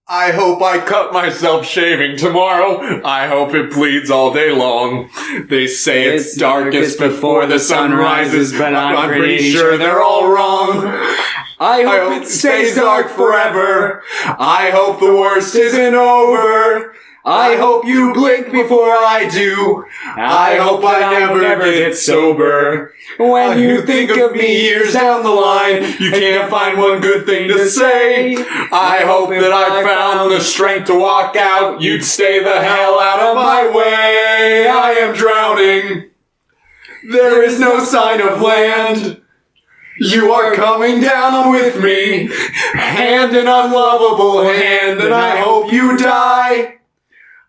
I hope I cut myself shaving tomorrow. I hope it bleeds all day long. They say it's darkest before the sun rises, but I'm pretty sure they're all wrong. I hope it stays dark forever. I hope the worst isn't over. I hope you blink before I do. I hope I never get sober. When you think of me years down the line, you can't find one good thing to say. I hope that I found the strength to walk out. You'd stay the hell out of my way. I am drowning. There is no sign of land. You are coming down with me, hand in unlovable hand, and I hope you die.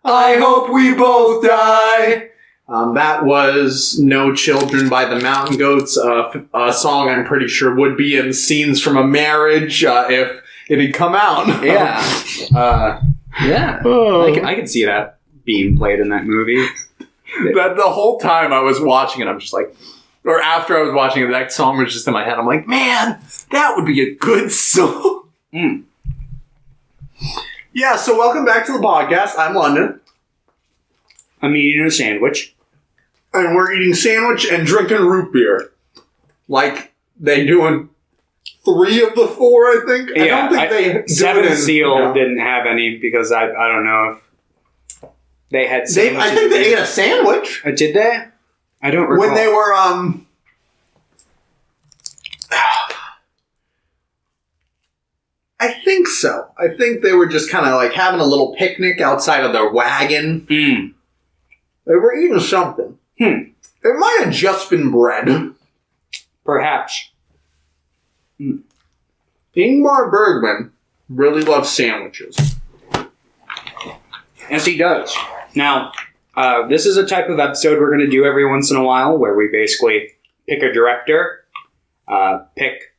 I hope we both die. That was No Children by the Mountain Goats, a song I'm pretty sure would be in Scenes from a Marriage if it had come out. Yeah. I could see that being played in that movie. But the whole time I was watching it, I'm just like, or after I was watching it, that song was just in my head. I'm like, man, that would be a good song. Mm. Yeah, so welcome back to the podcast. I'm London. I'm eating a sandwich. And we're eating sandwich and drinking root beer. Like they do in 3 of the 4, I think. Yeah, I don't think they do Seventh Seal didn't have any because I don't know if they had sandwiches. I think they ate a sandwich. Did they? I don't recall. When they were, I think so. I think they were just kind of like having a little picnic outside of their wagon. Mm. They were eating something. It might have just been bread. Perhaps. Mm. Ingmar Bergman really loves sandwiches. Yes, he does. Now, this is a type of episode we're going to do every once in a while where we basically pick a director, pick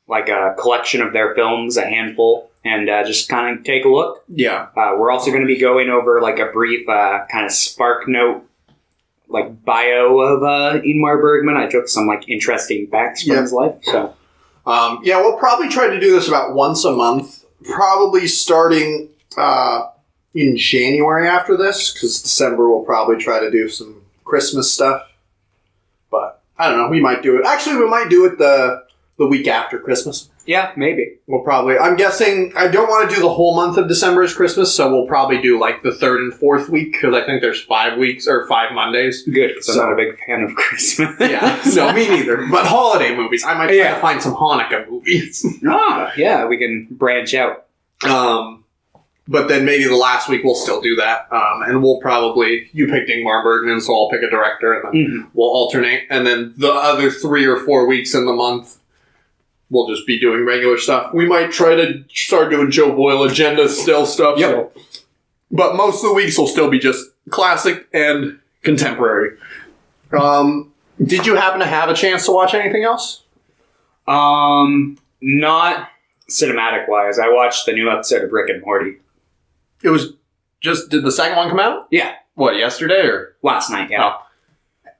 like a collection of their films, a handful, and just kind of take a look. Yeah. We're also going to be going over like a brief kind of spark note, like bio of Ingmar Bergman. I took some like interesting facts from his life. So, we'll probably try to do this about once a month, probably starting in January after this, because December we'll probably try to do some Christmas stuff. But I don't know, we might do it. Actually, we might do it the week after Christmas. Yeah, maybe. We'll probably, I'm guessing, I don't want to do the whole month of December as Christmas, so we'll probably do like the 3rd and 4th week, because I think there's 5 weeks, or 5 Mondays. Good, because I'm not a big fan of Christmas. Yeah, no, me neither. But holiday movies, I might try to find some Hanukkah movies. Yeah, we can branch out. But then maybe the last week we'll still do that. And we'll probably, you picked Ingmar Bergman, so I'll pick a director, and then we'll alternate. And then the other 3 or 4 weeks in the month, we'll just be doing regular stuff. We might try to start doing Joe Boyle agenda still stuff. Yep. So. But most of the weeks will still be just classic and contemporary. Did you happen to have a chance to watch anything else? Not cinematic-wise. I watched the new episode of Rick and Morty. It was just... Did the second one come out? Yeah. What, yesterday or? Last night, yeah. Oh.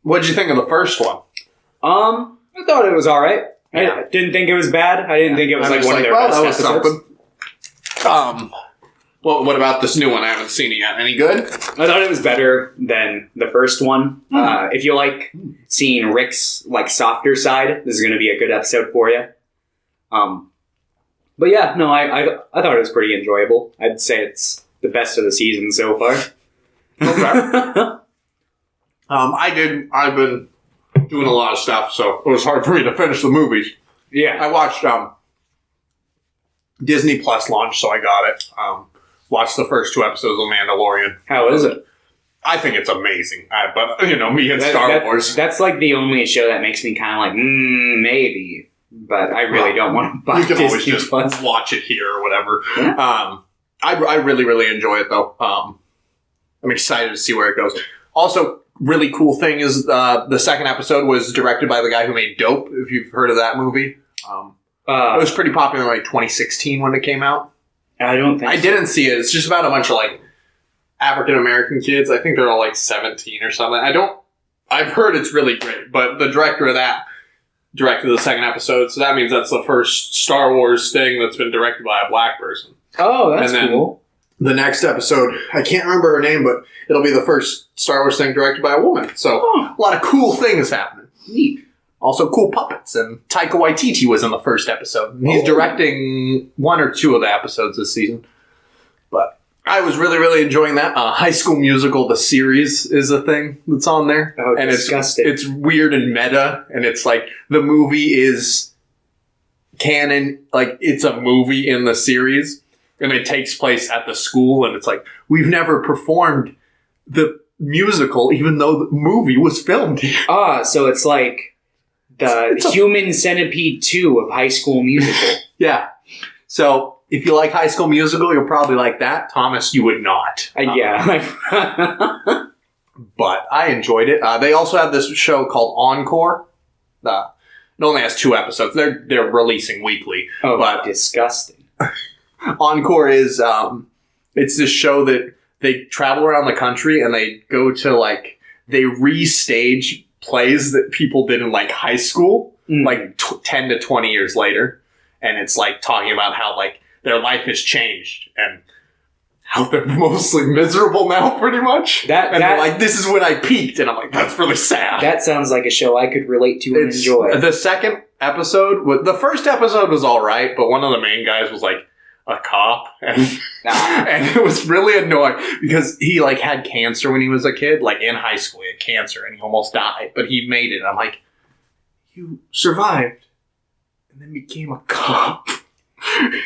What did you think of the first one? I thought it was alright. I didn't think it was bad. I didn't think it was like one of their best episodes. Something. What about this new one? I haven't seen it yet. Any good? I thought it was better than the first one. If you like seeing Rick's like softer side, this is going to be a good episode for you. But yeah, no, I thought it was pretty enjoyable. I'd say it's the best of the season so far. Okay. I've been doing a lot of stuff, so it was hard for me to finish the movies. Yeah. I watched Disney Plus launch, so I got it. Watched the first 2 episodes of Mandalorian. How is it? I think it's amazing. But, me and Star Wars. That's like the only show that makes me kind of like, maybe. But I really don't want to buy Disney always just Plus. Watch it here or whatever. Yeah. I really, really enjoy it, though. I'm excited to see where it goes. Also, really cool thing is the second episode was directed by the guy who made Dope, if you've heard of that movie. It was pretty popular in like 2016 when it came out. I don't think I didn't see it. It's just about a bunch of like African-American kids. I think they're all like 17 or something. I've heard it's really great, but the director of that directed the second episode, so that means that's the first Star Wars thing that's been directed by a black person. Oh, that's And then cool. The next episode, I can't remember her name, but it'll be the first Star Wars thing directed by a woman. So a lot of cool things happening. Neat. Also cool puppets. And Taika Waititi was in the first episode. And he's directing 1 or 2 of the episodes this season. But I was really, really enjoying that. High School Musical, the series, is a thing that's on there. Oh, and disgusting. it's weird and meta. And it's like the movie is canon. Like it's a movie in the series. And it takes place at the school. And it's like, we've never performed the musical even though the movie was filmed here. So it's like the Human Centipede 2 of High School Musical. Yeah. So if you like High School Musical, you'll probably like that. Thomas, you would not. Yeah. But I enjoyed it. They also have this show called Encore. It only has 2 episodes. They're releasing weekly. Oh, but disgusting. Encore is it's this show that they travel around the country and they go to they restage plays that people did in high school, 10 to 20 years later. And it's talking about how their life has changed and how they're mostly miserable now, pretty much. They're like, this is when I peaked. And I'm like, that's really sad. That sounds like a show I could relate to and enjoy. The second episode, the first episode was all right, but one of the main guys was a cop. And, and it was really annoying because he had cancer when he was a kid. In high school, he had cancer and he almost died, but he made it. And I'm like, you survived and then became a cop.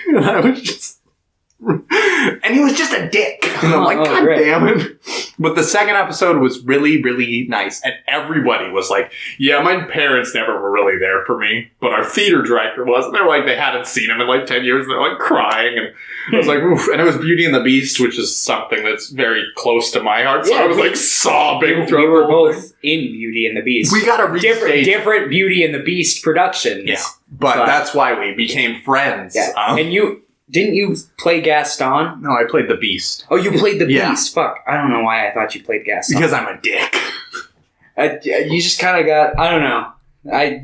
And I was just... And he was just a dick. And I'm like, God damn it. But the second episode was really, really nice. And everybody was like, yeah, my parents never were really there for me. But our theater director was. And they're they hadn't seen him in 10 years. And they're crying. And I was like, oof. And it was Beauty and the Beast, which is something that's very close to my heart. So I was sobbing. We were both in Beauty and the Beast. We got a different Beauty and the Beast productions. Yeah. But that's why we became friends. Yeah. And didn't you play Gaston? No, I played the Beast. Oh, you played the Beast. Fuck. I don't know why I thought you played Gaston. Because I'm a dick. You just kind of got, I don't know.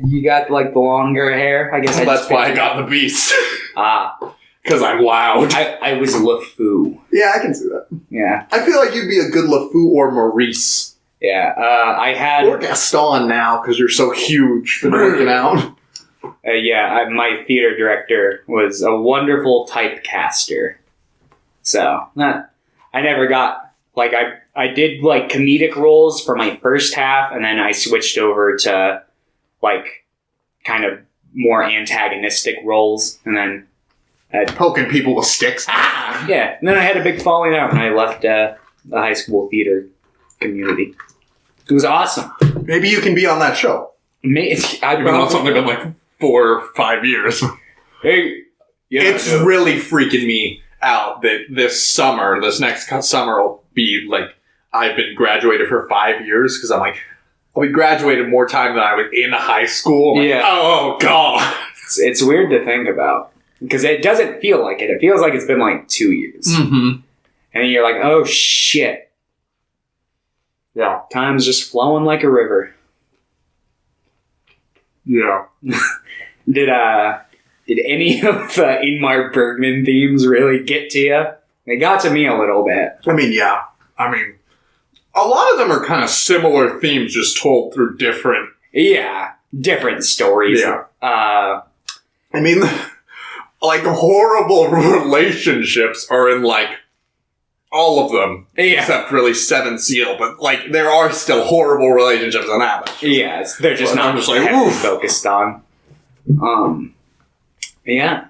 You got the longer hair. I guess that's why I got the Beast. Because I'm loud. I was LeFou. Yeah, I can see that. Yeah. I feel like you'd be a good LeFou or Maurice. Yeah. I had... Or Gaston now, because you're so huge for working out. My theater director was a wonderful typecaster. So, I never got, I did, comedic roles for my first half, and then I switched over to, kind of more antagonistic roles, and then... Poking people with sticks. Ah! Yeah, and then I had a big falling out when I left the high school theater community. It was awesome. Maybe you can be on that show. I've been on something been 4 or 5 years. Hey, it's really freaking me out that this next summer will be I've been graduated for 5 years because I'll be graduated more time than I was in high school. Oh God, it's weird to think about because it doesn't feel like it. It feels like it's been 2 years, and then you're like, oh shit, yeah, time's just flowing like a river. Yeah. Did any of the Ingmar Bergman themes really get to you? They got to me a little bit. Yeah. A lot of them are kind of similar themes, just told through different... Yeah, different stories. Yeah. Horrible relationships are in, all of them. Yeah. Except really Seven Seal. But, there are still horrible relationships in that. Yeah, they're just not focused on. Yeah.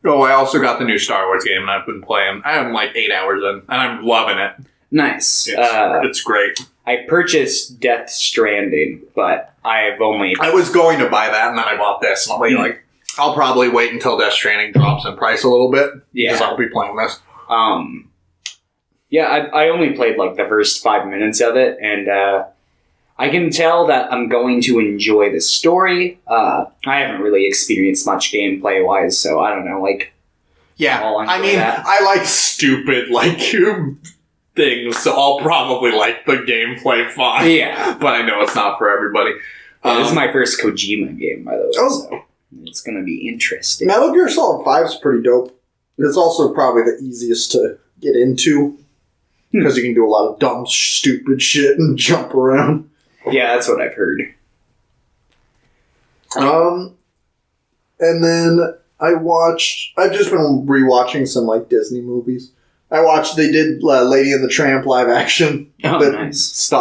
Oh, I also got the new Star Wars game, and I've been playing. I am 8 hours in, and I'm loving it. Nice. It's great. I purchased Death Stranding, but I've only... I was going to buy that, and then I bought this. And I'll probably wait until Death Stranding drops in price a little bit. Yeah. Because I'll be playing this. Yeah, I only played the first 5 minutes of it, and I can tell that I'm going to enjoy the story. I haven't really experienced much gameplay-wise, so I don't know, Yeah, I like stupid, things, so I'll probably like the gameplay fine. Yeah. But I know it's not for everybody. This is my first Kojima game, by the way, so it's going to be interesting. Metal Gear Solid 5 is pretty dope. It's also probably the easiest to get into because you can do a lot of dumb, stupid shit and jump around. Yeah, that's what I've heard. And then I've just been rewatching some like Disney movies. They did Lady and the Tramp live action. Oh, that nice.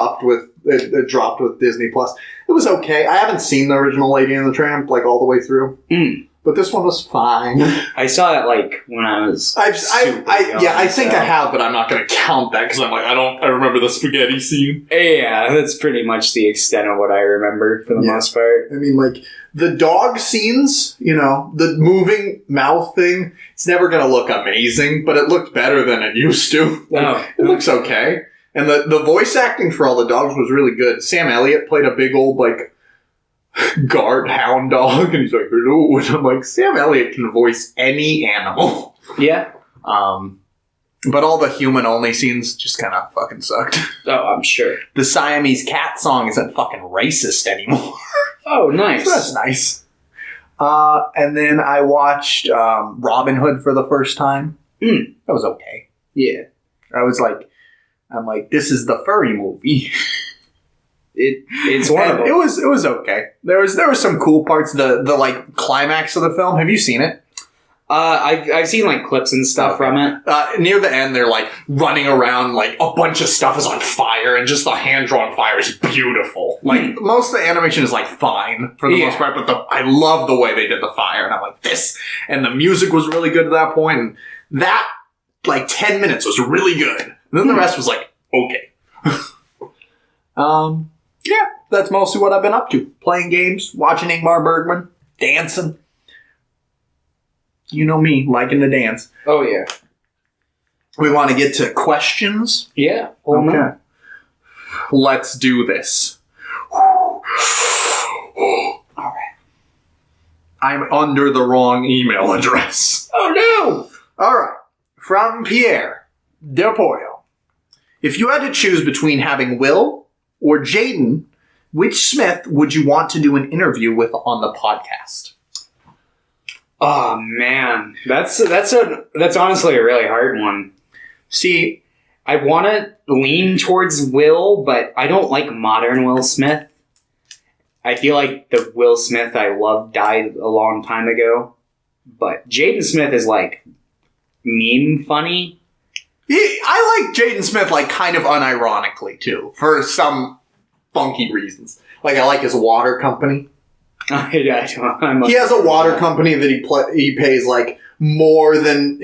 It dropped with Disney Plus. It was okay. I haven't seen the original Lady and the Tramp like all the way through. But this one was fine. I saw it like when I was. I think I have, but I'm not going to count that because I remember the spaghetti scene. Yeah, that's pretty much the extent of what I remember for the most part. I mean, like the dog scenes, the moving mouth thing. It's never going to look amazing, but it looked better than it used to. It looks okay, and the voice acting for all the dogs was really good. Sam Elliott played a big old like guard hound dog, and he's like, hello, and I'm like, Sam Elliott can voice any animal. Yeah. But all the human only scenes just kind of fucking sucked. Oh, I'm sure. The Siamese cat song isn't fucking racist anymore. Oh, nice. So that's nice. And then I watched Robin Hood for the first time. That was okay. Yeah. I'm like, this is the furry movie. It's one of them. It was okay. There was some cool parts. The like climax of the film. Have you seen it? I've seen like clips and stuff from it. Near the end, they're like running around, like a bunch of stuff is on fire, and just the hand drawn fire is beautiful. Like most of the animation is like fine for the most part, but I love the way they did the fire, and I'm like this, and the music was really good at that point, and that like 10 minutes was really good, and then the rest was like okay. Yeah, that's mostly what I've been up to. Playing games, watching Ingmar Bergman, dancing. You know me, liking to dance. Oh, yeah. We want to get to questions? Yeah. Okay. Let's do this. All right. I'm under the wrong email address. Oh, no! All right. From Pierre Del Pollo. If you had to choose between having Will or Jaden, which Smith would you want to do an interview with on the podcast? Oh man, that's honestly a really hard one. See, I want to lean towards Will, but I don't like modern Will Smith. I feel like the Will Smith I loved died a long time ago. But Jaden Smith is like meme funny. I like Jaden Smith like kind of unironically too, for some funky reasons. Like I like his water company. He has a water company that he pays like more than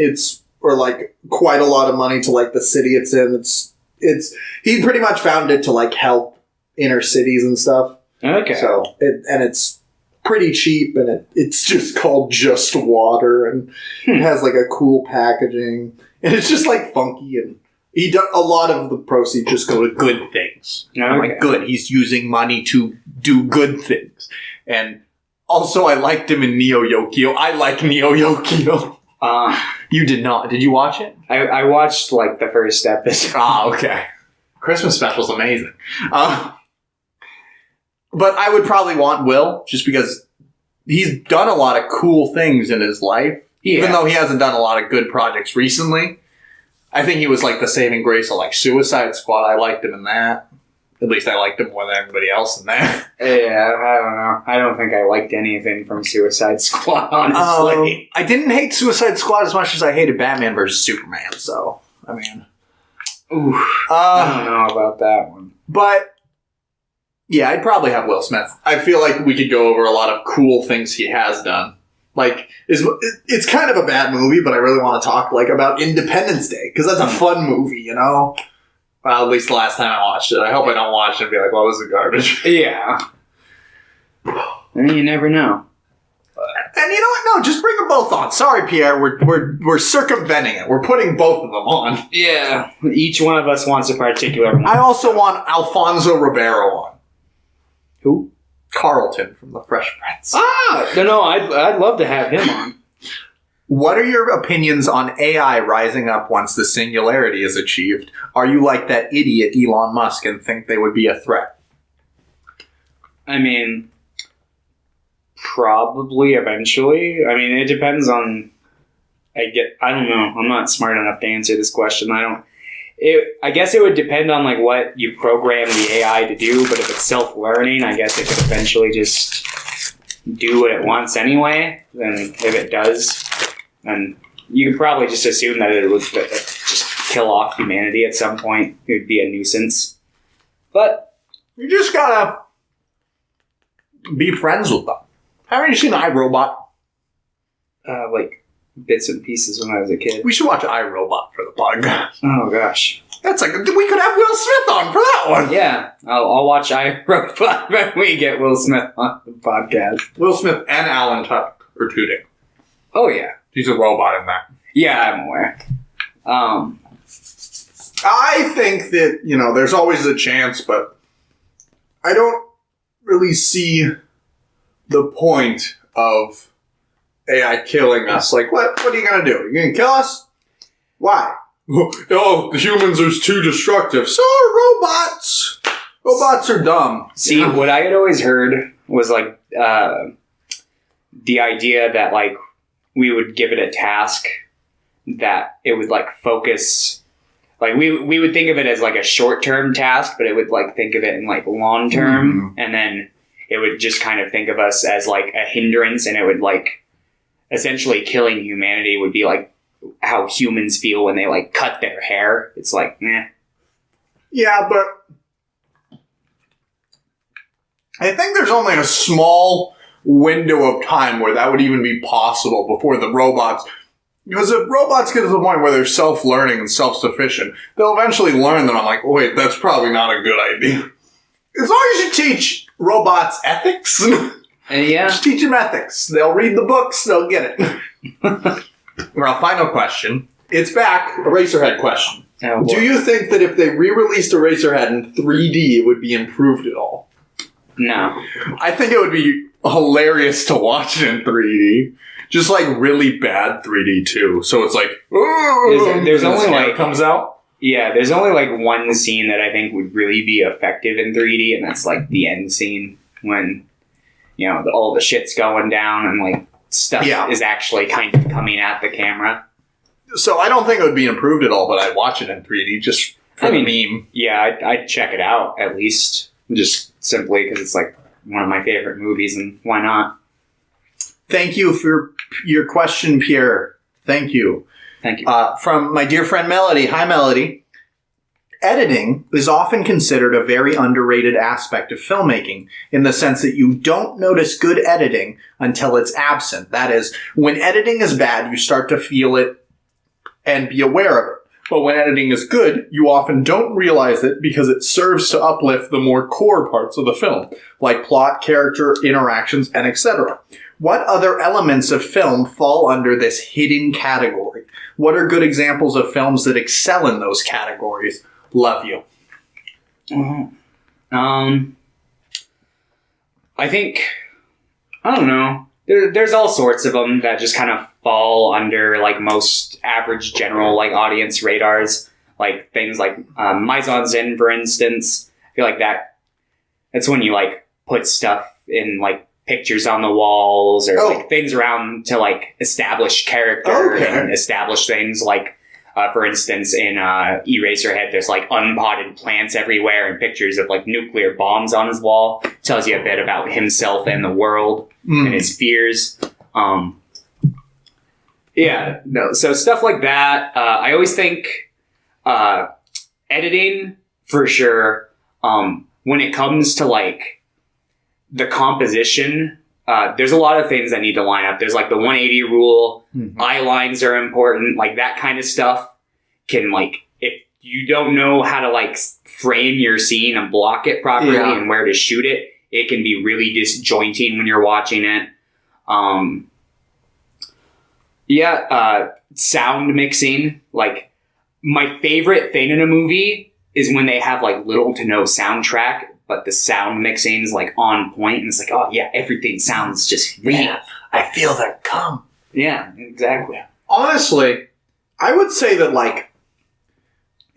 or like quite a lot of money to like the city it's in. He pretty much founded it to like help inner cities and stuff. Okay. So it's pretty cheap, and it's just called Just Water, and it has like a cool packaging, and it's just like funky, and a lot of the proceeds just go to good things. Okay. I'm like, good. He's using money to do good things. And also, I liked him in Neo Yokio. I like Neo Yokio. You did not. Did you watch it? I watched, like, the first episode. Okay. Christmas special's amazing. But I would probably want Will, just because he's done a lot of cool things in his life. Even though he hasn't done a lot of good projects recently. I think he was, like, the saving grace of, like, Suicide Squad. I liked him in that. At least I liked him more than everybody else in that. Yeah, I don't know. I don't think I liked anything from Suicide Squad, honestly. I didn't hate Suicide Squad as much as I hated Batman vs. Superman, so, I mean. I don't know about that one. But, yeah, I'd probably have Will Smith. I feel like we could go over a lot of cool things he has done. Like, it's kind of a bad movie, but I really want to talk, like, about Independence Day, because that's a fun movie, you know? Well, at least the last time I watched it. I hope I don't watch it and be like, well, this is garbage. Yeah. I mean, you never know. And you know what? No, just bring them both on. Sorry, Pierre. We're circumventing it. We're putting both of them on. Yeah. Each one of us wants a particular one. I also want Alfonso Ribeiro on. Who? Carlton from The Fresh Prince. No, I'd love to have him on. What are your opinions on AI rising up once the singularity is achieved? Are you like that idiot Elon Musk and think they would be a threat? I mean, probably eventually. I mean, it depends on I don't know. I'm not smart enough to answer this question. I guess it would depend on like what you program the AI to do, but if it's self-learning, I guess it could eventually just do what it wants anyway. Then if it does, then you could probably just assume that it would just kill off humanity at some point. It would be a nuisance. But you just gotta be friends with them. Haven't you seen iRobot? like bits and pieces when I was a kid. We should watch iRobot for the podcast. Oh gosh. That's like, we could have Will Smith on for that one. Yeah, I'll watch iRobot when we get Will Smith on the podcast. Will Smith and Alan Tudyk. Oh yeah. He's a robot in that. Yeah, I'm aware. I think that, there's always a chance, but I don't really see the point of AI killing us. Like, what are you going to do? You're going to kill us? Why? Oh, the humans are too destructive. So are robots. Robots are dumb. See, what I had always heard was like the idea that like we would give it a task that it would like focus. Like we would think of it as like a short-term task, but it would like think of it in like long-term, and then it would just kind of think of us as like a hindrance, and it would like essentially killing humanity would be like how humans feel when they like cut their hair. It's like, eh. Yeah, but I think there's only a small window of time where that would even be possible before the robots. Because if robots get to the point where they're self-learning and self-sufficient, they'll eventually learn that I'm like, wait, that's probably not a good idea. As long as you teach robots ethics, Yeah. just teach them ethics. They'll read the books, they'll get it. Well, final question. It's back. Eraserhead question. Oh, do you think that if they re-released Eraserhead in 3D, it would be improved at all? No. I think it would be hilarious to watch it in 3D. Just like really bad 3D too. So it's like, There's only like comes out. Yeah, there's only like one scene that I think would really be effective in 3D, and that's like the end scene when all the shit's going down and like stuff is actually kind of coming at the camera. So I don't think it would be improved at all, but I'd watch it in 3D just for the meme. Yeah, I'd check it out at least, just simply because it's like one of my favorite movies, and why not? Thank you for your question, Pierre. Thank you. Thank you. From my dear friend Melody. Hi, Melody. Editing is often considered a very underrated aspect of filmmaking in the sense that you don't notice good editing until it's absent. That is, when editing is bad, you start to feel it and be aware of it. But when editing is good, you often don't realize it because it serves to uplift the more core parts of the film, like plot, character, interactions, and etc. What other elements of film fall under this hidden category? What are good examples of films that excel in those categories? Love you. I think, I don't know. There's all sorts of them that just kind of fall under like most average general like audience radars. Like things like mise en scène, for instance. I feel like that's when you like put stuff in like pictures on the walls or like things around to like establish character and establish things like for instance in Eraserhead there's like unpotted plants everywhere and pictures of like nuclear bombs on his wall. Tells you a bit about himself and the world and his fears. So stuff like that. I always think editing for sure when it comes to like the composition, there's a lot of things that need to line up. There's like the 180 rule, eye lines are important, like that kind of stuff can like, if you don't know how to like frame your scene and block it properly and where to shoot it, it can be really disjointing when you're watching it. Sound mixing, like my favorite thing in a movie is when they have like little to no soundtrack, but the sound mixing is like on point, and it's like, oh yeah, everything sounds just real. Yeah, I feel their cum. Yeah, exactly. Honestly, I would say that like,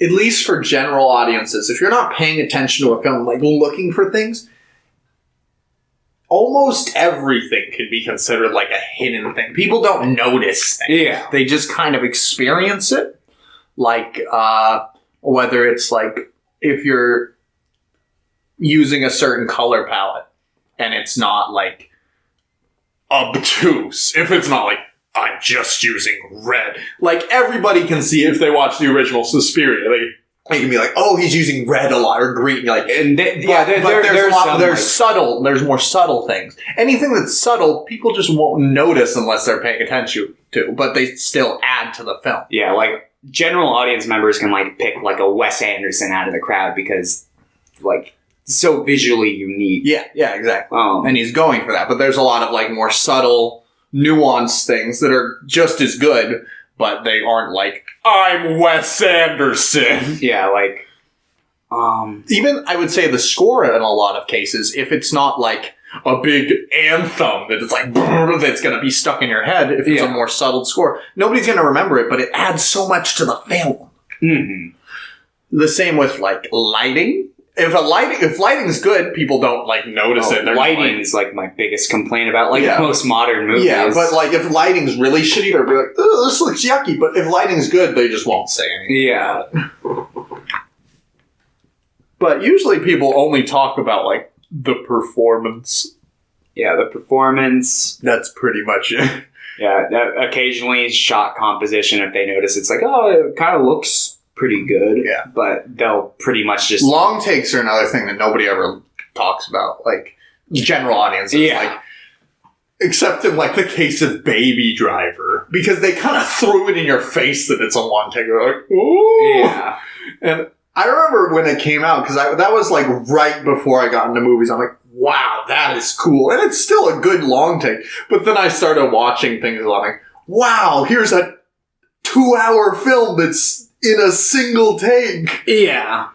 at least for general audiences, if you're not paying attention to a film, like looking for things, almost everything can be considered like a hidden thing. People don't notice things. Yeah. They just kind of experience it. Like, whether it's like if you're using a certain color palette and it's not like obtuse. If it's not like, I'm just using red. Like, everybody can see if they watch the original Suspiria. They can be like, oh, he's using red a lot or green. Like, And there's more subtle things. Anything that's subtle, people just won't notice unless they're paying attention to, but they still add to the film. Yeah, like, general audience members can, like, pick, like, a Wes Anderson out of the crowd because, like, it's so visually unique. Yeah, exactly. And he's going for that. But there's a lot of, like, more subtle, nuanced things that are just as good, but they aren't like, I'm Wes Anderson. Yeah, like, even, I would say, the score in a lot of cases, if it's not like a big anthem that it's like, that's going to be stuck in your head, if it's a more subtle score, nobody's going to remember it, but it adds so much to the film. Mm-hmm. The same with, like, lighting. If lighting's good, people don't, like, notice it. Lighting's, like, my biggest complaint about, like, most modern movies. Yeah, but, like, if lighting's really shitty, they'll be like, oh, this looks yucky. But if lighting's good, they just won't say anything. Yeah. But usually people only talk about, like, the performance. Yeah, the performance. That's pretty much it. Yeah, occasionally shot composition, if they notice, it's like, oh, it kind of looks pretty good. Yeah. But they'll pretty much just... Long takes are another thing that nobody ever talks about. Like, general audiences. Yeah. Like, except in, like, the case of Baby Driver. Because they kind of threw it in your face that it's a long take. They're like, ooh! Yeah. And I remember when it came out, because that was, like, right before I got into movies. I'm like, wow, that is cool. And it's still a good long take. But then I started watching things and I'm like, wow, here's a 2-hour film that's in a single take. Yeah.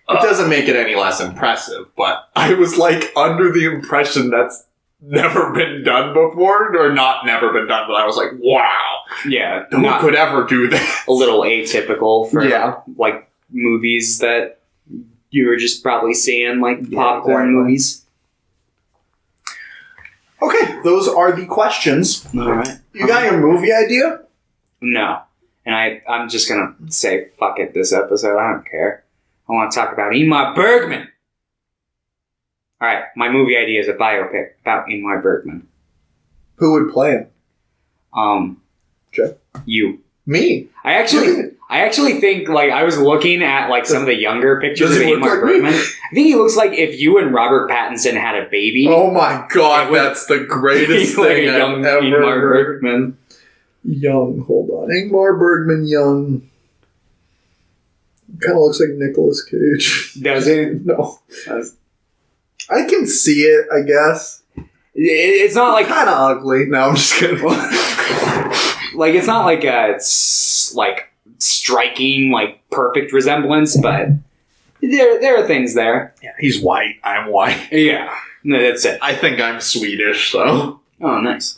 It doesn't make it any less impressive, but I was like under the impression that's never been done before, or not never been done, but I was like, wow. Yeah. Who could ever do that? A little atypical for, like, movies that you were just probably seeing, like, popcorn movies. Okay, those are the questions. All right. You got your movie idea? No. And I'm just going to say fuck it this episode. I don't care. I want to talk about Ingmar Bergman. All right. My movie idea is a biopic about Ingmar Bergman. Who would play him? You. Me? I actually think, like, I was looking at, like, some of the younger pictures of Ingmar Bergman. I think he looks like if you and Robert Pattinson had a baby. Oh my god, that's the greatest thing I've ever Ingmar heard. Bergman. Young, hold on. Ingmar Bergman, young. Kind of looks like Nicolas Cage. Does it? No. I can see it, I guess. It's not like... Kind of ugly. No, I'm just kidding. Like, it's not like it's like striking, like perfect resemblance, but there are things there. Yeah, he's white. I'm white. Yeah, no, that's it. I think I'm Swedish, so. Oh, nice.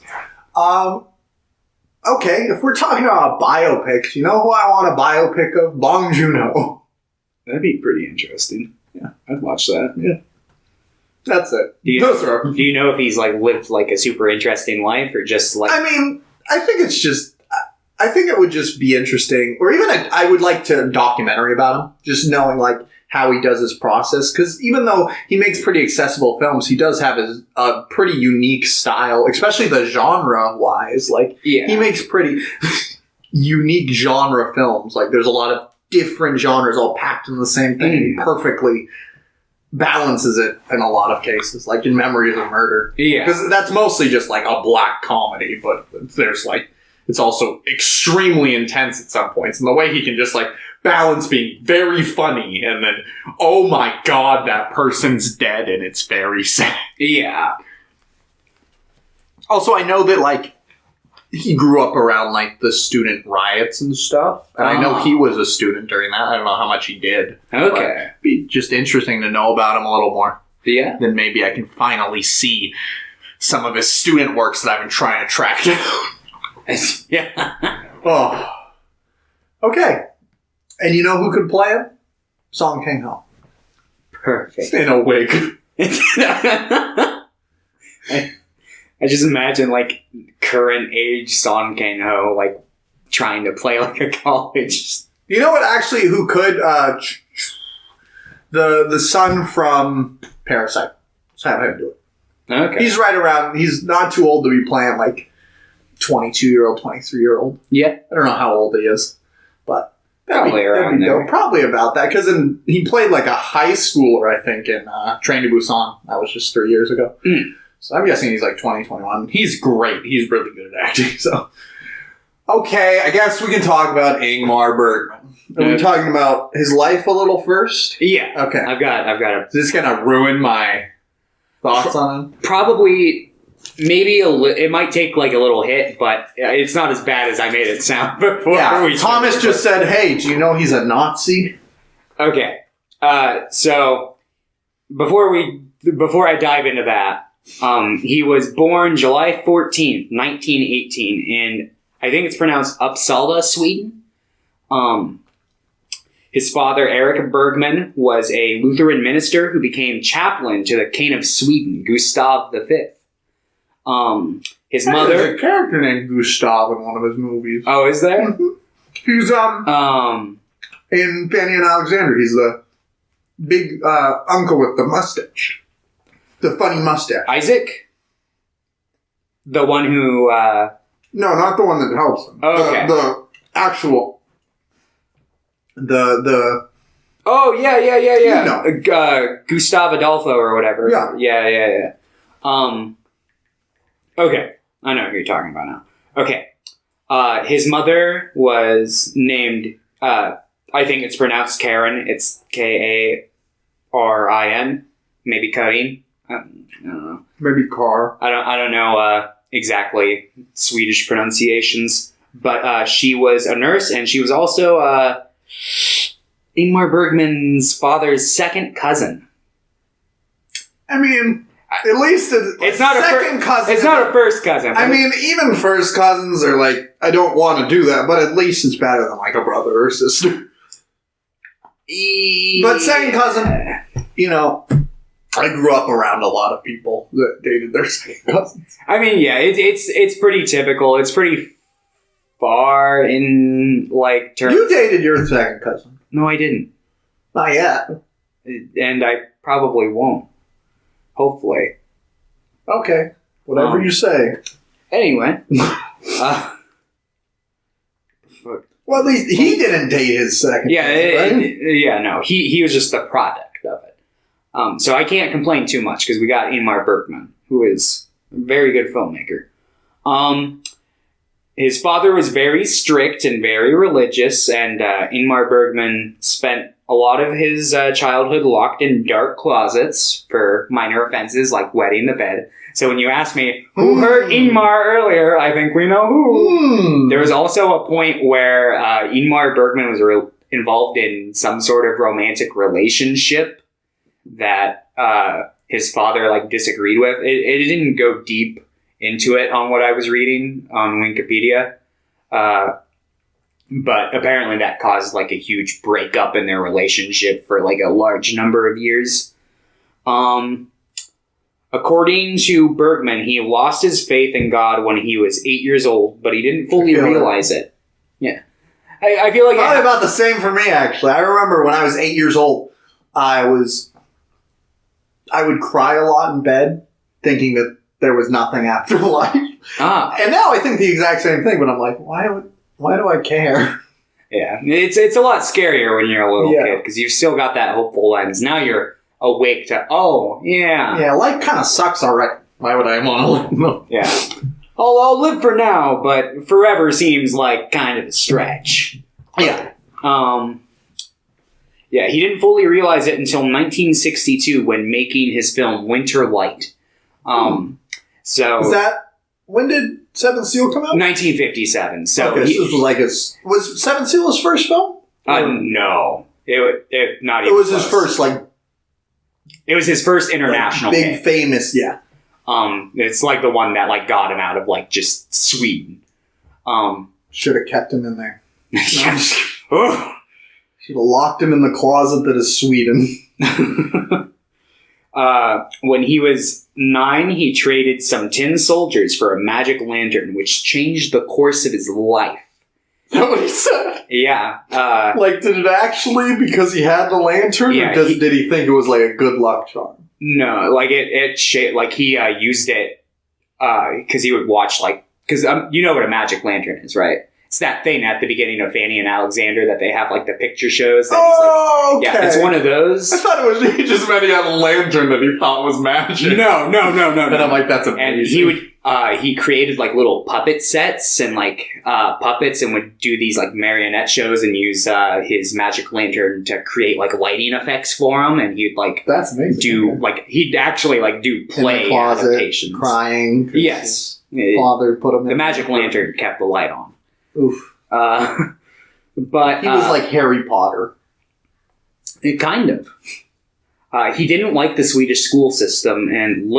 Okay, if we're talking about biopics, you know who I want a biopic of? Bong Joon-ho. That'd be pretty interesting. Yeah, I'd watch that. Yeah. That's it. Do you know if he's, like, lived, like, a super interesting life, or just, like... I mean, I think it's just... I think it would just be interesting, or even I would like to documentary about him, just knowing, like, how he does his process, because even though he makes pretty accessible films, he does have a pretty unique style, especially the genre-wise. Like, he makes pretty unique genre films. Like, there's a lot of different genres all packed in the same thing. He perfectly balances it in a lot of cases, like in Memories of Murder. Yeah. Because that's mostly just, like, a black comedy, but there's, like, it's also extremely intense at some points. And the way he can just, like, balance being very funny and then, oh my god, that person's dead and it's very sad. Yeah. Also, I know that, like, he grew up around, like, the student riots and stuff. And I know he was a student during that. I don't know how much he did. Okay. It'd be just interesting to know about him a little more. Yeah. Then maybe I can finally see some of his student works that I've been trying to track down. Yeah. Oh. Okay. And you know who could play him? Song Kang Ho. Perfect. In a wig. I just imagine, like, current age Song Kang-ho, like, trying to play like a college. You know what, actually, who could, the son from Parasite. Let's have him do it. Okay. He's right around, he's not too old to be playing, like, 22-year-old, 23-year-old. Yeah. I don't know how old he is, but Probably around there. Probably about that, because he played, like, a high schooler, I think, in Train to Busan. That was just 3 years ago. Mm. So I'm guessing he's, like, 20, 21. He's great. He's really good at acting, so... Okay, I guess we can talk about Ingmar Bergman. Are we talking about his life a little first? Yeah. Okay. I've got a... Is this going to ruin my thoughts on him? Probably, maybe it might take like a little hit, but it's not as bad as I made it sound before. Yeah, Thomas just said, hey, do you know he's a Nazi? Okay. So, before I dive into that, he was born July 14th, 1918 in... I think it's pronounced Uppsala, Sweden. His father, Eric Bergman, was a Lutheran minister who became chaplain to the King of Sweden, Gustav V. His mother... There's a character named Gustav in one of his movies. Oh, is there? Mm-hmm. He's, in Fanny and Alexander, he's the big uncle with the mustache. The funny mustache. Isaac? The one who... No, not the one that helps him. Oh, okay. The actual... The... Oh, yeah. You know. Gustav Adolfo or whatever. Yeah. Okay. I know who you're talking about now. Okay. His mother was named... I think it's pronounced Karen. It's Karin. Maybe Karin. I don't know. Maybe Car. I don't know exactly Swedish pronunciations, but she was a nurse, and she was also Ingmar Bergman's father's second cousin. I mean, at least it's not second cousin. It's not a first cousin. I mean, even first cousins are like, I don't want to do that, but at least it's better than like a brother or sister. But second cousin, you know, I grew up around a lot of people that dated their second cousins. I mean, yeah, it's pretty typical. It's pretty far in like terms. You dated your second cousin? No, I didn't. Not yet. And I probably won't. Hopefully. Okay. Whatever you say. Anyway. Well, at least he didn't date his second cousin, right? No. He was just the product of it. So I can't complain too much because we got Ingmar Bergman, who is a very good filmmaker. His father was very strict and very religious, and Ingmar Bergman spent a lot of his childhood locked in dark closets for minor offenses like wetting the bed. So when you ask me, who hurt Ingmar earlier, I think we know who. There was also a point where Ingmar Bergman was involved in some sort of romantic relationship that his father like disagreed with. It didn't go deep into it on what I was reading on Wikipedia. But apparently that caused like a huge breakup in their relationship for like a large number of years. According to Bergman, he lost his faith in God when he was 8 years old, but he didn't fully realize it. Yeah. I feel like... Probably about the same for me, actually. I remember when I was 8 years old, I would cry a lot in bed, thinking that there was nothing after life. And now I think the exact same thing, but I'm like, why do I care? Yeah, it's a lot scarier when you're a little kid, because you've still got that hopeful lens. Now you're awake to, Yeah, life kind of sucks already. Why would I want to live? No. Yeah. I'll live for now, but forever seems like kind of a stretch. Yeah. Yeah, he didn't fully realize it until 1962 when making his film Winter Light. So is that, when did Seventh Seal come out? 1957. So okay, this was like was Seventh Seal his first film? No, it not even. It was close. his first It was his first international big hit. Famous, yeah. It's like the one that like got him out of like just Sweden. Should have kept him in there. Yeah. Should have locked him in the closet that is Sweden. When he was 9, he traded some tin soldiers for a magic lantern, which changed the course of his life. Is that what he said? Yeah. Like, did it actually because he had the lantern, Yeah, or did he think it was like a good luck charm? No, like like he used it because he would watch because you know what a magic lantern is, right? It's that thing at the beginning of Fanny and Alexander that they have like the picture shows. That Okay. Yeah, it's one of those. I thought it was he just meant he had a lantern that he thought was magic. No. And I'm like, that's amazing. And he would he created like little puppet sets and like puppets and would do these like marionette shows and use his magic lantern to create like lighting effects for him. And he'd like that's amazing. He'd actually like do play in the closet, adaptations, crying. Yes, Father put him in the magic lantern kept the light on. Oof. But he was like Harry Potter. Kind of. He didn't like the Swedish school system and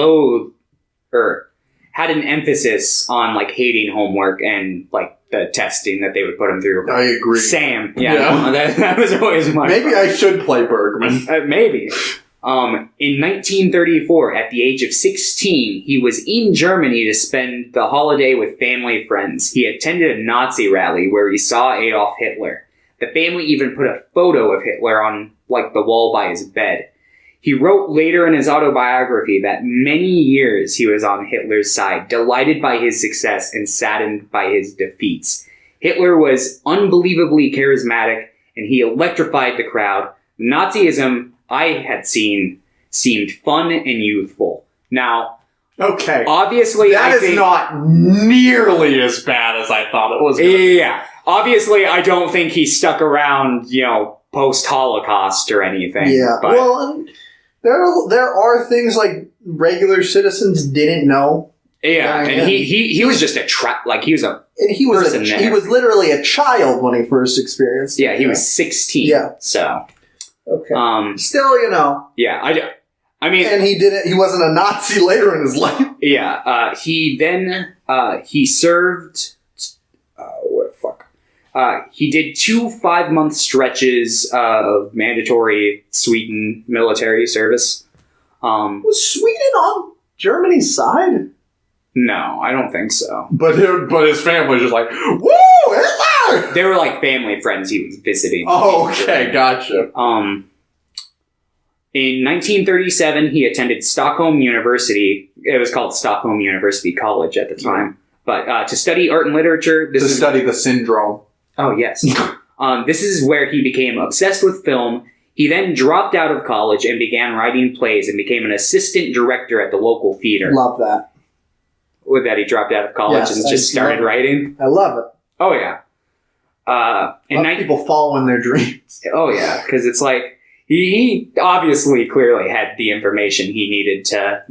had an emphasis on like hating homework and like the testing that they would put him through. I agree. Sam. Yeah. That was always my Maybe I should play Bergman. Maybe. In 1934, at the age of 16, he was in Germany to spend the holiday with family friends. He attended a Nazi rally where he saw Adolf Hitler. The family even put a photo of Hitler on like the wall by his bed. He wrote later in his autobiography that many years he was on Hitler's side, delighted by his success and saddened by his defeats. Hitler was unbelievably charismatic, and he electrified the crowd. Nazism I had seen seemed fun and youthful. Now, okay, obviously, that is not nearly as bad as I thought it was. Yeah, obviously, I don't think he stuck around, post-Holocaust or anything. Yeah, but well, there are things like regular citizens didn't know. Yeah, and he was just he was a person there. He was literally a child when he first experienced it. Yeah, he was 16. Yeah. So. Okay. Still, Yeah, I mean. And he wasn't a Nazi later in his life. Yeah, he served, he did 2 5-month stretches of mandatory Sweden military service. Was Sweden on Germany's side? No, I don't think so. But his family was just like, woo, Hitler! They were like family friends he was visiting. Oh, okay, gotcha. In 1937, he attended Stockholm University. It was called Stockholm University College at the time. But to study art and literature... study the syndrome. Oh, yes. This is where he became obsessed with film. He then dropped out of college and began writing plays and became an assistant director at the local theater. Love that. With that, he dropped out of college and just started writing. I love it. Oh, yeah. People following their dreams. Oh, yeah, because it's like... He obviously clearly had the information he needed to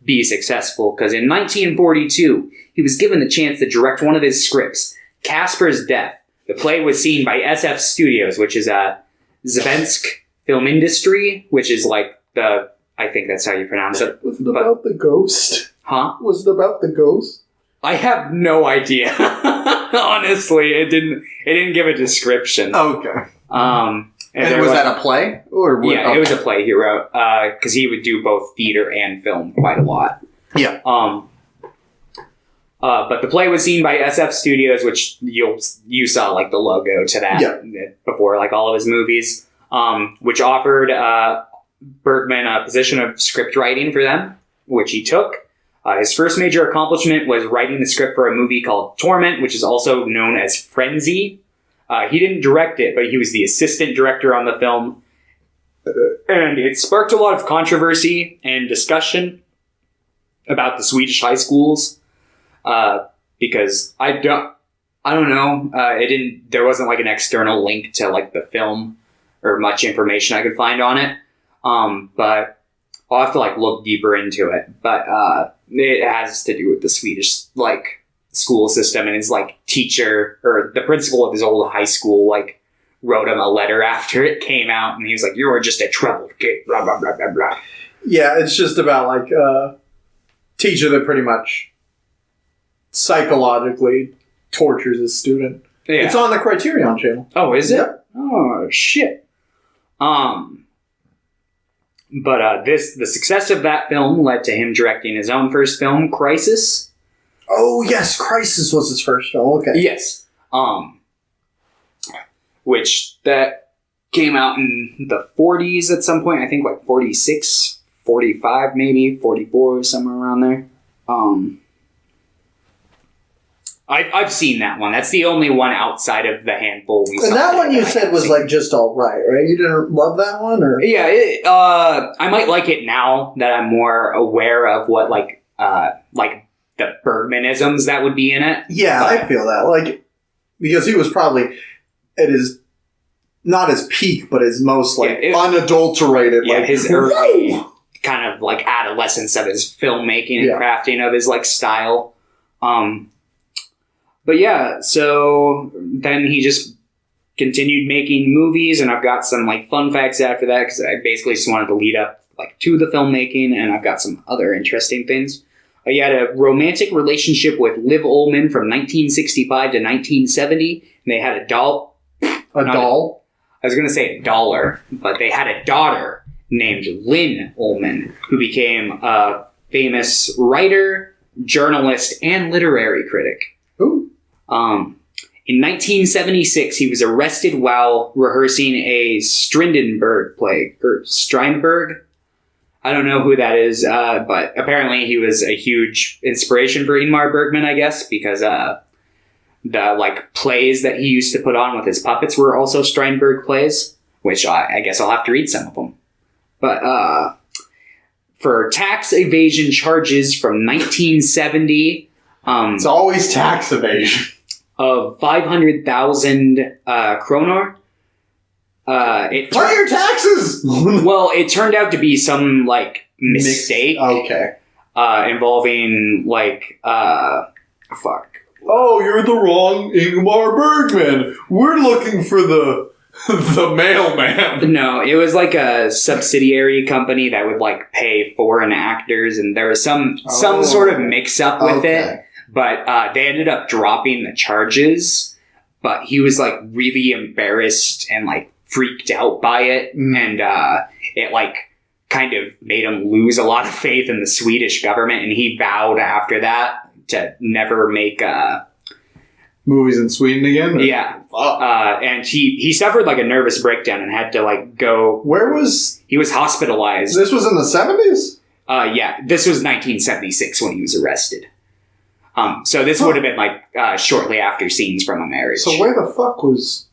be successful, because in 1942, he was given the chance to direct one of his scripts, Casper's Death. The play was seen by SF Studios, which is a Svensk film industry, which is like I think that's how you pronounce it. Was it about the ghost? Huh? Was it about the ghost? I have no idea. Honestly, it didn't give a description. Okay. And was that a play? Or what? Yeah, it was a play he wrote, because he would do both theater and film quite a lot. Yeah. But the play was seen by SF Studios, which you saw like the logo to that before like all of his movies, which offered Bergman a position of script writing for them, which he took. His first major accomplishment was writing the script for a movie called Torment, which is also known as Frenzy. He didn't direct it, but he was the assistant director on the film. And it sparked a lot of controversy and discussion about the Swedish high schools. Because I don't know, there wasn't like an external link to like the film or much information I could find on it. But I'll have to like look deeper into it. But, it has to do with the Swedish, like, school system, and his like teacher or the principal of his old high school like wrote him a letter after it came out, and he was like, "You were just a troubled kid." Blah blah blah blah blah. Yeah, it's just about like a teacher that pretty much psychologically tortures his student. Yeah. It's on the Criterion channel. Oh, is it? Yep. Oh shit. But the success of that film led to him directing his own first film, Crisis. Oh, yes, Crisis was his first film. Okay. Yes. Which that came out in the 40s at some point. I think like 46, 45 maybe, 44, somewhere around there. I've seen that one. That's the only one outside of the handful we saw. And that one you said was like just all right? You didn't love that one, or? Yeah, I might like it now that I'm more aware of what like the Bergmanisms that would be in it. Yeah, but, I feel that. Like, because he was probably at his, not his peak, but his most like unadulterated. Yeah, like, his early kind of like adolescence of his filmmaking and crafting of his like style. But yeah, so then he just continued making movies, and I've got some like fun facts after that because I basically just wanted to lead up like to the filmmaking, and I've got some other interesting things. He had a romantic relationship with Liv Ullmann from 1965 to 1970, and they had a doll. A doll? I was going to say a dollar, but they had a daughter named Lynn Ullmann, who became a famous writer, journalist, and literary critic. Ooh. In 1976, he was arrested while rehearsing a Strindberg play, or Strindberg. I don't know who that is, but apparently he was a huge inspiration for Ingmar Bergman, I guess, because the like plays that he used to put on with his puppets were also Strindberg plays, which I guess I'll have to read some of them. But for tax evasion charges from 1970, it's always tax evasion. Of 500,000 kroner. Pay your taxes! Well, it turned out to be some, like, mistake. Okay. Involving, like, fuck. Oh, you're the wrong Ingmar Bergman. We're looking for the mailman. No, it was like a subsidiary company that would, like, pay foreign actors, and there was some sort of mix-up with it. But they ended up dropping the charges, but he was, like, really embarrassed and, like, freaked out by it. And it, like, kind of made him lose a lot of faith in the Swedish government. And he vowed after that to never make movies in Sweden again? Yeah. And he suffered, like, a nervous breakdown and had to, like, go... He was hospitalized. This was in the 70s? Yeah. This was 1976 when he was arrested. So this would have been like shortly after Scenes from a Marriage. So where the fuck was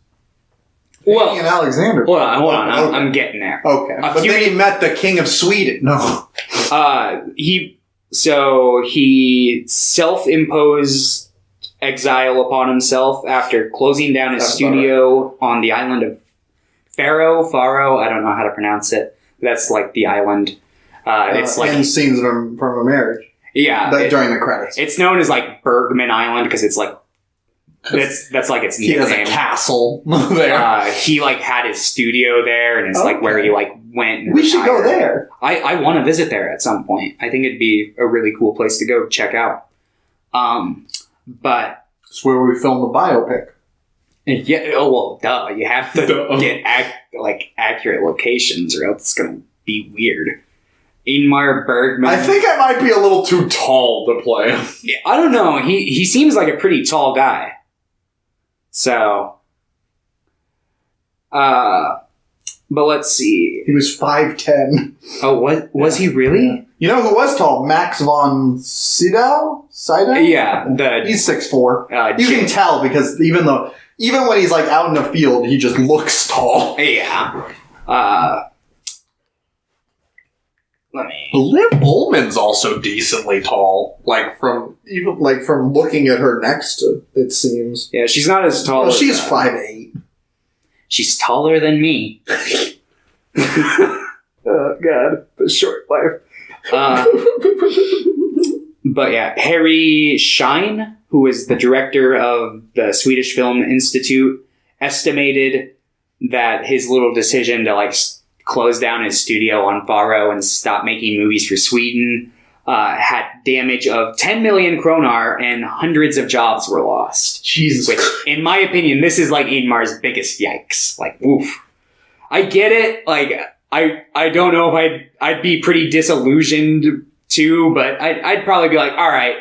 Fanny Alexander? Hold on. Okay. I'm getting there. Okay. But then he met the King of Sweden. No. He self-imposed exile upon himself after closing down his studio on the island of Faro. I don't know how to pronounce it. That's like the island. It's like in Scenes from a Marriage. Yeah, during the credits. It's known as like Bergman Island because it's like that's like its nickname. He has a castle there. He like had his studio there, and it's like where he like went. And we should go there. I want to visit there at some point. I think it'd be a really cool place to go check out. But it's where we filmed the biopic. Yeah. Oh well, duh. You have to get accurate locations, or else it's gonna be weird. Ingmar Bergman. I think I might be a little too tall to play him. Yeah, I don't know. He seems like a pretty tall guy. So, but let's see. He was 5'10". Oh, was he really? Yeah. You know who was tall? Max von Sydow? Yeah, he's 6'4". You can tell because even when he's like out in the field, he just looks tall. Yeah. Liv Ullmann's also decently tall. From looking at her next to, it seems. Yeah, she's not as tall. Well, she's 5'8". She's taller than me. Oh God, the short life. But yeah, Harry Schein, who is the director of the Swedish Film Institute, estimated that his little decision to close down his studio on Faro and stop making movies for Sweden had damage of 10 million kroner and hundreds of jobs were lost. Jesus. Which, in my opinion, this is Ingmar's biggest yikes. Oof. I get it. I don't know if I'd be pretty disillusioned too, but I'd probably be like, all right,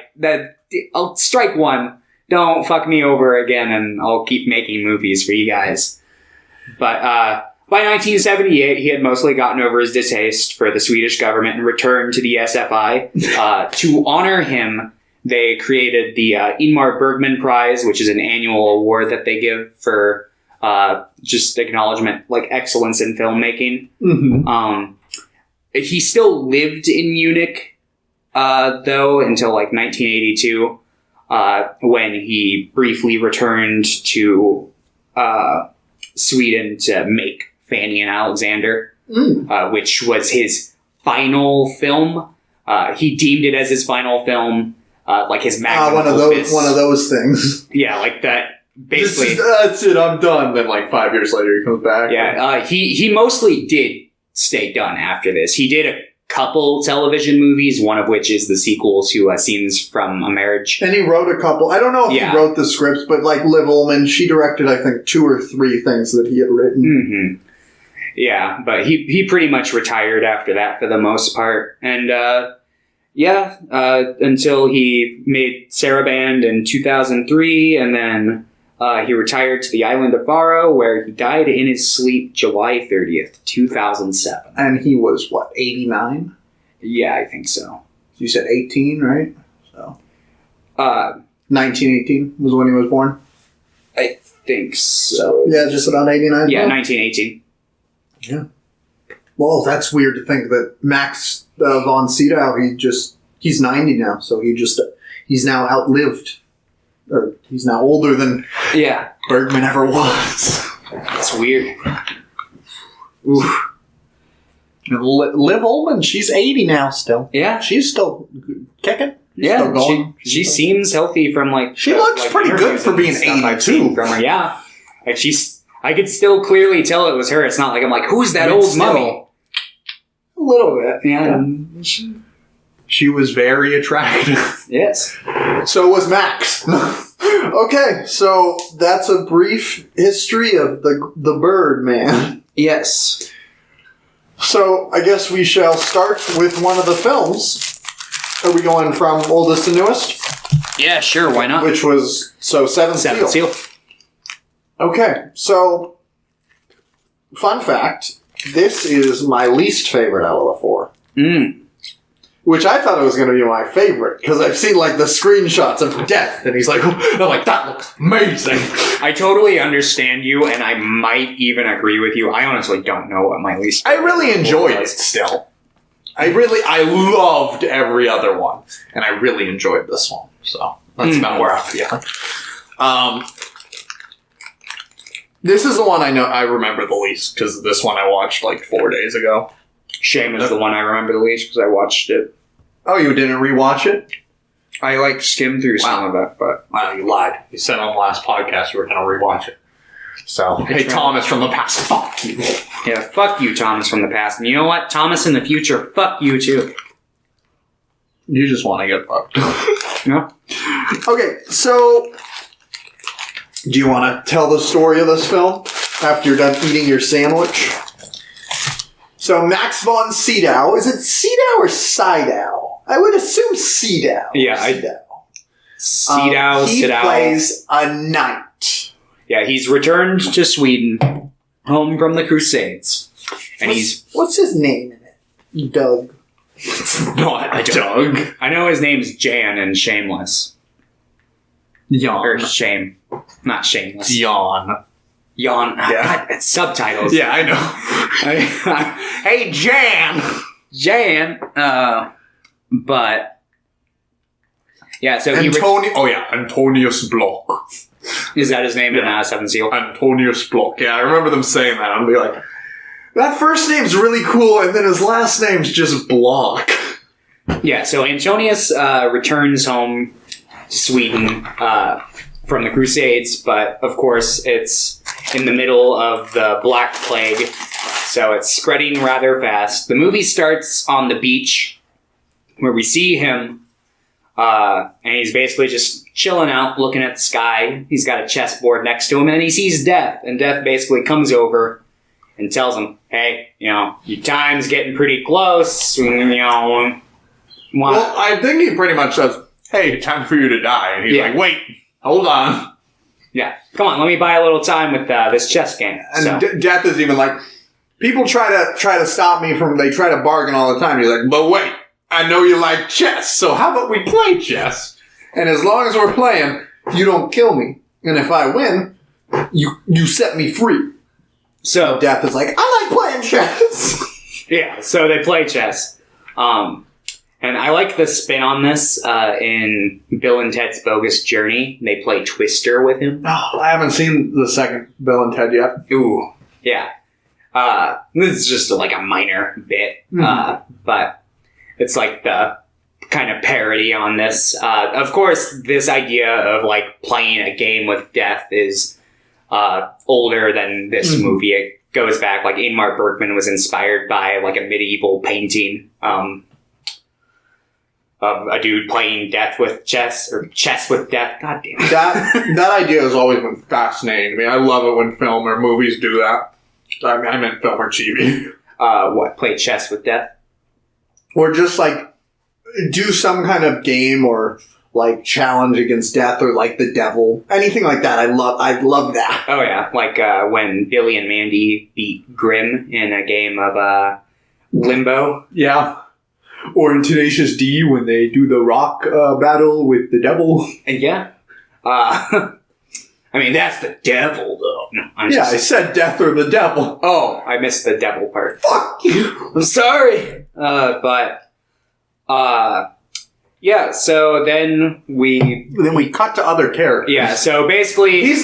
I'll strike one. Don't fuck me over again, and I'll keep making movies for you guys. But by 1978, he had mostly gotten over his distaste for the Swedish government and returned to the SFI. To honor him, they created the Ingmar Bergman Prize, which is an annual award that they give for just acknowledgement, like excellence in filmmaking. Mm-hmm. He still lived in Munich, though, until like 1982, when he briefly returned to Sweden to make Fanny and Alexander, which was his final film. He deemed it as his final film, like his magnum opus. One of those things. Yeah, like that. Basically, that's it. I'm done. Then, like 5 years later, he comes back. Yeah, he mostly did stay done after this. He did a couple television movies, one of which is the sequel to Scenes from a Marriage. And he wrote a couple. I don't know if he wrote the scripts, but like Liv Ullmann, she directed, I think, 2 or 3 things that he had written. Mm-hmm. Yeah, but he pretty much retired after that for the most part. And until he made Saraband in 2003, and then he retired to the island of Faro, where he died in his sleep July 30th, 2007. And he was, what, 89? Yeah, I think so. You said 18, right? So, 1918 was when he was born? I think so. Yeah, just about 89? Yeah, 1918. Yeah. Well, that's weird to think that Max von Sydow, he's 90 now, so he's now outlived, or he's now older than Bergman ever was. That's weird. Oof. Liv Ullmann, she's 80 now still. Yeah. She's still kicking. She's yeah, still going. she seems healthy from like... She looks pretty good for being 82. From her. Yeah. Like I could still clearly tell it was her. It's not like I'm like, who's that old mummy? A little bit, yeah. She was very attractive. Yes. So was Max. Okay, so that's a brief history of the Bird Man. Yes. So I guess we shall start with one of the films. Are we going from oldest to newest? Yeah, sure, why not? Which was, Seventh Seal. Okay, so, fun fact, this is my least favorite out of the 4. Which I thought it was going to be my favorite, because I've seen, like, the screenshots of Death, and he's like, I'm like, that looks amazing. I totally understand you, and I might even agree with you. I honestly don't know what my least favorite I really enjoyed it still. I loved every other one, and I really enjoyed this one, so that's about where I'm feeling. This is the one I remember the least, because this one I watched like 4 days ago. Shame is the one I remember the least, because I watched it. Oh, you didn't rewatch it? I like skimmed through some of it, but... Wow, you lied. You said on the last podcast you were going to rewatch it. So, hey, Thomas from the past, fuck you. Yeah, fuck you, Thomas from the past. And you know what? Thomas in the future, fuck you too. You just want to get fucked. Yeah. Okay, so... Do you want to tell the story of this film after you're done eating your sandwich? So Max von Sydow, is it Sydow or Sydow? I would assume Sydow. Yeah, Sydow. He plays a knight. Yeah, he's returned to Sweden, home from the Crusades. And what's his name in it? Doug. Not Doug. I know his name's Jan in Shameless. Jan. Or Shame. Not Shameless. Jan. Jan. Yeah. God, it's subtitles. Yeah, I know. Hey, Jan! Jan. But... Yeah, so Antonius Block. Is that his name in Seven Seal? Antonius Block. Yeah, I remember them saying that. I'd be like, that first name's really cool, and then his last name's just Block. Yeah, so Antonius returns home to Sweden from the Crusades, but of course it's in the middle of the Black Plague, so it's spreading rather fast. The movie starts on the beach, where we see him, and he's basically just chilling out, looking at the sky. He's got a chessboard next to him, and then he sees Death, and Death basically comes over and tells him, hey, your time's getting pretty close, Well, I think he pretty much says, hey, time for you to die. And he's like, wait, hold on. Yeah, come on, let me buy a little time with this chess game. And Death is even like, people try to stop me they try to bargain all the time. He's like, but wait, I know you like chess, so how about we play chess? And as long as we're playing, you don't kill me. And if I win, you set me free. So Death is like, I like playing chess. Yeah, so they play chess. And I like the spin on this in Bill and Ted's Bogus Journey. They play Twister with him. Oh, I haven't seen the second Bill and Ted yet. Ooh, yeah. This is just like a minor bit, but it's like the kind of parody on this. Of course, this idea of like playing a game with death is older than this movie. It goes back, like Ingmar Bergman was inspired by like a medieval painting of a dude playing death with chess, or chess with death. God damn it. That idea has always been fascinating to me. I love it when film or movies do that. I meant film or TV. What? Play chess with death? Or just like do some kind of game or like challenge against death or like the devil. Anything like that. I love that. Oh yeah. Like when Billy and Mandy beat Grimm in a game of Limbo. Yeah. Or in Tenacious D when they do the rock battle with the devil. Yeah. I mean, that's the devil, though. No, I said death or the devil. Oh, I missed the devil part. Fuck you. I'm sorry. Yeah, so then we cut to other characters. Yeah, so basically... He's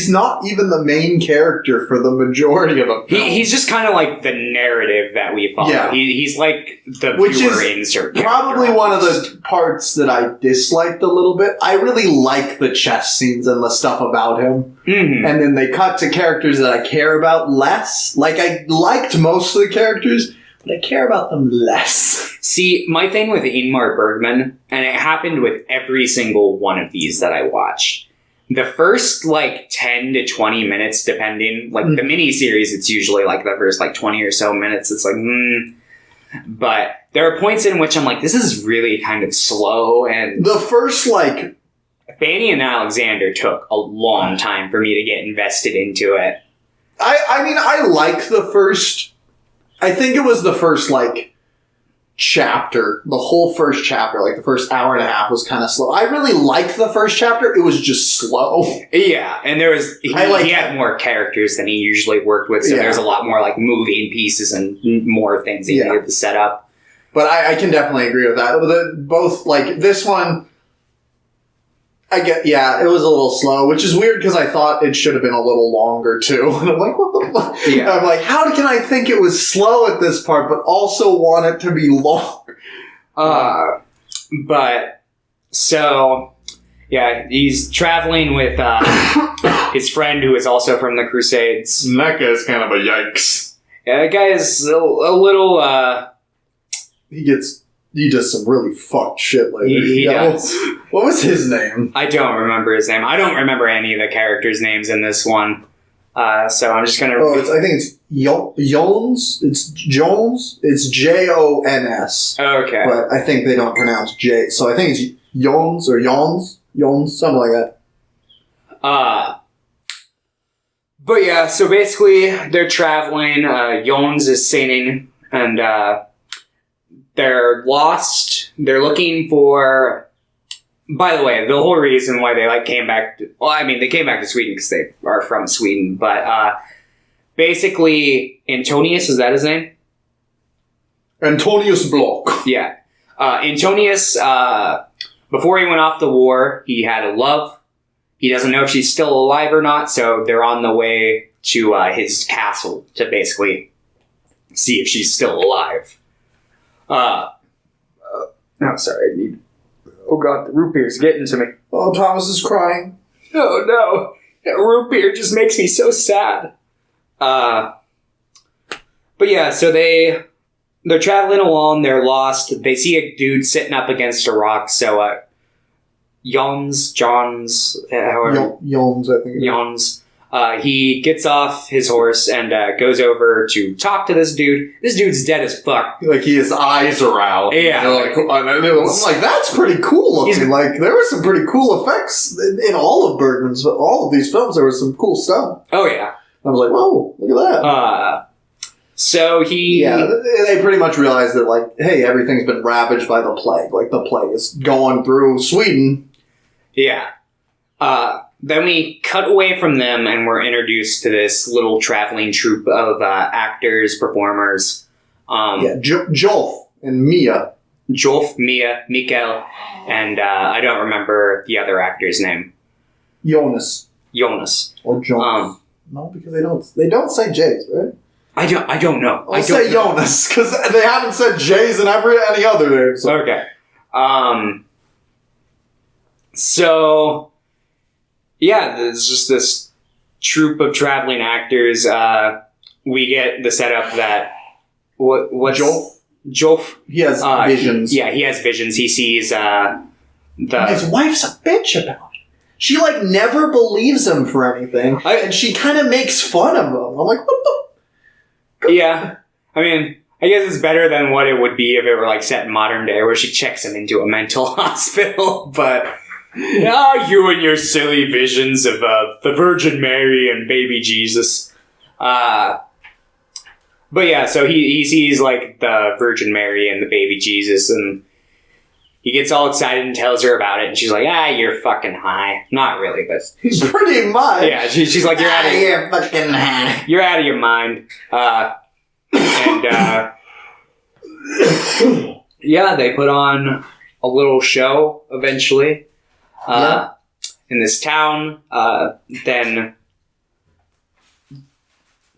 not even the main character for the majority of the film. He's just kind of like the narrative that we follow. Yeah. He's like the viewer insert. Probably one of the parts that I disliked a little bit. I really like the chess scenes and the stuff about him. Mm-hmm. And then they cut to characters that I care about less. Like, I liked most of the characters, but I care about them less. See, my thing with Ingmar Bergman, and it happened with every single one of these that I watched, the first, 10 to 20 minutes, depending, the miniseries, it's usually, the first, 20 or so minutes, it's But there are points in which I'm like, this is really kind of slow, and... The first, Fanny and Alexander took a long time for me to get invested into it. I mean, I like the first... I think it was the first, chapter, the whole first chapter, the first hour and a half was kind of slow. I really liked the first chapter. It was just slow. Yeah, and there was he had more characters than he usually worked with, so there's a lot more moving pieces and more things he needed to set up. But I can definitely agree with that. Both this one, I get, it was a little slow, which is weird because I thought it should have been a little longer too. And I'm like, what the fuck? Yeah. I'm like, how can I think it was slow at this part, but also want it to be long? But, so, he's traveling with his friend who is also from the Crusades. And that guy's kind of a yikes. Yeah, that guy is a little, He does some really fucked shit later. He does. What was his name? I don't remember his name. I don't remember any of the characters' names in this one. So I'm just going to... I think it's Jones. It's Jones. It's Jons. Okay. But I think they don't pronounce J. So I think it's Jones or Jons. Jones, something like that. But so basically they're traveling. Jones is singing and... they're lost. They're looking for... By the way, the whole reason why they came back... they came back to Sweden because they are from Sweden. But basically, Antonius, is that his name? Antonius Block. Yeah. Antonius, before he went off to war, he had a love. He doesn't know if she's still alive or not, so they're on the way to his castle to basically see if she's still alive. Sorry, oh god, the root beer's getting to me. Oh, Thomas is crying. Oh no, that root beer just makes me so sad. But so they're traveling along, they're lost, they see a dude sitting up against a rock, so, Johns, I think. Jons, he gets off his horse and goes over to talk to this dude. This dude's dead as fuck. Like, his eyes are out. Yeah. I'm like, that's pretty cool looking. Like, there were some pretty cool effects in all of Bergman's, all of these films. There was some cool stuff. Oh, yeah. I was like, whoa, look at that. So he... Yeah, they pretty much realized that, like, hey, everything's been ravaged by the plague. Like, the plague is going through Sweden. Yeah. Then we cut away from them and we're introduced to this little traveling troupe of actors, performers. Jolf and Mia. Jolf, Mia, Mikkel, and I don't remember the other actor's name. Jonas. Or Jonas. No, because they don't say J's, right? I don't know. I'll say Jonas, because they haven't said J's in any other name. So. Okay. So, yeah, there's just this troupe of traveling actors. We get the setup that... What's... Jolf? He has visions. Yeah, he has visions. He sees His wife's a bitch about it. She, like, never believes him for anything, and she kind of makes fun of him. I'm like, what the... Yeah. I mean, I guess it's better than what it would be if it were, like, set in modern day, where she checks him into a mental hospital, but... you and your silly visions of the Virgin Mary and baby Jesus. But yeah, so he sees, like, the Virgin Mary and the baby Jesus, and he gets all excited and tells her about it, and she's like, you're fucking high. Not really, but... Pretty much. Yeah, she's like, you're out of... You're fucking high. You're out of your mind. Yeah, they put on a little show, eventually, in this town. Then...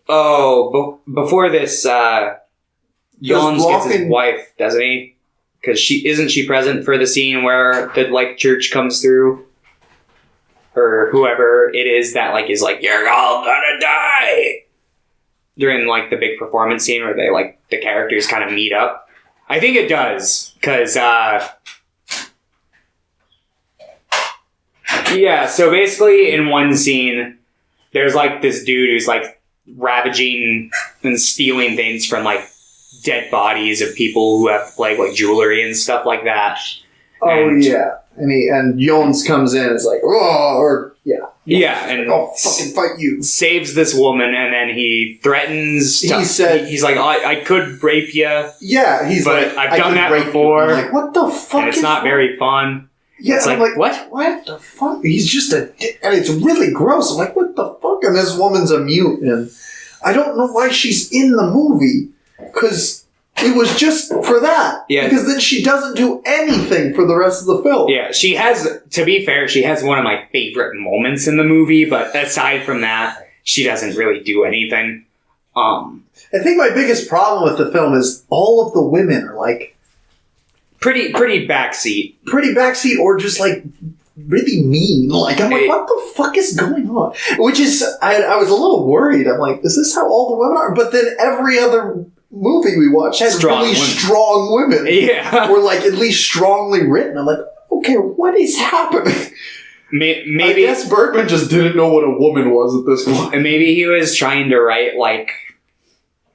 before this, Jons gets his wife, doesn't he? Because isn't she present for the scene where the, like, church comes through? Or whoever it is that, like, is like, you're all gonna die! During, like, the big performance scene where they, like, the characters kind of meet up. I think it does, because, yeah, so basically in one scene, there's, like, this dude who's, like, ravaging and stealing things from, like, dead bodies of people who have, like jewelry and stuff like that. Yeah. And Jons comes in and is like, and I'll fucking fight you. Saves this woman, and then he threatens. He's like, I could rape you. Yeah, but I've done that before. I'm like, what the fuck? And it's not very fun. Yeah, it's I'm like, what? What the fuck? He's just and it's really gross. I'm like, what the fuck? And this woman's a mute, and I don't know why she's in the movie. Because it was just for that. Yeah. Because then she doesn't do anything for the rest of the film. Yeah, she has, to be fair, she has one of my favorite moments in the movie, but aside from that, she doesn't really do anything. I think my biggest problem with the film is all of the women are, like... Pretty backseat. Pretty backseat, or just, like, really mean. Like, I'm like, what the fuck is going on? Which is, I was a little worried. I'm like, is this how all the women are? But then every other... movie we watched had strong women. Yeah. Or, like, at least strongly written. I'm like, okay, what is happening? Maybe... I guess Bergman just didn't know what a woman was at this point. And maybe he was trying to write, like,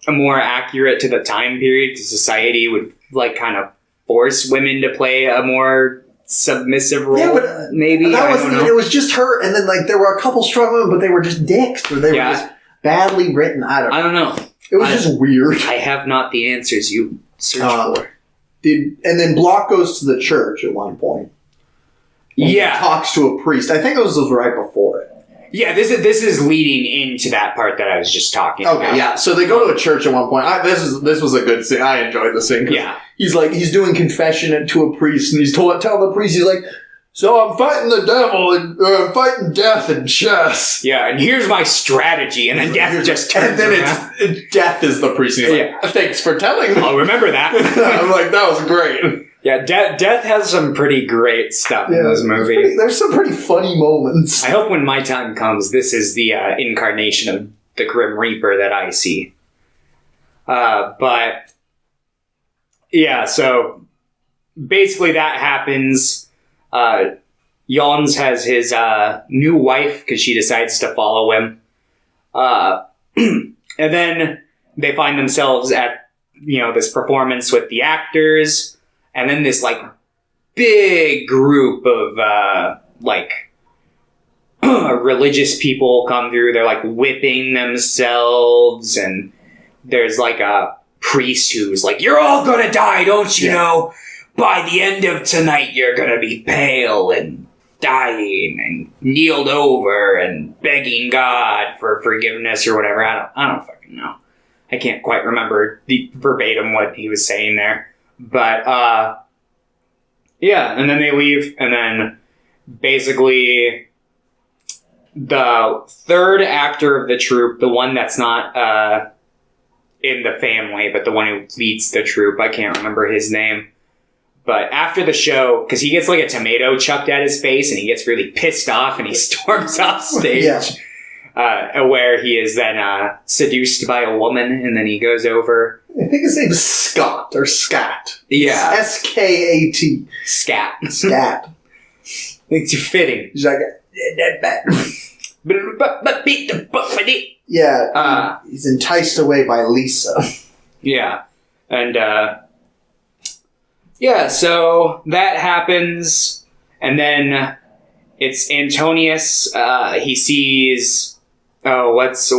a more accurate to the time period, because society would, like, kind of force women to play a more submissive role. Yeah, but maybe. That wasn't it. It was just her, and then, like, there were a couple strong women, but they were just dicks, or they were just badly written. I don't know. It was just weird. I have not the answers you search for. And then Block goes to the church at one point. Yeah. Talks to a priest. I think it was right before it. Yeah, this is leading into that part that I was just talking about. Okay, yeah. So they go to a church at one point. This was a good scene. I enjoyed the scene. Yeah. He's doing confession to a priest, and he's telling the priest, he's like, so I'm fighting the devil, and I'm fighting death in chess. Yeah, and here's my strategy, and then death just turns around. And then death is the priest. He's like, thanks for telling me. I'll remember that. I'm like, that was great. Yeah, death has some pretty great stuff in this movie. There's some pretty funny moments. I hope when my time comes, this is the incarnation of the Grim Reaper that I see. But, yeah, so basically that happens. Jons has his new wife, because she decides to follow him. And then they find themselves at, this performance with the actors, and then this, like, big group of, religious people come through. They're, like, whipping themselves, and there's, like, a priest who's like, "You're all gonna die, don't you know? By the end of tonight, you're gonna be pale and dying and kneeled over and begging God for forgiveness," or whatever. I don't fucking know. I can't quite remember the verbatim what he was saying there. But, yeah, and then they leave, and then basically the third actor of the troupe, the one that's not in the family, but the one who leads the troupe, I can't remember his name. But after the show, because he gets like a tomato chucked at his face and he gets really pissed off and he storms off stage, where he is then seduced by a woman, and then he goes over. I think his name is Scott or Scat. Yeah. S-K-A-T. Scat. Scat. It's fitting. He's like, yeah, he's enticed away by Lisa. Yeah. And, yeah, so that happens, and then it's Antonius. He sees, what's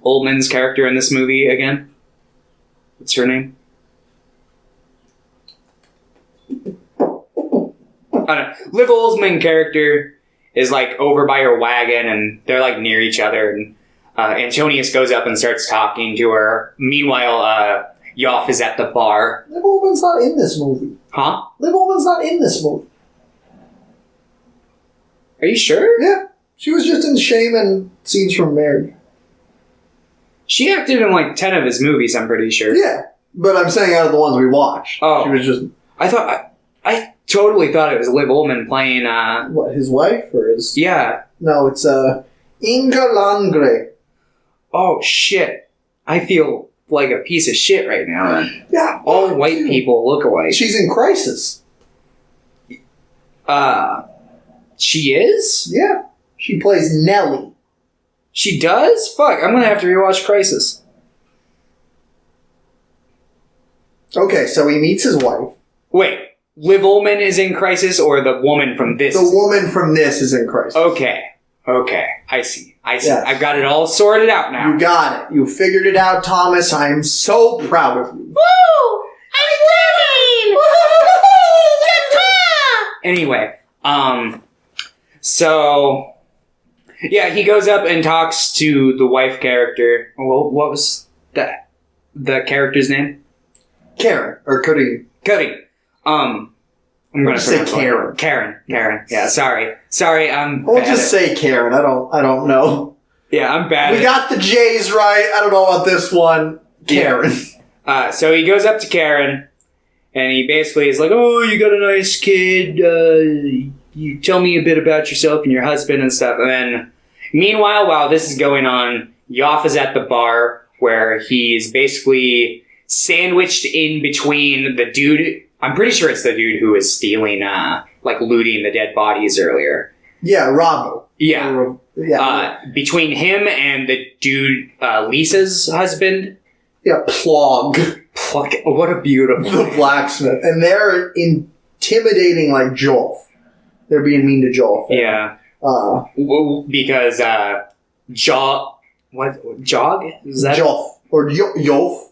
Oldman's character in this movie again? What's her name? I don't know. Liv Ullmann character is like over by her wagon, and they're like near each other, and Antonius goes up and starts talking to her. Meanwhile, Yoff is at the bar. Liv Ullmann's not in this movie. Huh? Liv Ullmann's not in this movie. Are you sure? Yeah. She was just in Shame and Scenes from Marriage. She acted in like 10 of his movies, I'm pretty sure. Yeah. But I'm saying out of the ones we watched. Oh. She was just... I totally thought it was Liv Ullmann playing, What, his wife or his... Yeah. No, it's, Inga Landgren. Oh, shit. I feel like a piece of shit right now, then. Yeah. All white people look alike. She's in Crisis. She is? Yeah. She plays Nellie. She does? Fuck, I'm gonna have to rewatch Crisis. Okay, so he meets his wife. Wait, Liv Ullmann is in Crisis, or the woman from this? The woman from this is in Crisis. Okay, I see. Yes. I've got it all sorted out now. You got it. You figured it out, Thomas. I am so proud of you. Woo! I'm winning! Anyway, so, yeah, he goes up and talks to the wife character. Well, what was the character's name? Karen. Or Cody. I'm gonna say Karen. Karen. Yeah, sorry. I'm We'll bad just say Karen. I don't know. Yeah, I'm bad. We got the J's right. I don't know about this one. Karen. Yeah. So he goes up to Karen, and he basically is like, "Oh, you got a nice kid. You tell me a bit about yourself and your husband and stuff." And then, meanwhile, while this is going on, Yoff is at the bar where he's basically sandwiched in between the dude. I'm pretty sure it's the dude who was stealing, looting the dead bodies earlier. Yeah, Robbo. Yeah. Between him and the dude, Lisa's husband. Yeah, Plog. What a beautiful The blacksmith. And they're intimidating like Jolf. They're being mean to Jolf. Yeah. Because, Jog? Is that Jolf. Or Yolf.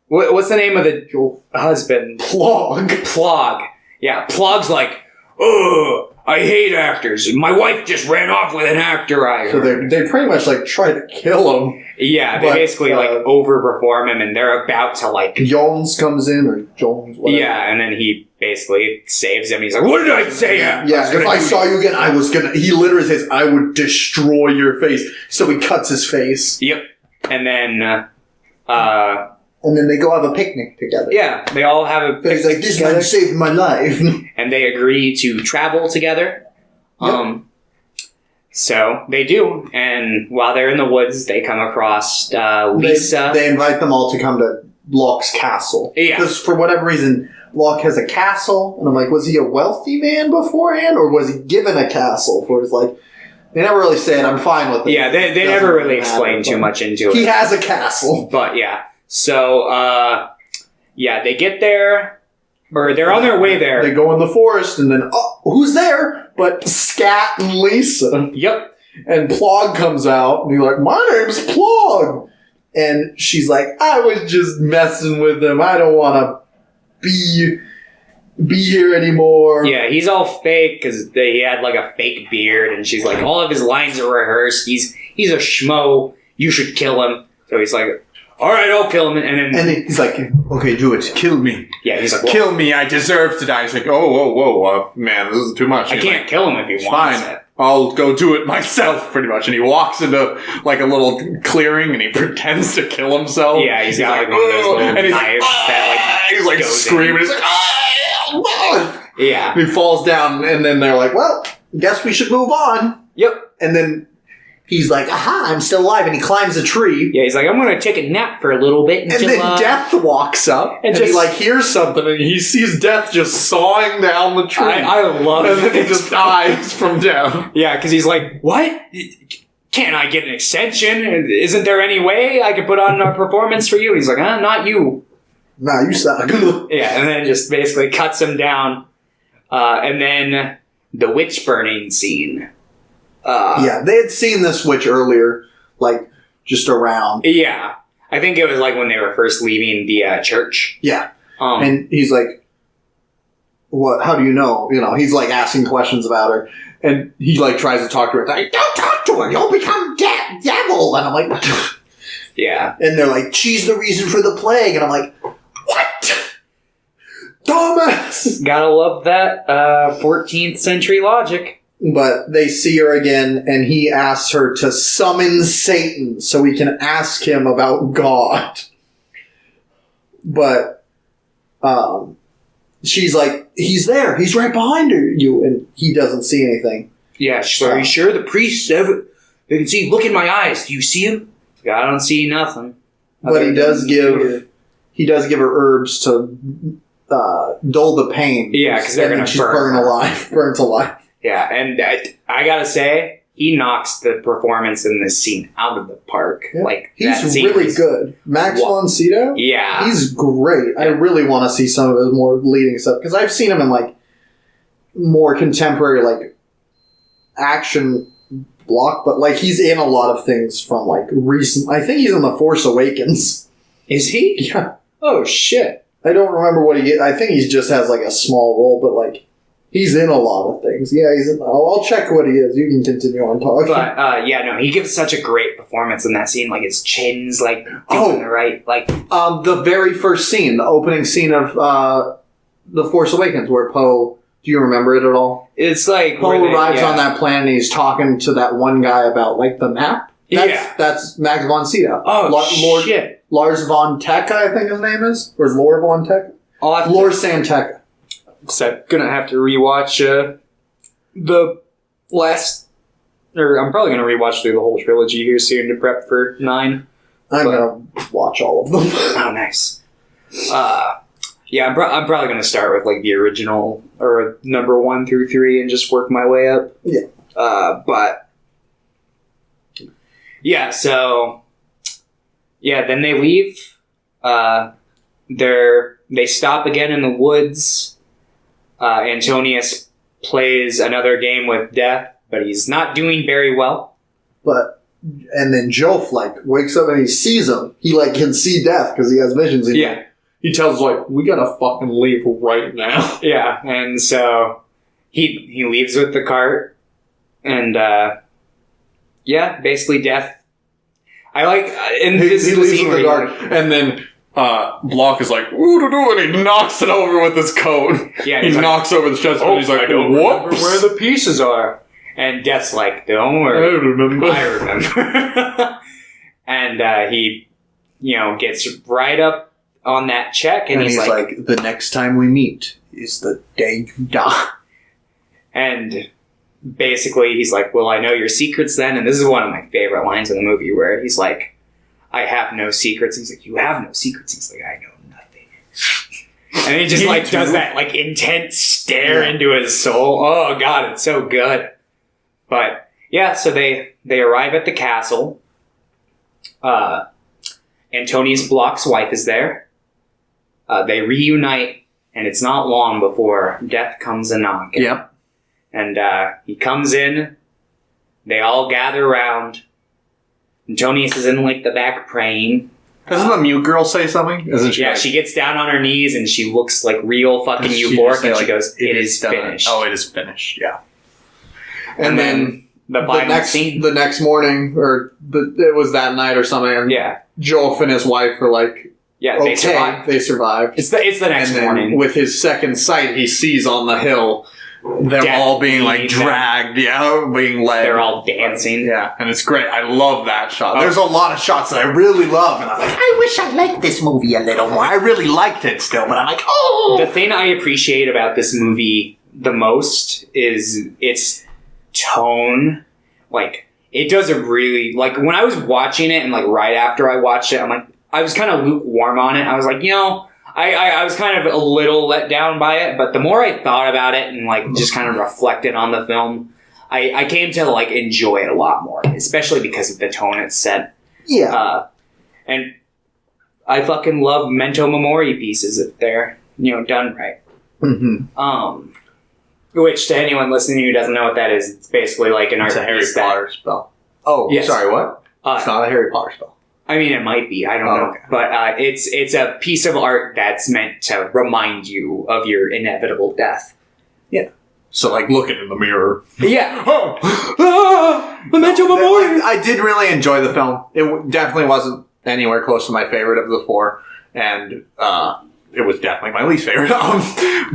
What's the name of the Jolf. husband? Plog. Yeah, Plog's like, "Oh, I hate actors. My wife just ran off with an actor I So heard." they pretty much try to kill him. Yeah, they basically overperform him, and they're about to Jones comes in, or Jones, whatever. Yeah, and then he basically saves him. He's like, "What did I say?" Yeah, if I saw you again, I was gonna... He literally says, "I would destroy your face." So he cuts his face. Yep. And then, and then they go have a picnic together. Yeah, they all have a picnic. He's like, "This man saved my life." And they agree to travel together. Yep. So they do, and while they're in the woods, they come across Lisa. They invite them all to come to Locke's castle. Yeah. Because for whatever reason, Locke has a castle, and I'm like, was he a wealthy man beforehand, or was he given a castle for his They never really say it. I'm fine with it. Yeah, they never really explain too much into it. He has a castle. But yeah. So, they get there, or they're on their way there. They go in the forest, and then, who's there? But Scat and Lisa. Yep. And Plog comes out, and he's like, my name's Plog. And she's like, I was just messing with him. I don't want to be here anymore. Yeah, he's all fake because he had like a fake beard, and she's like, all of his lines are rehearsed. He's a schmo. You should kill him. So he's like, all right, I'll kill him. And then he's like, okay, do it. Kill me. Yeah, he's like, kill me. I deserve to die. He's like, whoa, man, this is too much. I can't kill him if he wants it. I'll go do it myself, pretty much. And he walks into like a little clearing, and he pretends to kill himself. Yeah, he's got like one of those little and knives that he's like screaming. He's like, yeah. And he falls down, and then they're like, well, guess we should move on. Yep. And then he's like, aha, I'm still alive, and he climbs a tree. Yeah, he's like, I'm going to take a nap for a little bit until... And then Death walks up, and he like hears something, and he sees Death just sawing down the tree. I love it. And then he just dies from death. Yeah, because he's like, what? Can't I get an extension? Isn't there any way I could put on a performance for you? And he's like, not you. Nah, you suck. Yeah, and then just basically cuts him down. And then the witch burning scene. Yeah, they had seen this witch earlier, like, just around. Yeah. I think it was like when they were first leaving the church. Yeah. And he's like, what? How do you know? You know, he's like asking questions about her. And he like tries to talk to her. Like, don't talk to her. You'll become devil. And I'm like, yeah. And they're like, she's the reason for the plague. And I'm like, what? Thomas! Gotta love that 14th century logic. But they see her again, and he asks her to summon Satan so he can ask him about God. But she's like, he's there. He's right behind you. And he doesn't see anything. Yeah, she's like, are you sure? The priest, they can see. Look in my eyes. Do you see him? I don't see nothing. But he does give her herbs to dull the pain. Yeah, because they're going to burns alive. Yeah, and I gotta say, he knocks the performance in this scene out of the park. Yeah. Like he's really good. Max von Sydow? Yeah. He's great. Yeah. I really want to see some of his more leading stuff, because I've seen him in like more contemporary like action block, but like he's in a lot of things from like recent. I think he's in The Force Awakens. Is he? Yeah. Oh shit. I don't remember what he is. I think he just has like a small role, but like he's in a lot of things. Yeah, he's in. I'll check what he is. You can continue on talking. But he gives such a great performance in that scene. Like his chin's like doing the right like. The very first scene, the opening scene of The Force Awakens, where Poe. Do you remember it at all? It's like Poe arrives on that planet, and he's talking to that one guy about like the map. That's Max von Sydow. Oh shit! Lars von Tekka, I think his name is, or Lord von Tekka. Lord Santekka. So gonna have to rewatch the last, or I'm probably gonna rewatch through the whole trilogy here soon to prep for 9. I'm gonna watch all of them. Oh, nice. Yeah, I'm probably gonna start with like the original or number 1 through 3 and just work my way up. Yeah. But yeah, so yeah, then they leave. They stop again in the woods. Antonius plays another game with Death, but he's not doing very well. And then Jolf like wakes up and he sees him. He like can see Death because he has visions. Yeah. He tells like, we gotta fucking leave right now. Yeah, and so he leaves with the cart, and basically Death. I like and he this leaves with the cart, and then. Block is like, ooh, and he knocks it over with his coat. Yeah, he knocks over the chest, and he's like, I don't remember where the pieces are. And Death's like, don't worry. I remember. And he, gets right up on that check, and he's like, the next time we meet is the day you die. And basically, he's like, well, I know your secrets then. And this is one of my favorite lines in the movie where he's like, I have no secrets. He's like, you have no secrets. He's like, I know nothing. And he just like does that like intense stare into his soul. Oh God, it's so good. But Yeah, so they arrive at the castle. Antonius Block's wife is there. They reunite, and it's not long before death comes a knocking. Yep. And he comes in. They all gather around. Antonius is in like the back praying. Doesn't the mute girl say something? Isn't she? Yeah, she gets down on her knees and she looks like real fucking euphoric, and she goes, "It is finished." Oh, it is finished. Yeah. And then the final scene. The next morning, it was that night or something. And Yeah. Joel and his wife were like, Yeah, okay, they survive. they survived. It's the next And then morning. with his second sight, he sees on the hill them Death all being like lead dragged, being led. They're all dancing. Yeah, and it's great. I love that shot. Oh. There's a lot of shots that I really love, and I'm like, I wish I liked this movie a little more. I really liked it still, but I'm like, oh. The thing I appreciate about this movie the most is its tone. Like, it does a really, like, when I was watching it and like right after I watched it, I'm like, I was kind of lukewarm on it. I was like, I was kind of a little let down by it, but the more I thought about it and like just kind of reflected on the film, I came to like enjoy it a lot more, especially because of the tone it's set. Yeah. And I fucking love memento mori pieces if they're, done right. Mm-hmm. Which to anyone listening who doesn't know what that is, it's basically like an art It's a Harry piece Potter spell. Oh, Yes. sorry, what? It's not a Harry Potter spell. I mean, it might be. I don't know. Okay. But it's a piece of art that's meant to remind you of your inevitable death. Yeah. So, like, looking in the mirror. Yeah. Oh! Memento mori! I did really enjoy the film. It definitely wasn't anywhere close to my favorite of the four. And it was definitely my least favorite.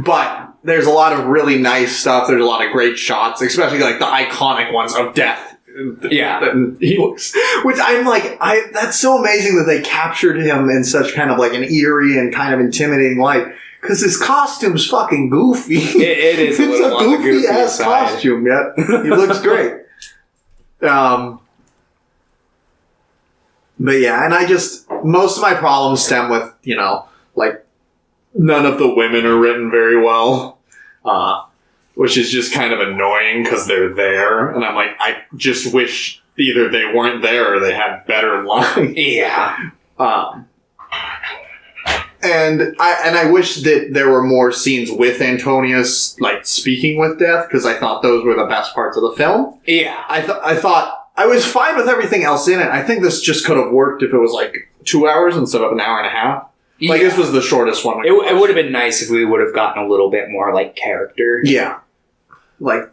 But there's a lot of really nice stuff. There's a lot of great shots, especially, like, the iconic ones of death. Yeah. And he looks, which I'm like, that's so amazing that they captured him in such kind of like an eerie and kind of intimidating light, because his costume's fucking goofy. It is a It's little a on the goofy goofy ass side. costume, yet he looks great. But yeah, and most of my problems stem with, like, none of the women are written very well. Which is just kind of annoying because they're there, and I'm like, I just wish either they weren't there or they had better lines. Yeah. And I wish that there were more scenes with Antonius, like, speaking with death, because I thought those were the best parts of the film. Yeah. I thought I was fine with everything else in it. I think this just could have worked if it was like 2 hours instead of an hour and a half. Like, this was the shortest one. It would have been nice if we would have gotten a little bit more like character. Yeah. Like,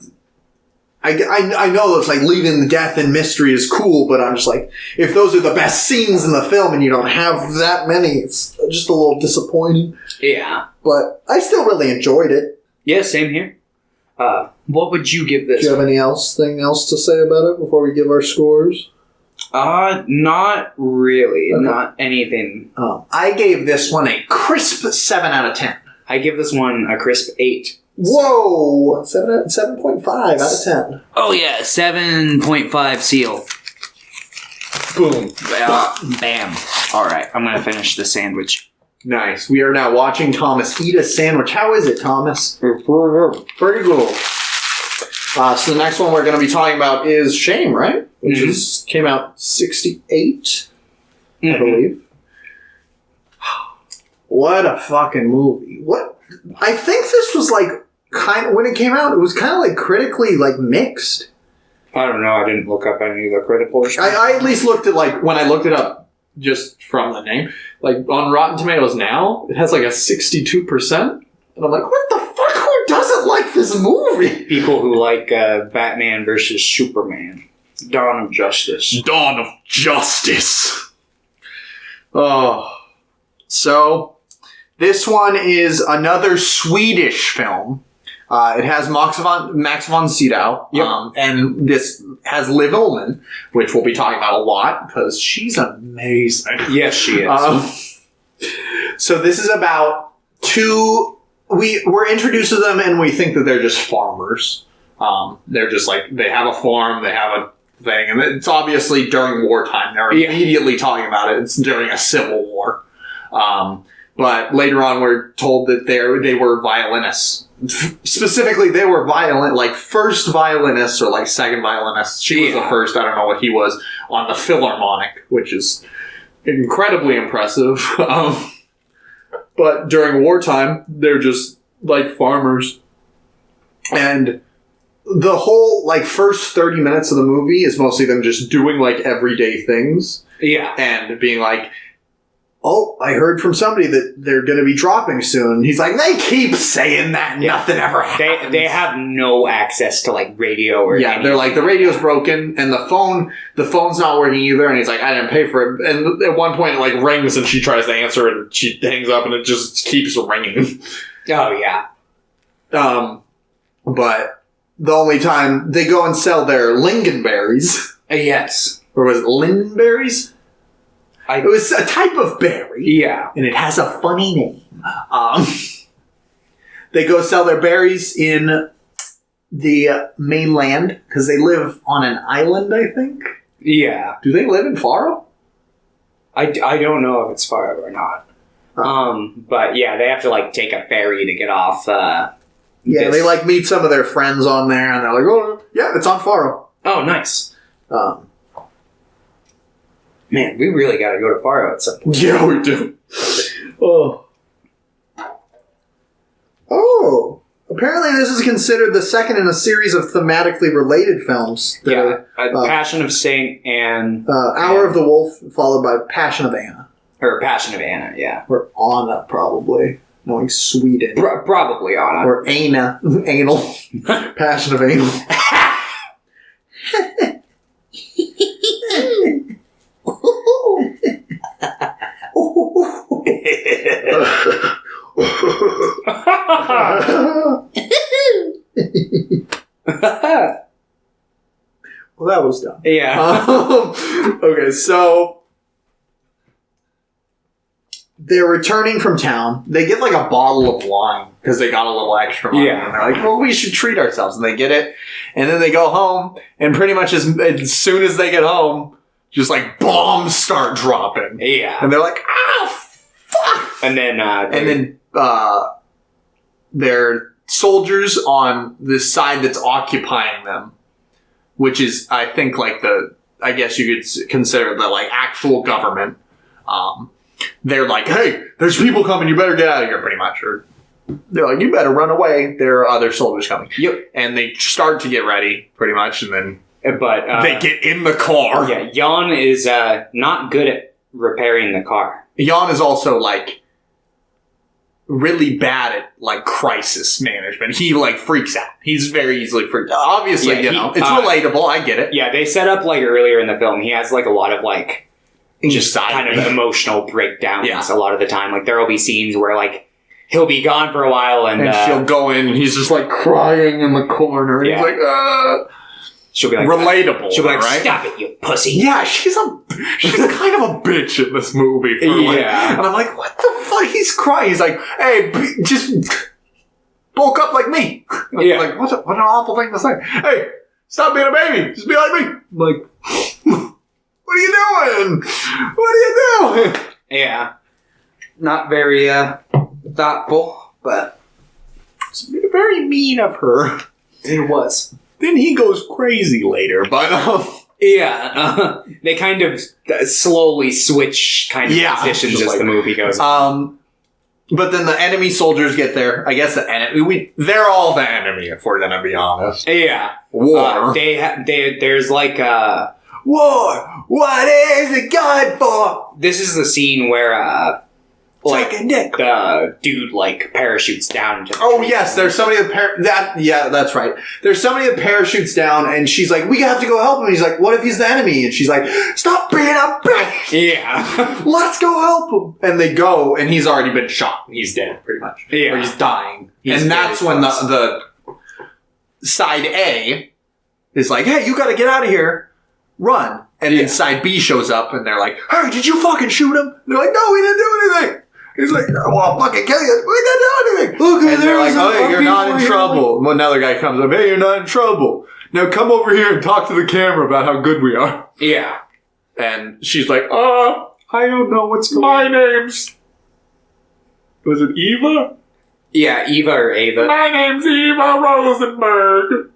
I know it's like leaving the death and mystery is cool, but I'm just like, if those are the best scenes in the film and you don't have that many, it's just a little disappointing. Yeah. But I still really enjoyed it. Yeah, same here. What would you give this? Do you have anything else to say about it before we give our scores? Not really. Okay. Not anything. I gave this one a crisp 7 out of 10. I give this one a crisp 8. Whoa! 7.5 out of 10. Oh yeah, 7.5 seal. Boom. Bam. Alright, I'm gonna finish the sandwich. Nice. We are now watching Thomas eat a sandwich. How is it, Thomas? Pretty cool. So the next one we're going to be talking about is Shame, right? Which came out 68, I believe. What a fucking movie. What? I think this was like, kind of, when it came out, it was kind of like critically like mixed. I don't know, I didn't look up any of the critical shit. I at least looked at, like, when I looked it up, just from the name, like, on Rotten Tomatoes now, it has like a 62%. And I'm like, what the fuck? Who doesn't like this movie? People who like Batman versus Superman. Dawn of Justice. Dawn of Justice. Oh. So, this one is another Swedish film. It has Max von Sydow. Yep. And this has Liv Ullmann, which we'll be talking about a lot, because she's amazing. Yes, she is. So this is about we're introduced to them and we think that they're just farmers. They're just like, they have a farm, they have a thing, and it's obviously during wartime. They're immediately talking about it. It's during a civil war. But later on, we're told that they were violinists. Specifically, they were first violinists or like second violinists. She was the first. I don't know what he was on the Philharmonic, which is incredibly impressive. But during wartime, they're just like farmers. And the whole like first 30 minutes of the movie is mostly them just doing like everyday things. Yeah. And being like, oh, I heard from somebody that they're going to be dropping soon. He's like, they keep saying that. Nothing ever happens. They have no access to like radio or anything. They're like, the radio's broken and the phone's not working either. And he's like, I didn't pay for it. And at one point it like rings and she tries to answer it and she hangs up and it just keeps ringing. Oh, yeah. But the only time they go and sell their lingonberries. Yes. Or was it lingonberries? It was a type of berry. Yeah. And it has a funny name. They go sell their berries in the mainland because they live on an island, I think. Yeah. Do they live in Faro? I don't know if it's Faro or not. But yeah, they have to like take a ferry to get off. They like meet some of their friends on there and they're like, oh, yeah, it's on Faro. Oh, nice. Man, we really got to go to Faro at some point. Yeah, we do. Apparently this is considered the second in a series of thematically related films. Passion of Saint and... Hour of the Wolf, followed by Passion of Anna. Or Passion of Anna, yeah. Or Anna, probably. Knowing Sweden. Probably Anna. Or Anna. Anal. Passion of Anal. Well, that was dumb. Yeah. Okay, so they're returning from town. They get like a bottle of wine because they got a little extra money. Yeah. And they're like, well, we should treat ourselves. And they get it. And then they go home. And pretty much as soon as they get home, just like bombs start dropping. Yeah. And they're like, ah, fuck. And then they're soldiers on this side that's occupying them, which is, I think, like I guess you could consider the like actual government. They're like, hey, there's people coming, you better get out of here, pretty much. Or they're like, you better run away, there are other soldiers coming. Yep. And they start to get ready, pretty much, and then they get in the car. Yeah, Jan is not good at repairing the car. Jan is also, like, really bad at, like, crisis management. He, like, freaks out. He's very easily freaked out. Obviously, it's relatable, I get it. Yeah, they set up, like, earlier in the film, he has, like, a lot of, like, just kind of emotional breakdowns a lot of the time. Like, there will be scenes where, like, he'll be gone for a while and she'll go in and he's just, like, crying in the corner. Yeah. He's like, She'll be like... relatable, She'll be like, right? Stop it, you pussy. Yeah, she's kind of a bitch in this movie. And I'm like, what the fuck? He's crying. He's like, hey, just bulk up like me. Yeah. Like, what an awful thing to say. Hey, stop being a baby. Just be like me. I'm like, what are you doing? What are you doing? Yeah. Not very thoughtful, but... It's very mean of her. It was. Then he goes crazy later, but... Yeah, they kind of slowly switch positions as the movie goes on. But then the enemy soldiers get there. I guess they're all the enemy, if we're gonna be honest. Yeah. War. There's like war! What is it good for? This is the scene where the dude like parachutes down into the tree. Yes, there's somebody that's right. There's somebody that parachutes down and she's like, we have to go help him. He's like, what if he's the enemy? And she's like, stop being a bitch! Yeah. Let's go help him. And they go and he's already been shot. He's dead, pretty much. Yeah. Or he's dying. And that's when the side A is like, hey, you gotta get out of here. Run. And then side B shows up and they're like, hey, did you fucking shoot him? And they're like, no, we didn't do anything. He's like, well, I'll fucking kill you. We didn't do anything. Okay, and they're like, oh, you're not in trouble. Well, another guy comes up, hey, you're not in trouble. Now come over here and talk to the camera about how good we are. Yeah. And she's like, I don't know what's going on. My name's Was it Eva? Yeah, Eva or Ava. My name's Eva Rosenberg.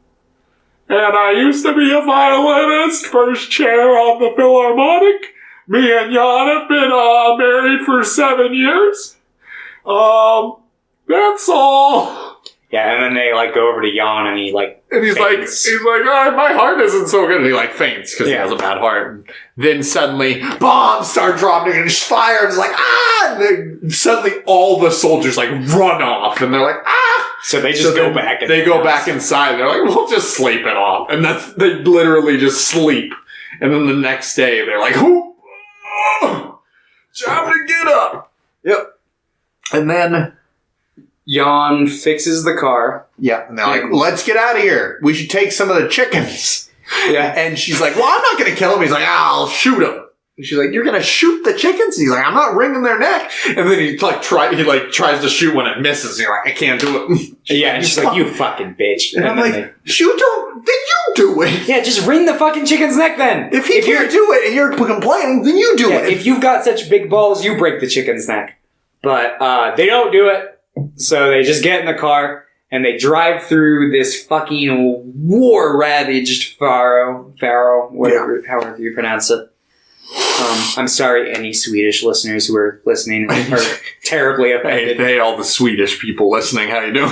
And I used to be a violinist, first chair on the Philharmonic. Me and Jan have been married for 7 years. That's all. Yeah, and then they go over to Jan and he and he's faints. like, oh, my heart isn't so good. And he faints because he has a bad heart. And then suddenly bombs start dropping and fire. And it's and then suddenly all the soldiers run off and they're like, ah. So they just go back. They go back inside. And they're like, we'll just sleep it off. And they literally just sleep. And then the next day they're like, time to get up. Yep. And then Jan fixes the car. Yeah, and they're like, let's get out of here. We should take some of the chickens. Yeah. And she's like, well, I'm not going to kill him. He's like, I'll shoot him. And she's like, you're going to shoot the chickens? And he's like, I'm not wringing their neck. And then he tries to shoot when it misses. And you're like, I can't do it. Yeah, and she's like, you fucking bitch. And I'm like, shoot him. Then you do it. Yeah, just wring the fucking chicken's neck then. If he can't do it and you're complaining, then you do it. If you've got such big balls, you break the chicken's neck. But they don't do it. So they just get in the car and they drive through this fucking war-ravaged Faro, however you pronounce it. I'm sorry, any Swedish listeners who are listening are terribly offended. Hey, all the Swedish people listening, how you doing?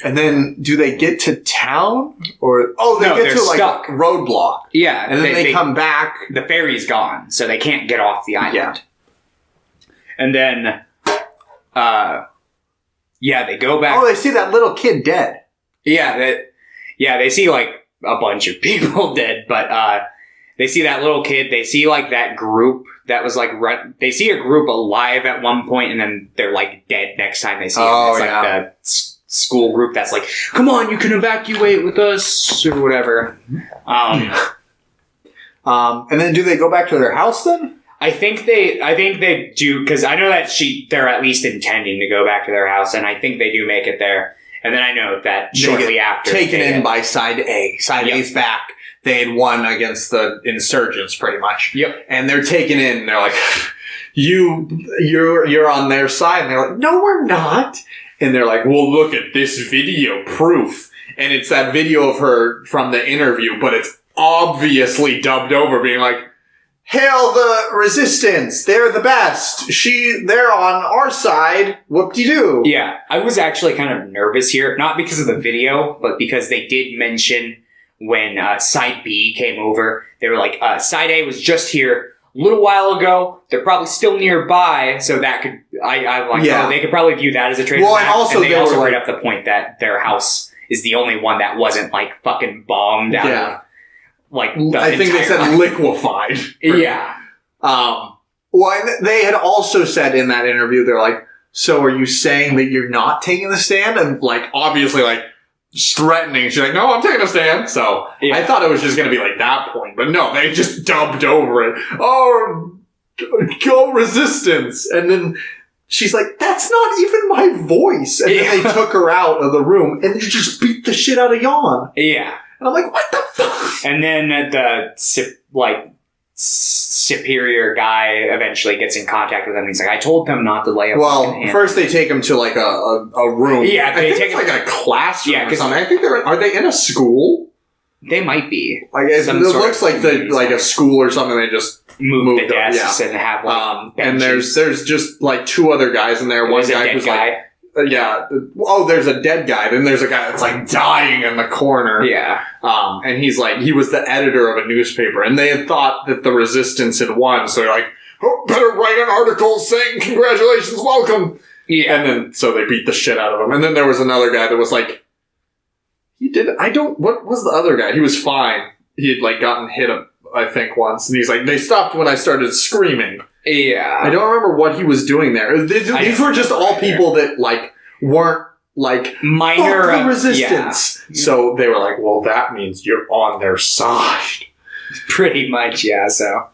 And then, do they get to town? Or they get to stuck. A roadblock. Yeah. And then they come back. The ferry's gone, so they can't get off the island. Yeah. And then... they go back. Oh, they see that little kid dead. Yeah, they see a bunch of people dead, but they see that little kid. They see that group that was they see a group alive at one point, and then they're dead next time they see them. It's the school group that's like, come on, you can evacuate with us or whatever. And then do they go back to their house then? I think they do, because I know that they're at least intending to go back to their house, and I think they do make it there. And then I know that shortly after, taken in by Side A. Side A's back. They had won against the insurgents, pretty much. Yep. And they're taken in. And they're like, you're on their side. And they're like, no, we're not. And they're like, well, look at this video proof. And it's that video of her from the interview, but it's obviously dubbed over, being like, hail the resistance. They're the best. They're on our side. Whoop-de-doo. Yeah. I was actually kind of nervous here, not because of the video, but because they did mention when Side B came over, they were like, Side A was just here a little while ago. They're probably still nearby, so that could... they could probably view that as a trade. Well, and also they also bring up the point that their house is the only one that wasn't, fucking bombed out of... I think they said liquefied. Yeah. They had also said in that interview, they're like, so are you saying that you're not taking the stand? And obviously threatening. She's like, no, I'm taking a stand. So I thought it was just going to be that point. But no, they just dubbed over it. Oh, go resistance. And then she's like, that's not even my voice. And then they took her out of the room and they just beat the shit out of Jan. Yeah. And I'm like, what the fuck? And then the superior guy eventually gets in contact with him. He's like, I told them not to lay a fucking hand. First they take him to a room. Yeah, I think it's a classroom or something. I think are they in a school? They might be. It looks like a school or something. They just move the desks and have and there's just two other guys in there. One guy who's there's a dead guy. Then there's a guy that's dying in the corner. Yeah. And he's he was the editor of a newspaper, and they had thought that the resistance had won. So they're like, oh, better write an article saying congratulations, welcome. Yeah. And then so they beat the shit out of him. And then there was another guy that was what was the other guy? He was fine. He had gotten hit I think once, and he's like, they stopped when I started screaming. Yeah. I don't remember what he was doing there. These were just all people that weren't minor the resistance. Yeah. So they were like, well, that means you're on their side. Pretty much, yeah. So,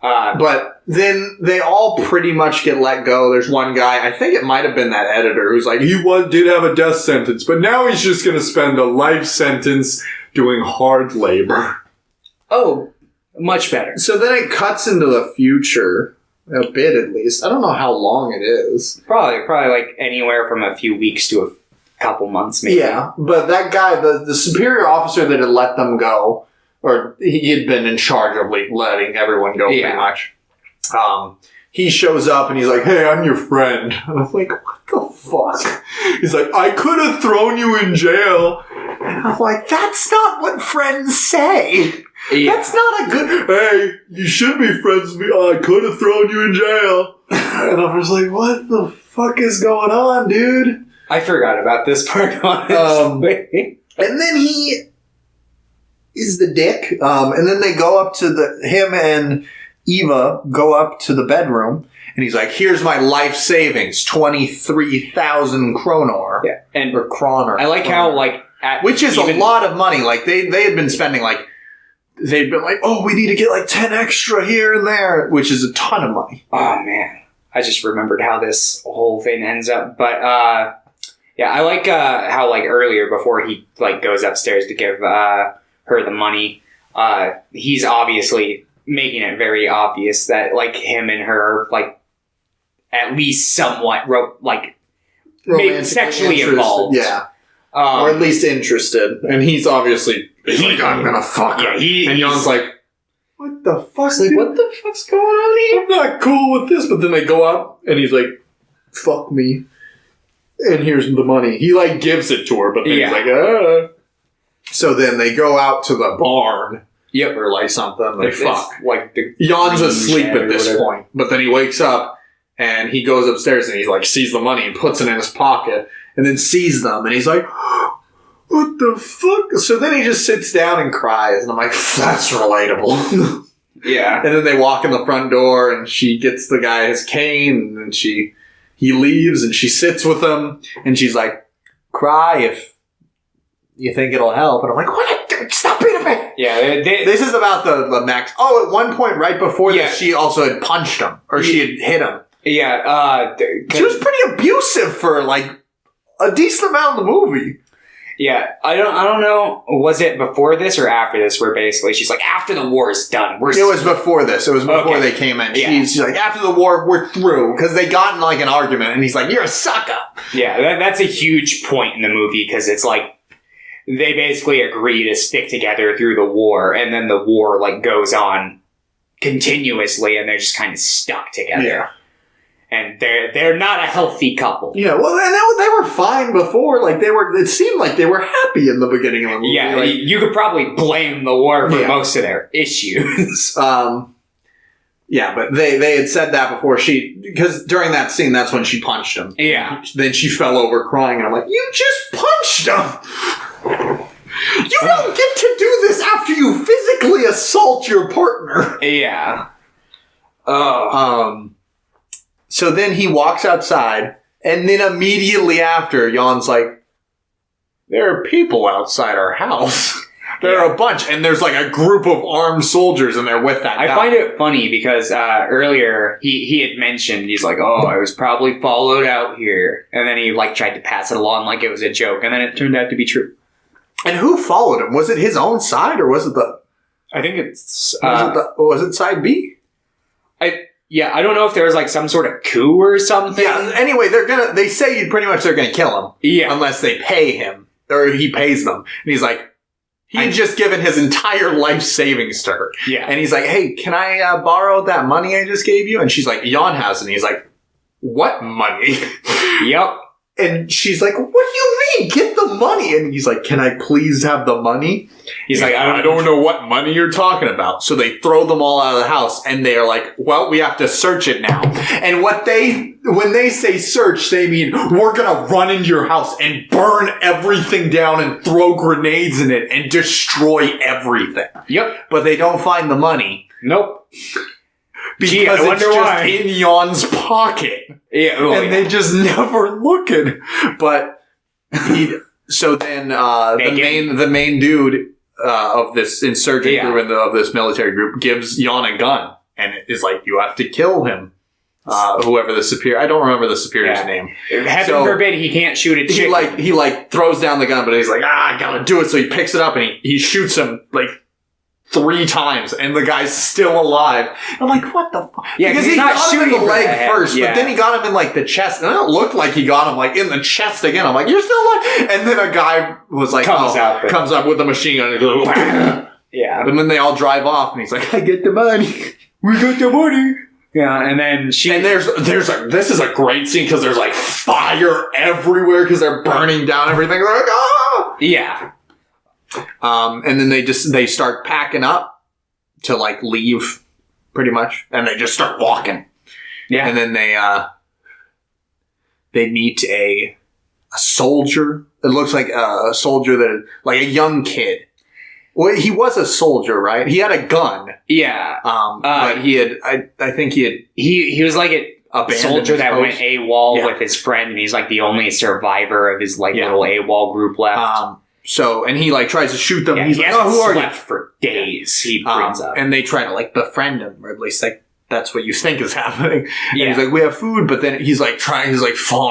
but then they all pretty much get let go. There's one guy, I think it might have been that editor, who's like, he did have a death sentence, but now he's just going to spend a life sentence doing hard labor. Oh, much better. So then it cuts into the future. A bit, at least. I don't know how long it is. Probably like anywhere from a few weeks to a couple months, maybe. Yeah, but that guy, the superior officer that had let them go, or he had been in charge of letting everyone go pretty much. He shows up and he's like, "Hey, I'm your friend." And I'm like, "What the fuck?" He's like, "I could have thrown you in jail." And I'm like, "That's not what friends say. Yeah. That's not a good... Hey, you should be friends with me. I could have thrown you in jail." And I was like, "What the fuck is going on, dude?" I forgot about this part, honestly. And then he is the dick. And then they go up to him and Eva go up to the bedroom, and he's like, "Here's my life savings, 23,000 kronor." Yeah, and or kroner. I like how which is a lot of money. Like they had been spending they'd been like, "Oh, we need to get 10 extra here and there," which is a ton of money. Oh man, I just remembered how this whole thing ends up. But yeah, I like how earlier before he goes upstairs to give her the money, he's obviously making it very obvious that him and her at least somewhat maybe sexually involved. Yeah. Or at least interested. And he's obviously "I'm gonna fuck her." And Jan's like, "What the fuck? What the fuck's going on here? I'm not cool with this." But then they go up and he's like, "Fuck me. And here's the money." He gives it to her, but then he's like, "Ah." So then they go out to the barn. Yep. Or something. Fuck. The Jan's asleep at this point. But then he wakes up and he goes upstairs and he sees the money and puts it in his pocket and then sees them and he's like, "What the fuck?" So then he just sits down and cries and I'm like, "That's relatable." Yeah. And then they walk in the front door and she gets the guy his cane and then he leaves and she sits with him and she's like, "Cry if you think it'll help." And I'm like, "What? Stop being a bitch." Yeah, this is about the max. Oh, at one point right before this, she also had punched him, or she had hit him. Yeah, she was pretty abusive for a decent amount of the movie. Yeah, I don't know. Was it before this or after this? Where basically she's like, "After the war is done, we're." It was before this. It was before they came in. Yeah. She's like, "After the war, we're through," because they got in an argument, and he's like, "You're a sucker." Yeah, that's a huge point in the movie because it's they basically agree to stick together through the war, and then the war goes on continuously, and they're just kind of stuck together. Yeah. And they're not a healthy couple. Yeah, well, and they were fine before. It seemed like they were happy in the beginning of the movie. Yeah, you could probably blame the war for most of their issues. Yeah, but they had said that before because during that scene, that's when she punched him. Yeah. Then she fell over crying, and I'm like, "You just punched him! You don't get to do this after you physically assault your partner." Yeah. So then he walks outside, and then immediately after, Jan's like, "There are people outside our house." There are a bunch, and there's a group of armed soldiers, and they're with that guy. I find it funny because earlier he had mentioned, he's like, "Oh, I was probably followed out here," and then he like tried to pass it along like it was a joke, and then it turned out to be true. And who followed him? Was it his own side, or was it the? I think it's. Was it side B? I don't know if there was like some sort of coup or something. Yeah. Anyway, they say pretty much they're gonna kill him. Yeah. Unless they pay him or he pays them, and he's like. He had just given his entire life savings to her. Yeah. And he's like, "Hey, can I borrow that money I just gave you?" And she's like, "Jan has it." And he's like, "What money?" Yep. And she's like, "What do you mean? Get the money." And he's like, "Can I please have the money?" He's like, I don't know what money you're talking about. So they throw them all out of the house and they're like, "Well, we have to search it now." And when they say search, they mean we're going to run into your house and burn everything down and throw grenades in it and destroy everything. Yep. But they don't find the money. Nope. Because it's just in Jan's pocket. Yeah. Well, and they just never look at it. But so then the main dude of this insurgent group and of this military group gives Jan a gun and is like, "You have to kill him." Whoever the superior, I don't remember the superior's name. Heaven forbid he can't shoot a chicken. He throws down the gun, but he's like, "I gotta do it." So he picks it up and he shoots him 3 times, and the guy's still alive. I'm like, what the fuck? Yeah, because he's he not got him in shooting the for leg the head. first, Yeah. but then he got him in like the chest, and it looked like he got him like in the chest again. I'm like, you're still alive. And then a guy was like, comes up with a machine gun, and goes, yeah. And then they all drive off, and he's like, I get the money. We got the money. Yeah, and then this is a great scene because there's like fire everywhere because they're burning down everything. They're like, ah! Yeah. And then they start packing up to like leave, pretty much, and they just start walking. Yeah. And then they meet a soldier. It looks like a soldier that, like a young kid. Well, he was a soldier, right? He had a gun. Yeah. But he had, I think he was like a soldier that went AWOL with his friend, and he's like the only survivor of his like little AWOL group left. And he like tries to shoot them. Yeah, he's he like, hasn't who are slept you? for days. He brings up. And they try to like befriend him, or at least like that's what you think is happening. And Yeah. he's like, we have food, but then he's like falling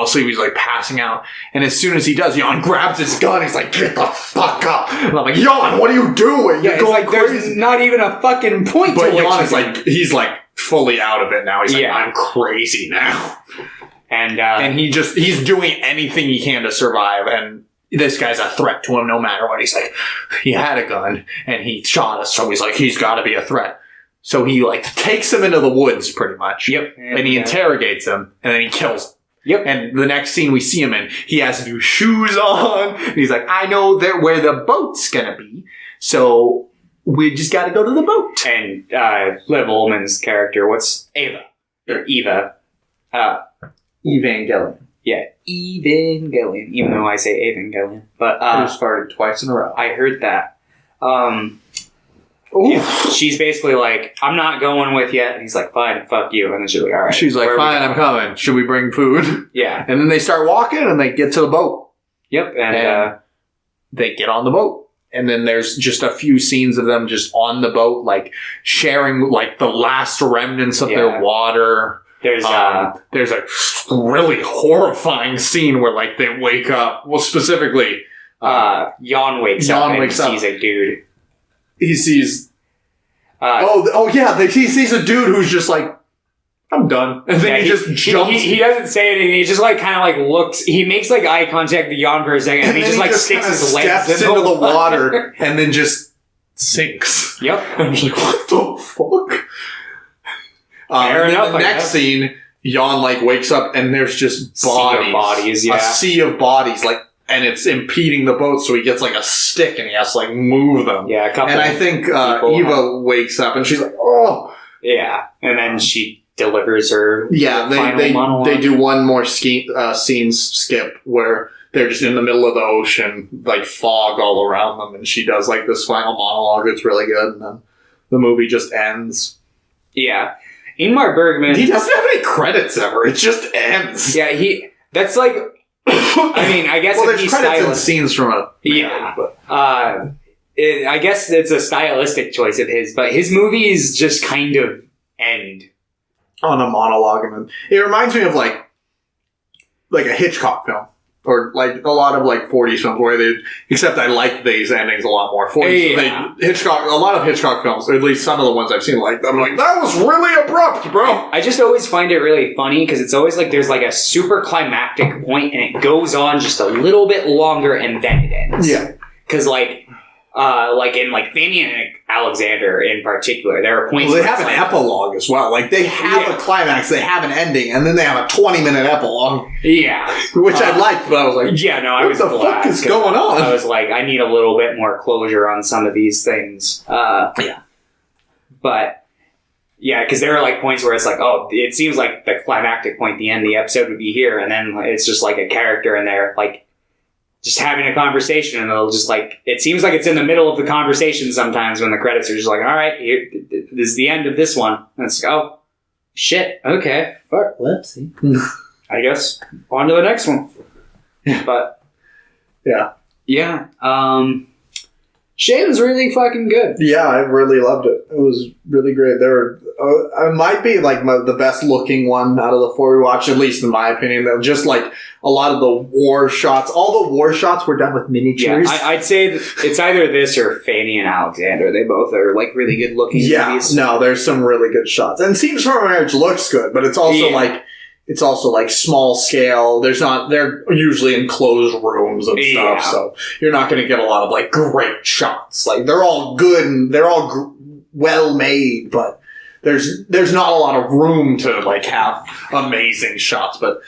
asleep. He's like passing out. And as soon as he does, Jan grabs his gun. He's like, get the fuck up. And I'm like, Jan, what are you doing? You're going crazy. There's not even a fucking point But to what Jan is like, he's like fully out of it now. He's like, I'm crazy now. And he's doing anything he can to survive. And this guy's a threat to him no matter what. He's like, he had a gun and he shot us. So he's like, he's got to be a threat. So he like takes him into the woods pretty much. Yep. And he interrogates him and then he kills him. Yep. And the next scene we see him in, he has new shoes on. And he's like, I know where the boat's gonna be. So we just gotta go to the boat. And Liv Ullmann's character, what's Eva? Or Eva. Evangelion. Yeah, Evangelion. Even though I say Evangelion. But I just farted twice in a row. I heard that. Yeah, she's basically like, I'm not going with you. And he's like, fine, fuck you. And then she's like, all right. She's like, fine, I'm coming. Should we bring food? Yeah. And then they start walking and they get to the boat. Yep. And they get on the boat. And then there's just a few scenes of them just on the boat, like sharing like the last remnants of their water. There's a really horrifying scene where like they wake up. Well, specifically, Jan wakes up and sees a dude. He sees. He sees a dude who's just like, I'm done, and then he just jumps. He doesn't say anything. He just like kind of like looks. He makes like eye contact with Jan for a second, and he just like sticks his legs steps into the water, and then just sinks. Yep. And I'm just like, what the fuck? Fair enough. The next scene, Jan like wakes up, and there's just bodies. Yeah. A sea of bodies, like. And it's impeding the boat, so he gets like a stick and he has to like move them. Yeah, a couple. And I think Eva wakes up and she's like, "Oh." Yeah, and then she delivers her. Yeah, they do one more scene skip where they're just in the middle of the ocean, like fog all around them, and she does like this final monologue. It's really good, and then the movie just ends. Yeah, Ingmar Bergman. He doesn't have any credits ever. It just ends. Yeah, That's like. I mean, I guess there's credits and scenes from a but I guess it's a stylistic choice of his, but his movies just kind of end on a monologue, and it reminds me of like a Hitchcock film, or like a lot of like 40s films where they. Except I like these endings a lot more. 40s, a lot of Hitchcock films, or at least some of the ones I've seen, like I'm like that was really abrupt, bro. I just always find it really funny because it's always like there's like a super climactic point and it goes on just a little bit longer and then it ends. Yeah, because like in like Fanny Alexander in particular, there are points. Well, they have an epilogue as well. Like they have a climax, they have an ending, and then they have a 20-minute epilogue. Yeah, which I liked, but I was like, I was glad. What the fuck is going on? I was like, I need a little bit more closure on some of these things. But yeah, because there are like points where it's like, oh, it seems like the climactic point, the end of the episode would be here, and then it's just like a character in there, like. Just having a conversation, and it'll just like it seems like it's in the middle of the conversation sometimes when the credits are just like, all right, here, this is the end of this one, and it's like, oh shit, okay, let's see. I guess on to the next one. But yeah. Shane's really fucking good. Yeah, I really loved it. It was really great. There were, it might be like the best looking one out of the four we watched, at least in my opinion. They're just like a lot of the war shots. All the war shots were done with miniatures. Yeah, I'd say it's either this or Fanny and Alexander. They both are like really good looking movies. No, there's some really good shots. And Scenes from a Marriage looks good, but it's also like small scale. They're usually in closed rooms and stuff, so you're not going to get a lot of like great shots. Like they're all good and they're all well made, but there's not a lot of room to like have amazing shots. But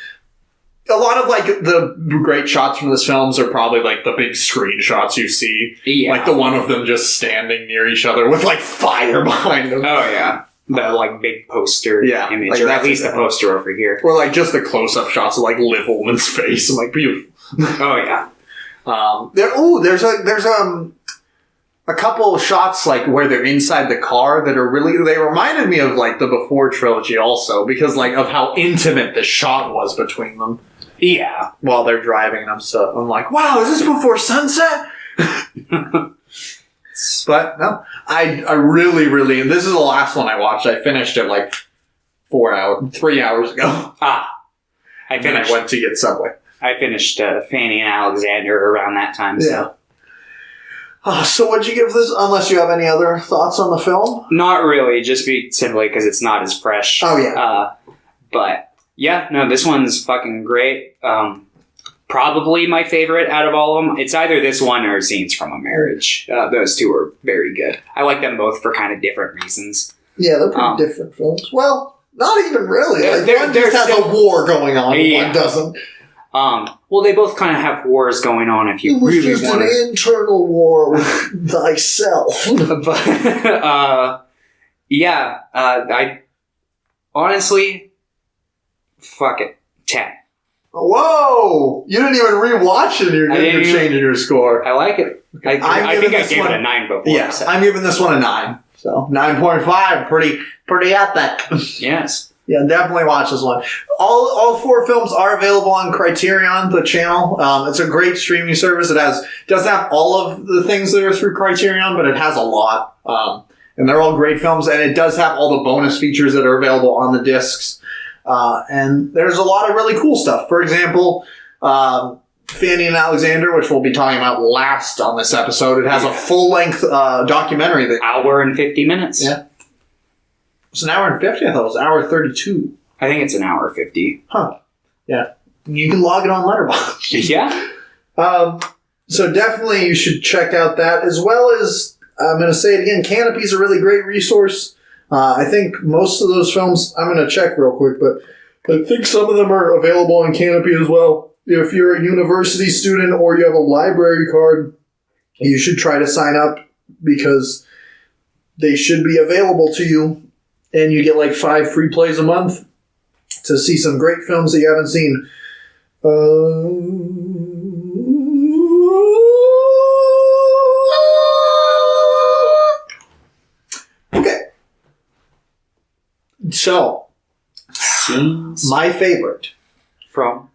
a lot of like the great shots from this films are probably like the big screen shots you see, like the one of them just standing near each other with like fire behind them. Oh yeah. The like big poster image, like, or at least the poster over here. Or like just the close-up shots of like Liv Ullmann's face. I'm like, beautiful. Oh yeah. There's a couple of shots like where they're inside the car that are really. They reminded me of like the Before trilogy also because like of how intimate the shot was between them. Yeah. While they're driving, and I'm like, wow, is this before sunset? But no, I really, and this is the last one I watched. I finished it like 3 hours ago. I went to get Subway. I finished Fanny and Alexander around that time. So. So what'd you give this? Unless you have any other thoughts on the film? Not really, just simply because it's not as fresh. Oh yeah. But yeah, no, this one's fucking great. Probably my favorite out of all of them. It's either this one or Scenes from a Marriage. Those two are very good. I like them both for kind of different reasons. Yeah, they're pretty different films. Well, not even really. Like, one just has a war going on, one doesn't. Well, they both kind of have wars going on if you really want to. It was just an internal war with thyself. But, I honestly, fuck it, 10. Whoa! You didn't even rewatch it. You're changing your score. I like it. I think I gave it a 9 before. Yeah, so. I'm giving this one a 9. So 9.5, pretty epic. Yes. Yeah, definitely watch this one. All 4 films are available on Criterion, the channel. It's a great streaming service. It doesn't have all of the things that are through Criterion, but it has a lot. And they're all great films, and it does have all the bonus features that are available on the discs. And there's a lot of really cool stuff. For example, Fanny and Alexander, which we'll be talking about last on this episode, it has a full-length documentary. Hour and 50 minutes. Yeah. It's an hour and 50? I thought it was an hour 32. I think it's an hour 50. Huh. Yeah. You can log it on Letterboxd. Yeah. So definitely you should check out that, as well as, I'm going to say it again, Canopy's a really great resource. I think most of those films, I'm going to check real quick, but I think some of them are available on Canopy as well. If you're a university student or you have a library card, you should try to sign up because they should be available to you, and you get like 5 free plays a month to see some great films that you haven't seen. Okay. So, my favorite from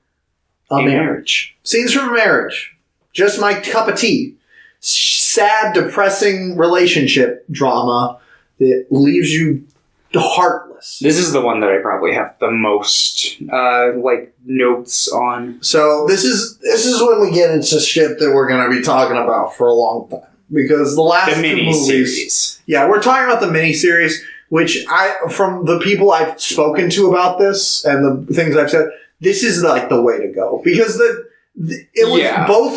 a marriage. Scenes from a Marriage. Just my cup of tea. Sad, depressing relationship drama that leaves you heartless. This is the one that I probably have the most notes on. So this is when we get into shit that we're going to be talking about for a long time, because the last the mini movies, series. Yeah, we're talking about the miniseries, which from the people I've spoken to about this and the things I've said, this is like the way to go, because it was both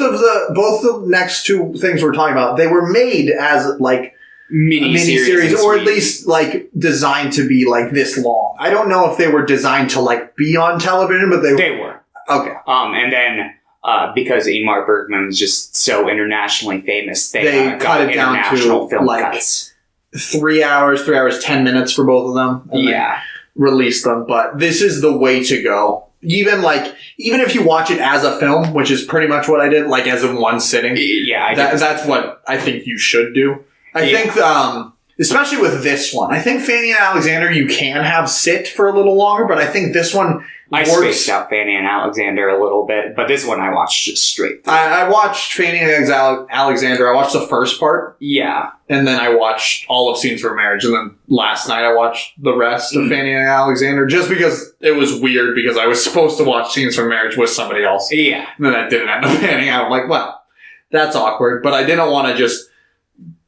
the next 2 things we're talking about, they were made as like miniseries, or at least like designed to be like this long. I don't know if they were designed to like be on television, but they were. Okay. And then because Ingmar Bergman was just so internationally famous, they cut it down to film like cuts. 3 hours, 10 minutes for both of them. And release them. But this is the way to go. Even if you watch it as a film, which is pretty much what I did, like as in one sitting. Yeah, that's what I think you should do. I think especially with this one. I think Fanny and Alexander you can have sit for a little longer, but I think this one I works. spaced out Fanny and Alexander a little bit, but this one I watched just straight through. I watched Fanny and Alexander. I watched the first part. Yeah. And then I watched all of Scenes from Marriage. And then last night I watched the rest of Fanny and Alexander just because it was weird because I was supposed to watch Scenes from Marriage with somebody else. Yeah. And then that didn't end up panning out. I'm like, well, that's awkward. But I didn't want to just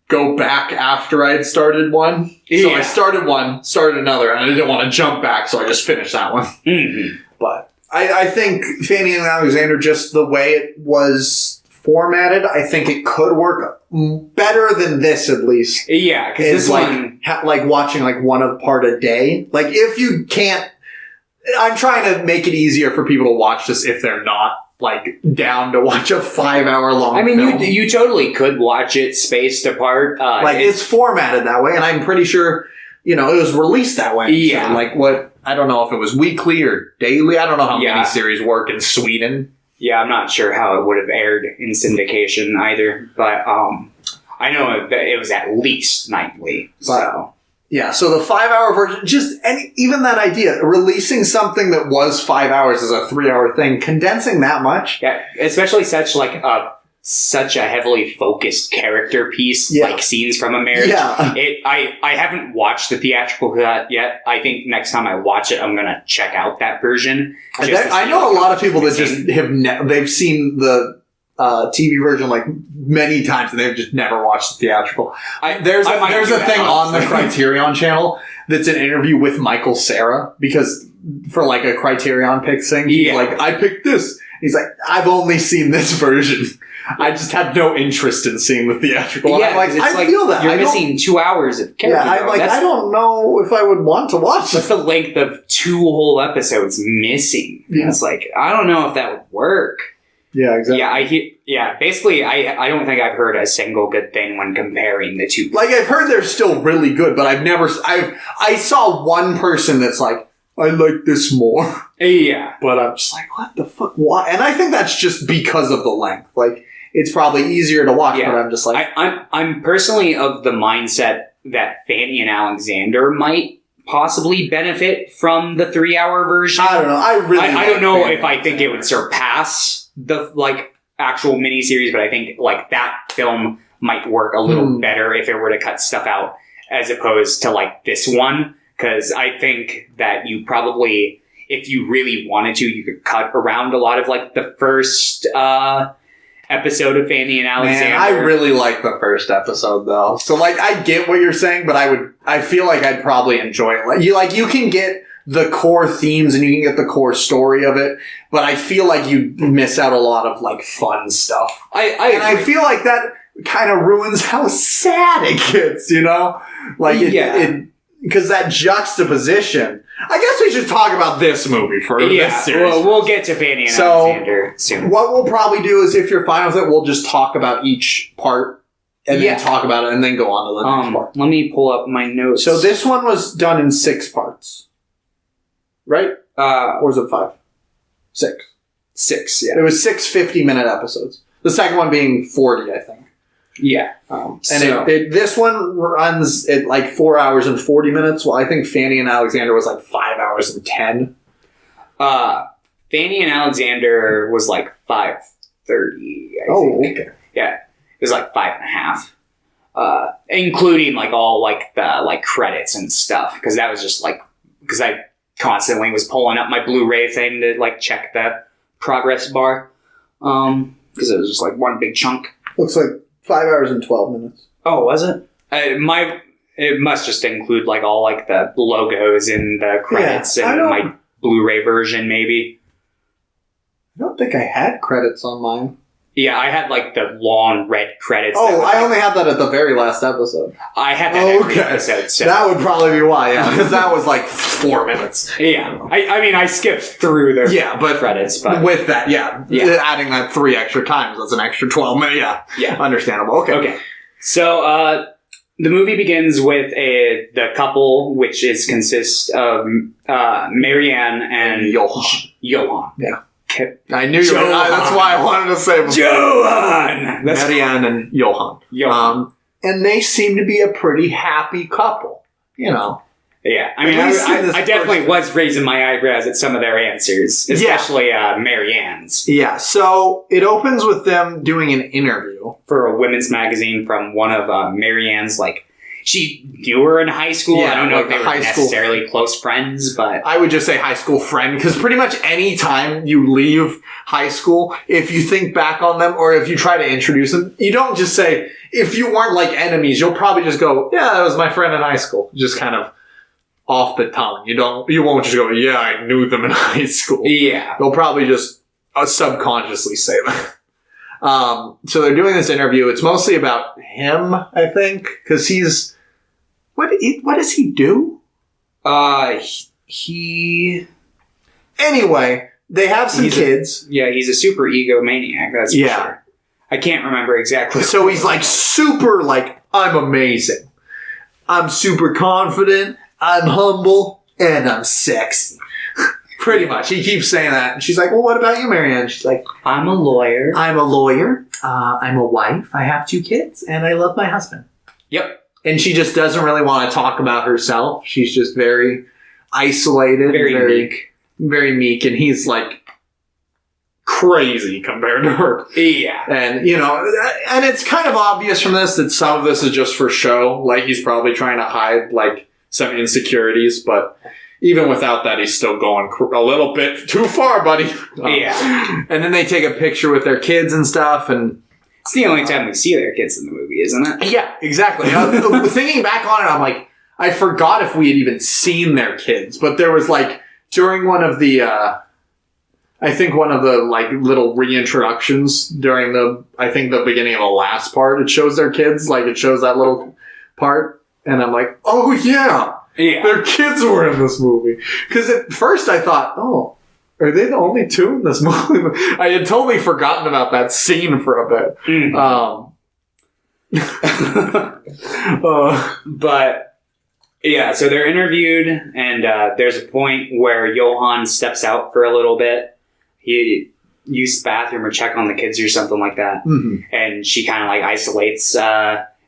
go back after I had started one. So I started one, started another, and I didn't want to jump back, so I just finished that one. Mm-hmm. But I think Fanny and Alexander, just the way it was formatted, I think it could work better than this, at least. Yeah, because this one... like watching like one part a day. Like if you can't... I'm trying to make it easier for people to watch this if they're not like down to watch a 5-hour long I mean, film. you totally could watch it spaced apart. It's formatted that way, and I'm pretty sure, it was released that way. Yeah. So, like what... I don't know if it was weekly or daily. I don't know how miniseries work in Sweden. Yeah, I'm not sure how it would have aired in syndication either, but I know that it was at least nightly. So so the 5-hour version, even that idea, releasing something that was 5 hours as a 3-hour thing, condensing that much. Yeah, especially such a heavily focused character piece, like Scenes from a Marriage. Yeah. I haven't watched the theatrical cut yet. I think next time I watch it, I'm gonna check out that version. I know a lot of people that just they've seen the TV version like many times and they've just never watched the theatrical. There's a thing on the Criterion channel that's an interview with Michael Cera because for like a Criterion Picks thing, he's like, I picked this. He's like, I've only seen this version. I just have no interest in seeing the theatrical. Yeah, I'm like, I feel that. You're missing 2 hours of character. Yeah, I don't know if I would want to watch That's the length of 2 whole episodes missing. Yeah. It's like, I don't know if that would work. Yeah, exactly. Basically, I don't think I've heard a single good thing when comparing the two. Like, I've heard they're still really good, but I saw one person that's like, I like this more. Yeah. But I'm just like, what the fuck? Why? And I think that's just because of the length. Like, it's probably easier to watch, but I'm just like... I'm personally of the mindset that Fanny and Alexander might possibly benefit from the 3-hour version. I don't know. I don't know if I think it would surpass the, actual miniseries, but I think, that film might work a little better if it were to cut stuff out as opposed to, this one. Because I think that you probably, if you really wanted to, you could cut around a lot of, the first episode of Fanny and Alexander. Man, I really like the first episode, though. So, I get what you're saying, but I feel like I'd probably enjoy it. You can get the core themes and you can get the core story of it, but I feel like you miss out a lot of, fun stuff. I feel like that kind of ruins how sad it gets, because that juxtaposition. I guess we should talk about this movie for this series. Well, we'll get to Fanny and Alexander soon. What we'll probably do is, if you're fine with it, we'll just talk about each part and then talk about it and then go on to the next part. Let me pull up my notes. So this one was done in 6 parts, right? Or was it 5? 6. 6, yeah. It was 6 50-minute episodes. The second one being 40, I think. Yeah. This one runs at 4 hours and 40 minutes, while I think Fanny and Alexander was 5 hours and 10. Fanny and Alexander was 5:30, I think. Okay. Yeah. It was 5.5. Including all the credits and stuff. Because that was just because I constantly was pulling up my Blu-ray thing to check the progress bar. Because it was just one big chunk. Looks like 5 hours and 12 minutes. Oh, was it? It must just include all the logos and the credits and my Blu-ray version, maybe. I don't think I had credits on mine. Yeah, I had the long red credits. Oh, I only had that at the very last episode. I had that every episode. So. That would probably be why, because that was 4 minutes. Yeah, I mean, I skipped through the credits, but with that, adding that 3 extra times, that's an extra 12 minutes. Yeah, understandable. Okay. So the movie begins with the couple, which consists of Marianne and Johan. Yeah. I knew you were. That's why I wanted to say before. Johan! Marianne and Johan. and they seem to be a pretty happy couple, you know. Yeah, I mean, I definitely was raising my eyebrows at some of their answers, especially Marianne's. Yeah, so it opens with them doing an interview. For a women's magazine from one of Marianne's, like, she knew her in high school. Yeah, I don't know like if they were necessarily close friends, but... I would just say high school friend, because pretty much any time you leave high school, if you think back on them, or if you try to introduce them, you don't just say, if you weren't like enemies, you'll probably just go, yeah, that was my friend in high school. Just kind of off the tongue. You won't just go, yeah, I knew them in high school. Yeah. They'll probably just subconsciously say that. So they're doing this interview. It's mostly about him, I think, because he's... What does he do? He... Anyway, they have some kids. He's a super egomaniac, that's for sure. I can't remember exactly. So he's like super like, I'm amazing. I'm super confident. I'm humble. And I'm sexy. Pretty much. He keeps saying that. And she's like, well, what about you, Marianne? She's like, I'm a lawyer. I'm a lawyer. I'm a wife. I have 2 kids. And I love my husband. Yep. And she just doesn't really want to talk about herself. She's just very isolated. Very meek. Very meek. And he's like crazy compared to her. Yeah. And, you know, and it's kind of obvious from this that some of this is just for show. Like, he's probably trying to hide, like, some insecurities. But even without that, he's still going a little bit too far, buddy. Yeah. And then they take a picture with their kids and stuff. And it's the only time we see their kids in the movie, isn't it? yeah, exactly. Thinking back on it, I'm like, I forgot if we had even seen their kids. But there was, like, during one of the, I think one of the, like, little reintroductions during the beginning of the last part, it shows their kids. Like, it shows that little part. And I'm like, oh, yeah. Their kids were in this movie. Because at first I thought, oh, are they the only 2 in this movie? I had totally forgotten about that scene for a bit. But, yeah, so they're interviewed, and there's a point where Johan steps out for a little bit. He used the bathroom or check on the kids or something like that. Mm-hmm. And she kind of, like, isolates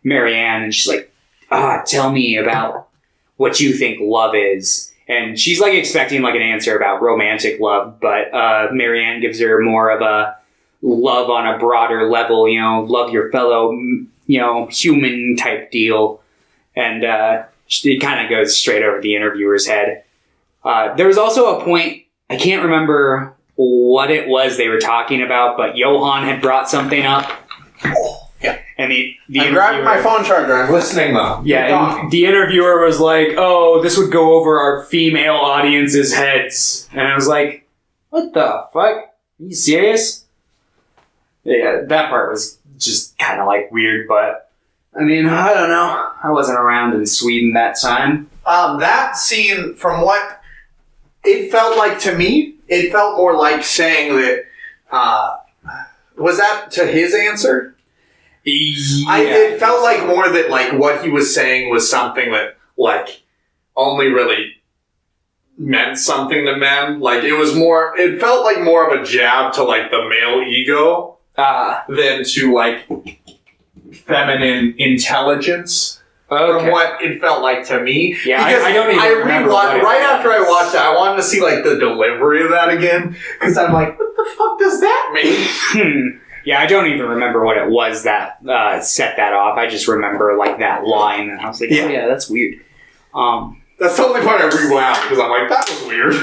Marianne, and she's like, tell me about what you think love is. And she's, like, expecting, like, an answer about romantic love, but Marianne gives her more of a love on a broader level, you know, love your fellow, you know, human type deal. And it kind of goes straight over the interviewer's head. There was also a point, I can't remember what it was they were talking about, but Johan had brought something up. Oh, yeah. And the I'm grabbing my phone charger. I'm listening, though. Yeah, and the interviewer was like, oh, this would go over our female audience's heads. And I was like, what the fuck? Are you serious? Yeah, that part was just kind of, like, weird, but, I mean, I don't know. I wasn't around in Sweden that time. That scene, from what it felt like to me, it felt more like saying that, was that to his answer? Yeah, it felt like more that, like, what he was saying was something that, like, only really meant something to men. Like, it felt like more of a jab to, like, the male ego than to, like, feminine intelligence. Okay. From what it felt like to me. Yeah, because I don't even remember right after I watched it, I wanted to see, like, the delivery of that again. Because I'm like, what the fuck does that mean? Yeah, I don't even remember what it was that set that off. I just remember, like, that line, and I was like, oh, yeah, that's weird. That's the only part I rewound, because I'm like, that was weird.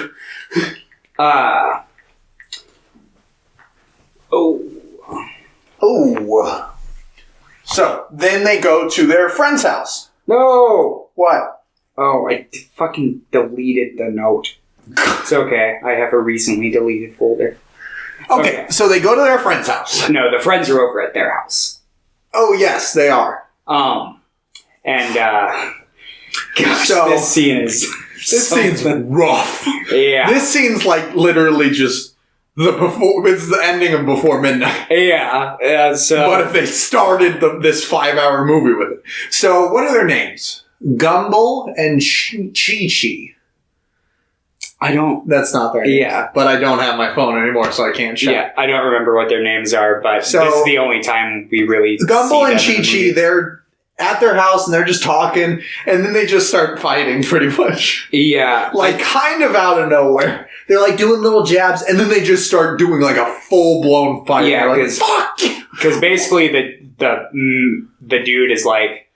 Oh. So, then they go to their friend's house. No! What? Oh, I fucking deleted the note. It's okay. I have a recently deleted folder. Okay, so they go to their friend's house. No, the friends are over at their house. Oh, yes, they are. And, gosh, so, this scene is... This scene's rough. Yeah. This scene's, like, literally just it's the ending of Before Midnight. Yeah, so... But if they started this 5-hour movie with it. So, what are their names? Gumbel and Chi-Chi. I don't... That's not their names. Yeah. But I don't have my phone anymore, so I can't check. Yeah, I don't remember what their names are, but this is the only time we really Gumbel and Chi-Chi, they're at their house and they're just talking, and then they just start fighting pretty much. Yeah. Like, kind of out of nowhere. They're like doing little jabs, and then they just start doing like a full-blown fight. Yeah, like, fuck! Because basically the dude is like,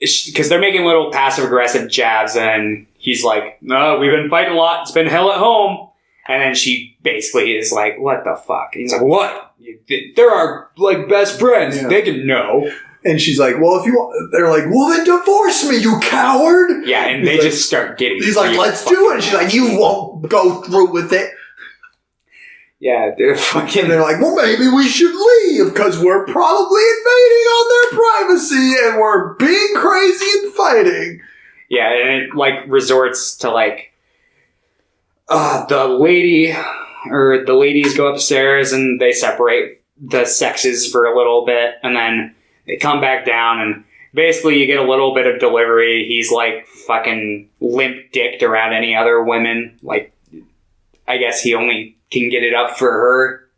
because they're making little passive-aggressive jabs, and he's like, no, we've been fighting a lot. It's been hell at home. And then she basically is like, what the fuck? And he's like, what? They're our, like, best friends. Yeah. They can know. And she's like, well, if you want... They're like, well, then divorce me, you coward! Yeah, and He's they like, just start getting... He's like, let's do it! And she's like, you won't go through with it. Yeah, they're fucking... And they're like, well, maybe we should leave, because we're probably invading on their privacy, and we're being crazy and fighting. Yeah, and it, like, resorts to, like... the ladies go upstairs, and they separate the sexes for a little bit, and then they come back down, and basically you get a little bit of delivery. He's like fucking limp-dicked around any other women. Like, I guess he only can get it up for her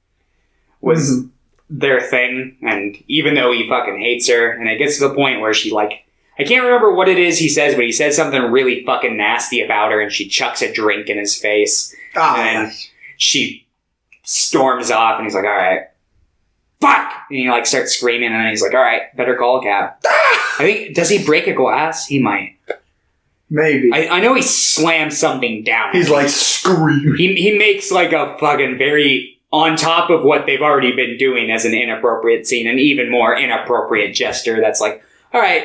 was their thing. And even though he fucking hates her, and it gets to the point where she like, I can't remember what it is he says, but he says something really fucking nasty about her, and she chucks a drink in his face. And she storms off, and he's like, all right. Fuck! And he like starts screaming, and then he's like, all right, better call a cab. I think, does he break a glass? He might. Maybe. I know he slams something down. He's like screaming. He makes like a fucking very, on top of what they've already been doing as an inappropriate scene, an even more inappropriate gesture that's like, all right,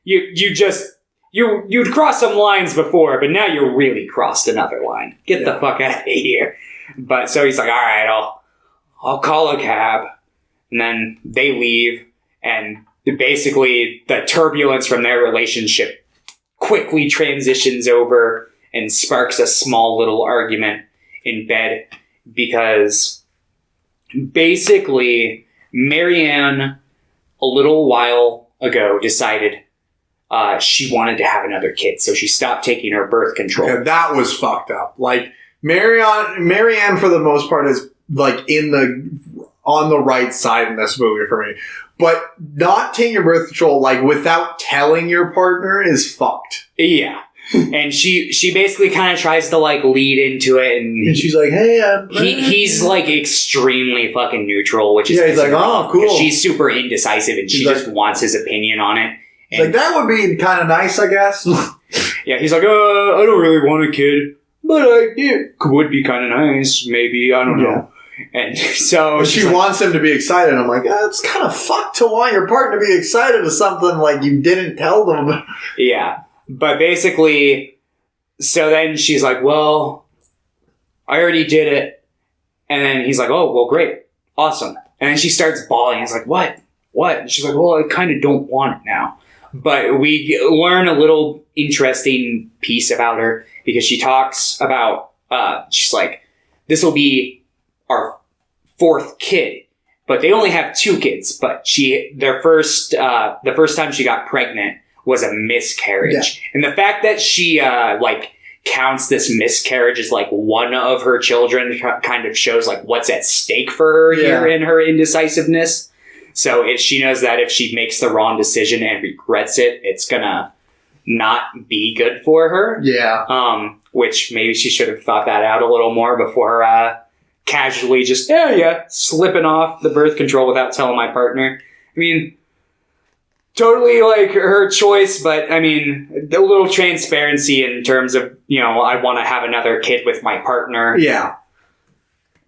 you'd crossed some lines before, but now you really crossed another line. Get the fuck out of here. But so he's like, all right, I'll call a cab. And then they leave, and basically the turbulence from their relationship quickly transitions over and sparks a small little argument in bed, because basically Marianne a little while ago decided she wanted to have another kid, so she stopped taking her birth control. Yeah, that was fucked up. Like, Marianne for the most part is like on the right side in this movie for me. But not taking your birth control, like, without telling your partner is fucked. Yeah. And she basically kind of tries to, like, lead into it, and she's like, hey, he's, like, extremely fucking neutral, which is... Yeah, he's like, oh, cool. She's super indecisive, and she just wants his opinion on it. And like, that would be kind of nice, I guess. Yeah, he's like, I don't really want a kid, but it would be kind of nice, maybe, I don't know. And so she wants him to be excited. I'm like, it's kind of fucked to want your partner to be excited to something like you didn't tell them. Yeah. But basically, so then she's like, well, I already did it. And then he's like, oh, well, great. Awesome. And then she starts bawling. He's like, what? And she's like, well, I kind of don't want it now. But we learn a little interesting piece about her, because she talks about, she's like, this will be our fourth kid, but they only have 2 kids. But the first time she got pregnant was a miscarriage. Yeah. And the fact that she, counts this miscarriage as, like, one of her children kind of shows, like, what's at stake for her here in her indecisiveness. So she knows that if she makes the wrong decision and regrets it, it's gonna not be good for her. Yeah. Which maybe she should have thought that out a little more before, casually just, slipping off the birth control without telling my partner. I mean, totally, like, her choice, but, I mean, a little transparency in terms of, I want to have another kid with my partner. Yeah.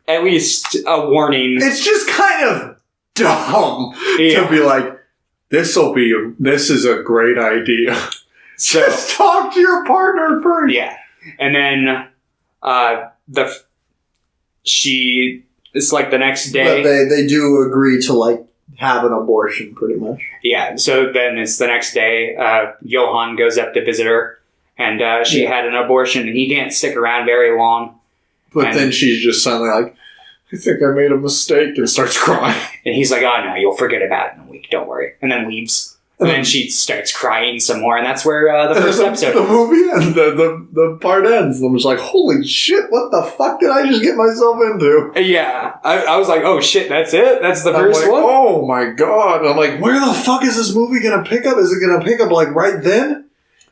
At least a warning. It's just kind of dumb to be like, this is a great idea. So, just talk to your partner first. Yeah. And then, it's like the next day. But they do agree to, like, have an abortion, pretty much. Yeah, so then it's the next day. Johan goes up to visit her, and she had an abortion, and he can't stick around very long. But then she's just suddenly like, I think I made a mistake, and starts crying. And he's like, oh no, you'll forget about it in a week, don't worry. And then leaves. And then she starts crying some more, and that's where the first episode the movie ends. The part ends. I'm just like, holy shit, what the fuck did I just get myself into? Yeah. I was like, oh shit, that's it? That's the first like, one? Oh my god. I'm like, where the fuck is this movie gonna pick up? Is it gonna pick up like right then?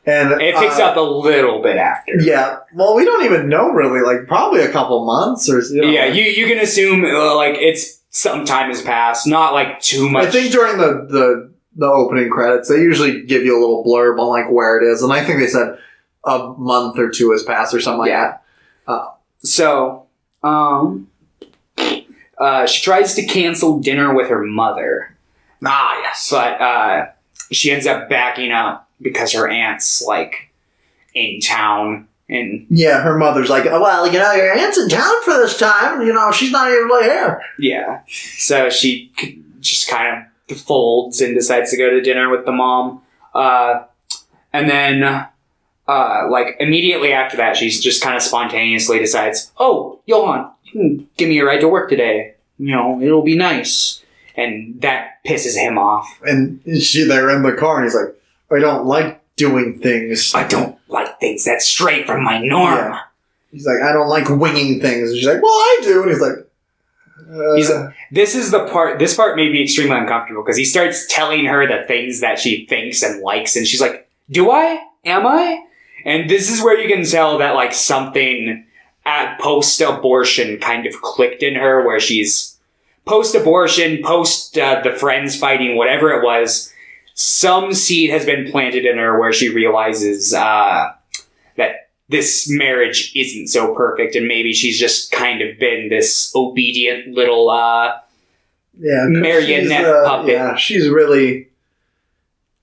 And it picks up a little bit after. Yeah. Well, we don't even know really. Like, probably a couple months or... Yeah, you can assume, like, it's some time has passed. Not, like, too much. I think during the opening credits, they usually give you a little blurb on, like, where it is. And I think they said a month or two has passed or something like that. So, she tries to cancel dinner with her mother. Ah, yes. But she ends up backing up because her aunt's, like, in town. And yeah, her mother's like, well, your aunt's in town for this time. She's not even really here. Yeah. So she just kind of folds and decides to go to dinner with the mom. And then, like, immediately after that, she's just kind of spontaneously decides, oh, Johan, you can give me a ride to work today. It'll be nice. And that pisses him off. And they're in the car, and he's like, I don't like doing things. I don't like things that's straight from my norm. Yeah. He's like, I don't like winging things. And she's like, well, I do. And he's like, this part made me extremely uncomfortable because he starts telling her the things that she thinks and likes, and she's like, do I? Am I? And this is where you can tell that, like, something at post-abortion kind of clicked in her, where she's post-abortion, the friends fighting, whatever it was. Some seed has been planted in her where she realizes that this marriage isn't so perfect, and maybe she's just kind of been this obedient little marionette puppet. Yeah, she's really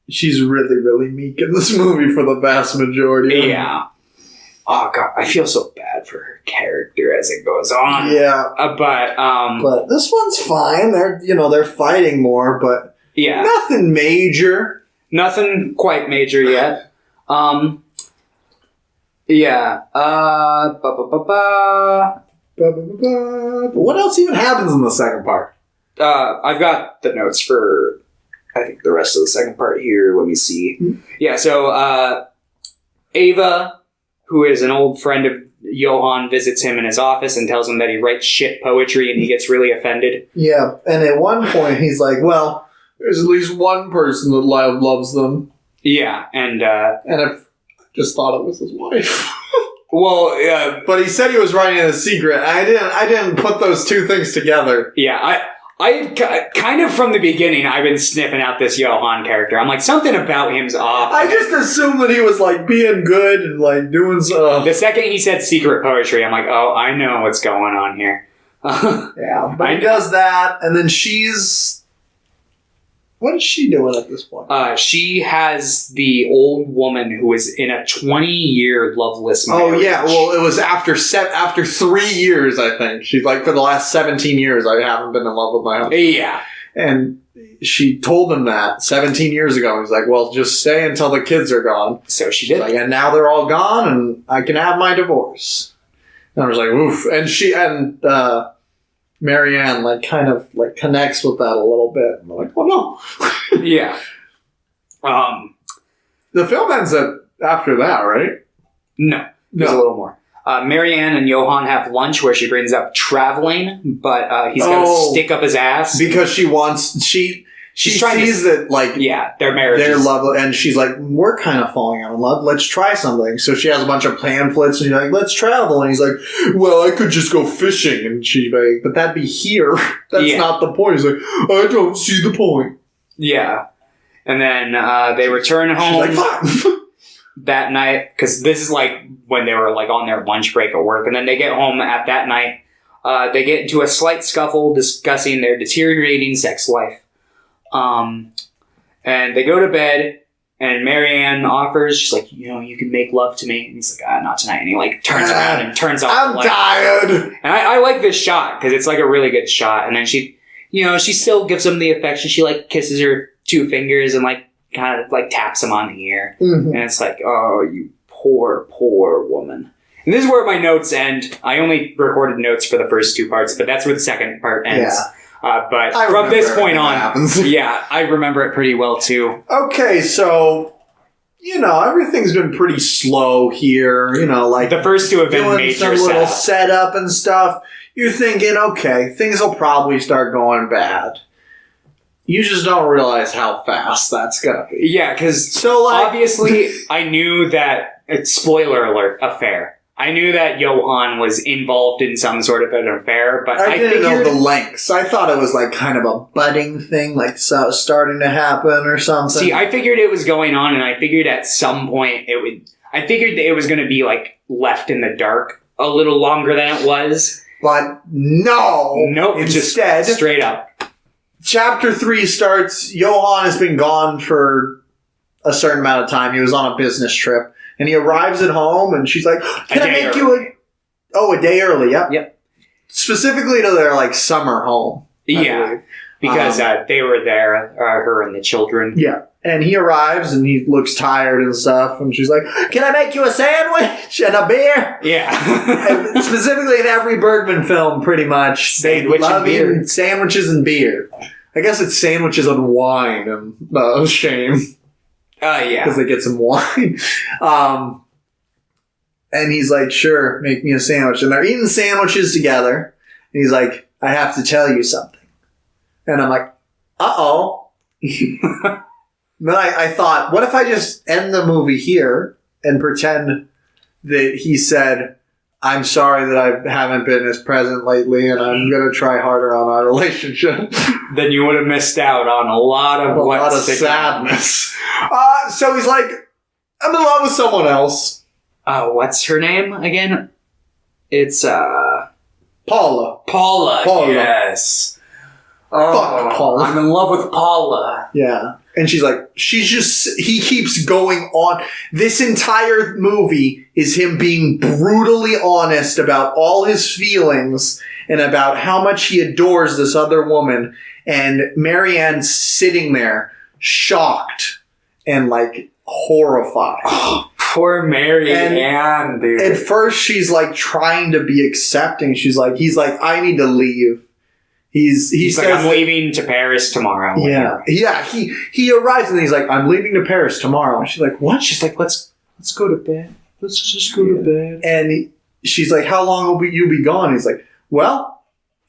meek in this movie for the vast majority. Yeah. Oh god, I feel so bad for her character as it goes on. Yeah, but this one's fine. They're fighting more, but. Yeah. Nothing major. Nothing quite major yet. Yeah. What else even happens in the second part? I've got the notes for, I think, the rest of the second part here. Let me see. Mm-hmm. Yeah, so Ava, who is an old friend of Johan, visits him in his office and tells him that he writes shit poetry, and he gets really offended. Yeah, and at one point he's like, well... There's at least one person that loves them. Yeah, and I just thought it was his wife. Well, yeah, but he said he was writing in a secret. I didn't put those two things together. Yeah, I kind of from the beginning I've been sniffing out this Johan character. I'm like, something about him's off. I just assumed that he was like being good and like doing stuff. The second he said secret poetry, I'm like, oh, I know what's going on here. Yeah, but he does that, and then she's. What is she doing at this point? She has the old woman who is in a 20-year loveless marriage. Oh, yeah. Well, it was after 3 years, I think. She's like, for the last 17 years, I haven't been in love with my husband. Yeah. And she told him that 17 years ago. He's like, well, just stay until the kids are gone. So she did. Like, and now they're all gone, and I can have my divorce. And I was like, oof. And Marianne, like, kind of, like, connects with that a little bit. And I'm like, oh, no. Yeah. The film ends after that, right? No. There's a little more. Marianne and Johan have lunch where she brings up traveling, but he's going to stick up his ass. Because she's trying to see that, like, their marriage is love, and she's like, we're kind of falling out of love. Let's try something. So she has a bunch of pamphlets, and she's like, let's travel. And he's like, well, I could just go fishing. And she's like, but that'd be here. That's not the point. He's like, I don't see the point. Yeah. And then they return home. She's like, fine. That night, because this is like when they were like on their lunch break at work, and then they get home at that night. They get into a slight scuffle discussing their deteriorating sex life. And they go to bed, and Marianne offers, she's like, you can make love to me. And he's like, not tonight. And he like turns around and turns off the light. I'm tired. And I like this shot because it's like a really good shot. And then she still gives him the affection. She like kisses her 2 fingers and like kind of like taps him on the ear. Mm-hmm. And it's like, oh, you poor, poor woman. And this is where my notes end. I only recorded notes for the first 2 parts, but that's where the second part ends. But from this point on, happens. yeah, I remember it pretty well too. Okay, so, everything's been pretty slow here. Like The first two have been doing major some little setup. setup and stuff. You're thinking, okay, things will probably start going bad. You just don't realize how fast that's gonna be. Yeah, because So, obviously, I knew that, spoiler alert, affair. I knew that Johan was involved in some sort of an affair, but I didn't figured, know the lengths. I thought it was like kind of a budding thing, like so starting to happen or something. See, I figured it was going on, and I figured at some point it would. I figured it was going to be like left in the dark a little longer than it was. But no. Nope, Instead, just straight up. Chapter 3 starts. Johan has been gone for a certain amount of time. He was on a business trip. And he arrives at home, and she's like, "Can I make you a day early?" Yep. Specifically to their like summer home. I believe. Because they were there, her and the children. Yeah, and he arrives, and he looks tired and stuff, and she's like, "Can I make you a sandwich and a beer?" Yeah. And specifically in every Bergman film, pretty much, Sandwich they love and beer. eating sandwiches and beer. I guess it's sandwiches and wine, and shame. Yeah. Because they get some wine. And he's like, "Sure, make me a sandwich." And they're eating sandwiches together. And he's like, "I have to tell you something." And I'm like, uh-oh. Then I thought, what if I just end the movie here and pretend that he said, "I'm sorry that I haven't been as present lately, and I'm going to try harder on our relationship." Then you would have missed out on a lot of sadness. So he's like, "I'm in love with someone else." What's her name again? It's Paula. Paula. Yes. Fuck Paula. I'm in love with Paula. Yeah. And she's like, he keeps going on. This entire movie is him being brutally honest about all his feelings and about how much he adores this other woman. And Marianne's sitting there, shocked and like horrified. Oh, poor Marianne, dude. At first, she's like trying to be accepting. He's like, "I need to leave." He He's says, like, "I'm leaving to Paris tomorrow." Yeah. He arrives and he's like, "I'm leaving to Paris tomorrow." And she's like, "What?" She's like, let's go to bed. Let's just go to bed. And she's like, "How long will you be gone?" He's like, "Well,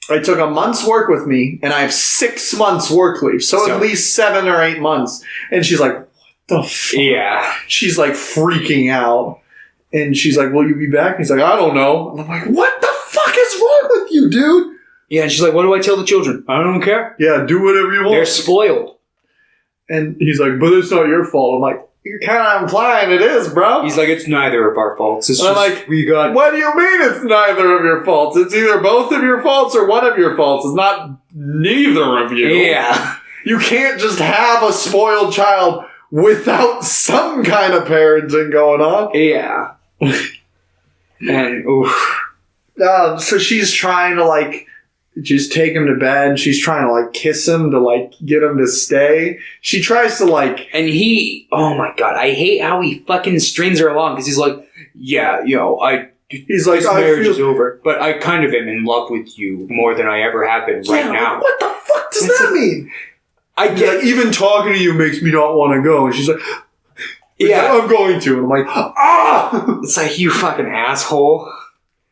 I took a month's work with me, and I have 6 months work leave, so at least 7 or 8 months." And she's like, "What the fuck?" Yeah. She's like freaking out, and she's like, "Will you be back?" And he's like, "I don't know." And I'm like, "What the fuck is wrong with you, dude?" Yeah, and she's like, "What do I tell the children?" "I don't care. Yeah, do whatever you want. They're spoiled." And he's like, "But it's not your fault." I'm like, "You're kind of implying it is, bro." He's like, "It's neither of our faults. It's And I'm just like, we got." "What do you mean it's neither of your faults? It's either both of your faults or one of your faults. It's not neither of you." Yeah. You can't just have a spoiled child without some kind of parenting going on. Yeah. And oof. So she's trying to like just take him to bed. She's trying to like kiss him to like get him to stay. She tries to like, And he, oh my god, I hate how he fucking strings her along because he's like, "Yeah, he's like, this "I marriage feel is over, but I kind of am in love with you more than I ever have been right now." What the fuck does that mean? I He's get, like, "Even talking to you makes me not want to go." And she's like, yeah, "I'm going to." And I'm like, "Ah!" it's like, you fucking asshole.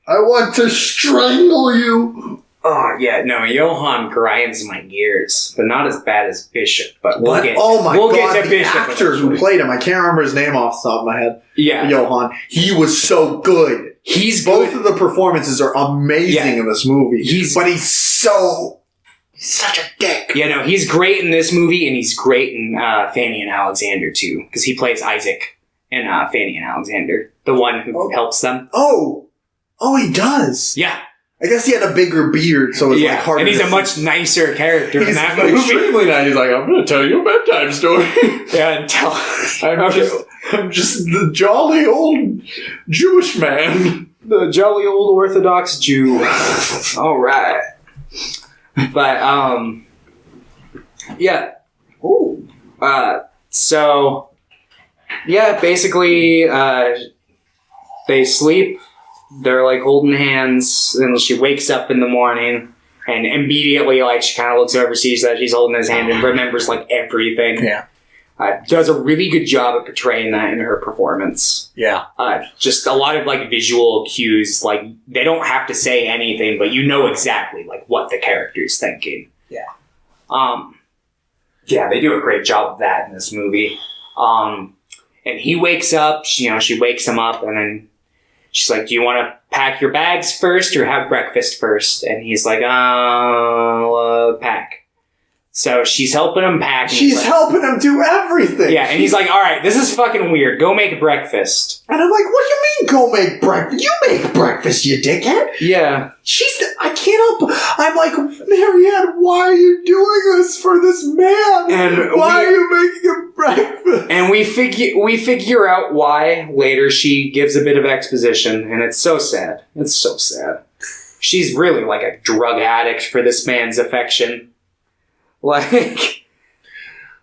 "I want to strangle you." Oh yeah, no, Johan grinds my gears, but not as bad as Bishop. But we'll What? get, Oh my we'll god, get to the Bishop actor who eventually. played him, I can't remember his name off the top of my head. Yeah, Johan. He was so good. he's Both good. of the performances are amazing Yeah. in this movie. He's such a dick. Yeah, no, he's great in this movie, and he's great in Fanny and Alexander too, because he plays Isaac in Fanny and Alexander, the one who helps them. Oh, he does. Yeah, I guess he had a bigger beard, so it's like harder. and he's to a see. much nicer character in He's that movie. extremely nice. He's like, "I'm going to tell you a bedtime story." Yeah, and tell. I'm just the jolly old Jewish man. The jolly old Orthodox Jew. All right, but yeah. Ooh. So yeah, basically, they sleep. They're like holding hands, and she wakes up in the morning, And immediately, like, she kind of looks over, sees that she's holding his hand, and remembers, like, everything. Yeah. Does a really good job of portraying that in her performance. Yeah. Just a lot of, like, visual cues. Like, they don't have to say anything, but you know exactly, like, what the character's thinking. Yeah. Yeah, they do a great job of that in this movie. And he wakes up, she wakes him up, and then she's like, do you want to pack your bags first or have breakfast first? And he's like, pack. So she's helping him pack. She's helping him do everything. Yeah, and he's like, all right, this is fucking weird. Go make breakfast. And I'm like, what do you mean go make breakfast? You make breakfast, you dickhead. Yeah. I can't help. I'm like, Marianne, why are you doing this for this man? And why are you making him breakfast? And we figure out why later. She gives a bit of exposition, and it's so sad. It's so sad. She's really like a drug addict for this man's affection. Like,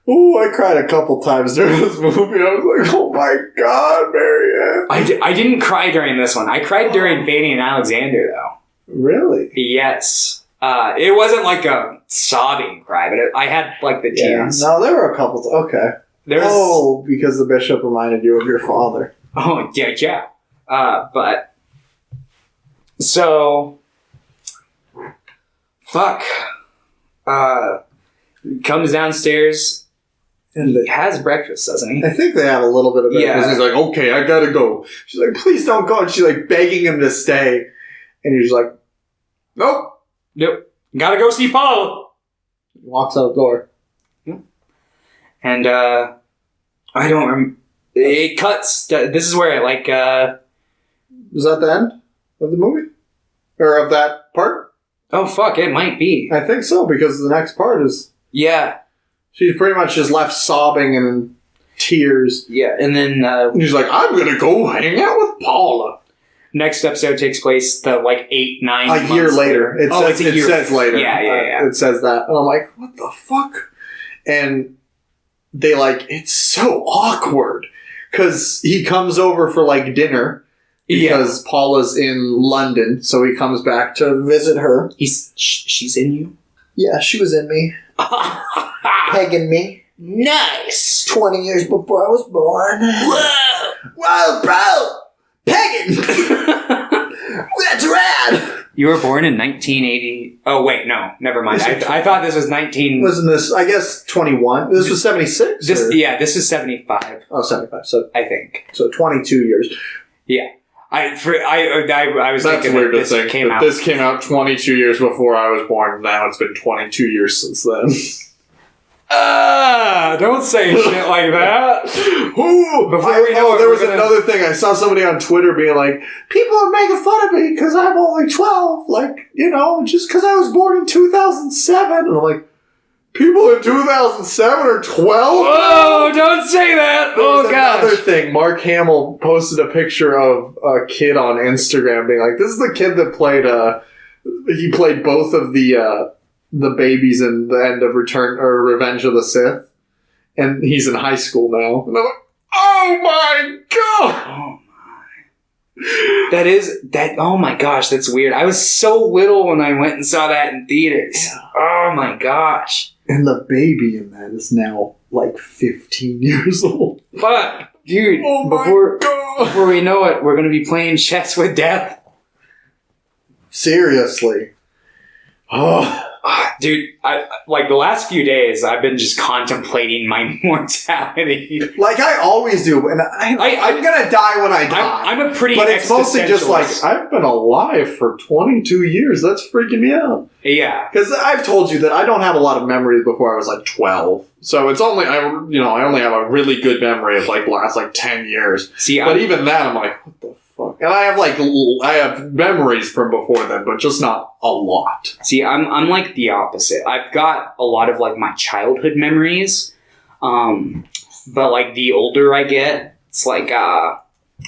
ooh, I cried a couple times during this movie. I was like, oh my God, Marianne. I didn't cry during this one. I cried during Fanny and Alexander, though. Really? Yes. It wasn't like a sobbing cry, but I had like the tears. Yeah. No, there were a couple. Okay. Because the bishop reminded you of your father. Oh, yeah. But, so, fuck. Comes downstairs and he has breakfast, doesn't he? I think they have a little bit of it. Yeah. Because he's like, okay, I gotta go. She's like, please don't go. And she's like begging him to stay. And he's like, nope. Gotta go see Paul. He walks out the door. Yeah. And, I don't remember. It cuts. This is where it, like, Was that the end of the movie? Or of that part? Oh, fuck, it might be. I think so, because the next part is... Yeah. She's pretty much just left sobbing and in tears. Yeah, and then... and she's like, I'm gonna go hang out with Paula. Next episode takes place 8-9 months a year later. It says later. Yeah. It says that. And I'm like, what the fuck? And they it's so awkward. Because he comes over for dinner. Because Paula's in London. So he comes back to visit her. She's in you? Yeah, she was in me. Pegging me. Nice. 20 years before I was born. Whoa, bro! Pegging! That's rad! You were born in 1980. Oh, wait, no. Never mind. I thought this was 19... Wasn't this, I guess, 21? This was 76? This is 75. Oh, 75. So I think. So 22 years. Yeah. I was That's thinking weird that to think. came out. This came out 22 years before I was born. Now it's been 22 years since then. Don't say shit like that. There was another thing. I saw somebody on Twitter being like, people are making fun of me because I'm only 12. Just because I was born in 2007. And I'm like, people in 2007 are 12? Oh, don't say that. Another thing. Mark Hamill posted a picture of a kid on Instagram being like, this is the kid that played, he played both of the babies in the end of Revenge of the Sith. And he's in high school now. And I'm like, oh my God! Oh my gosh, that's weird. I was so little when I went and saw that in theaters. Yeah. Oh my gosh. And the baby in that is now 15 years old. But, dude, before we know it, we're going to be playing chess with death. Seriously. Oh. Dude, the last few days, I've been just contemplating my mortality. I always do, and I'm gonna die when I die. I'm a pretty. But it's mostly just I've been alive for 22 years. That's freaking me out. Yeah, because I've told you that I don't have a lot of memories before I was 12. So it's only I only have a really good memory of last 10 years. See, but even that, I'm like, what the fuck? And I have I have memories from before then, but just not a lot. See, I'm like the opposite. I've got a lot of my childhood memories, but the older I get, it's I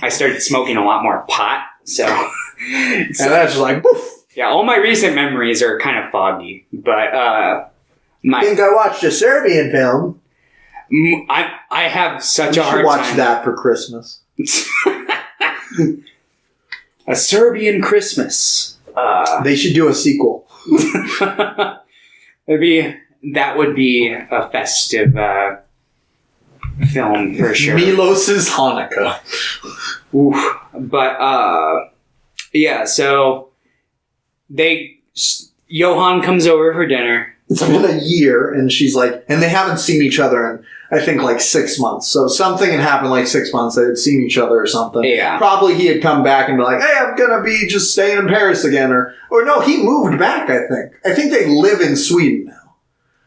started smoking a lot more pot, so and that's just poof. Yeah, all my recent memories are kind of foggy, but I think I watched a Serbian film. I have such a hard time. Watch that for Christmas. A Serbian Christmas. They should do a sequel. That would be a festive film for sure. Milos's Hanukkah. Oof. But yeah, so Johan comes over for dinner. It's been a year, and she's like, and they haven't seen each other in, I think, like 6 months. So something had happened like 6 months. They had seen each other or something. Yeah. Probably he had come back and been like, hey, I'm going to be just staying in Paris again. Or no, he moved back, I think. I think they live in Sweden now.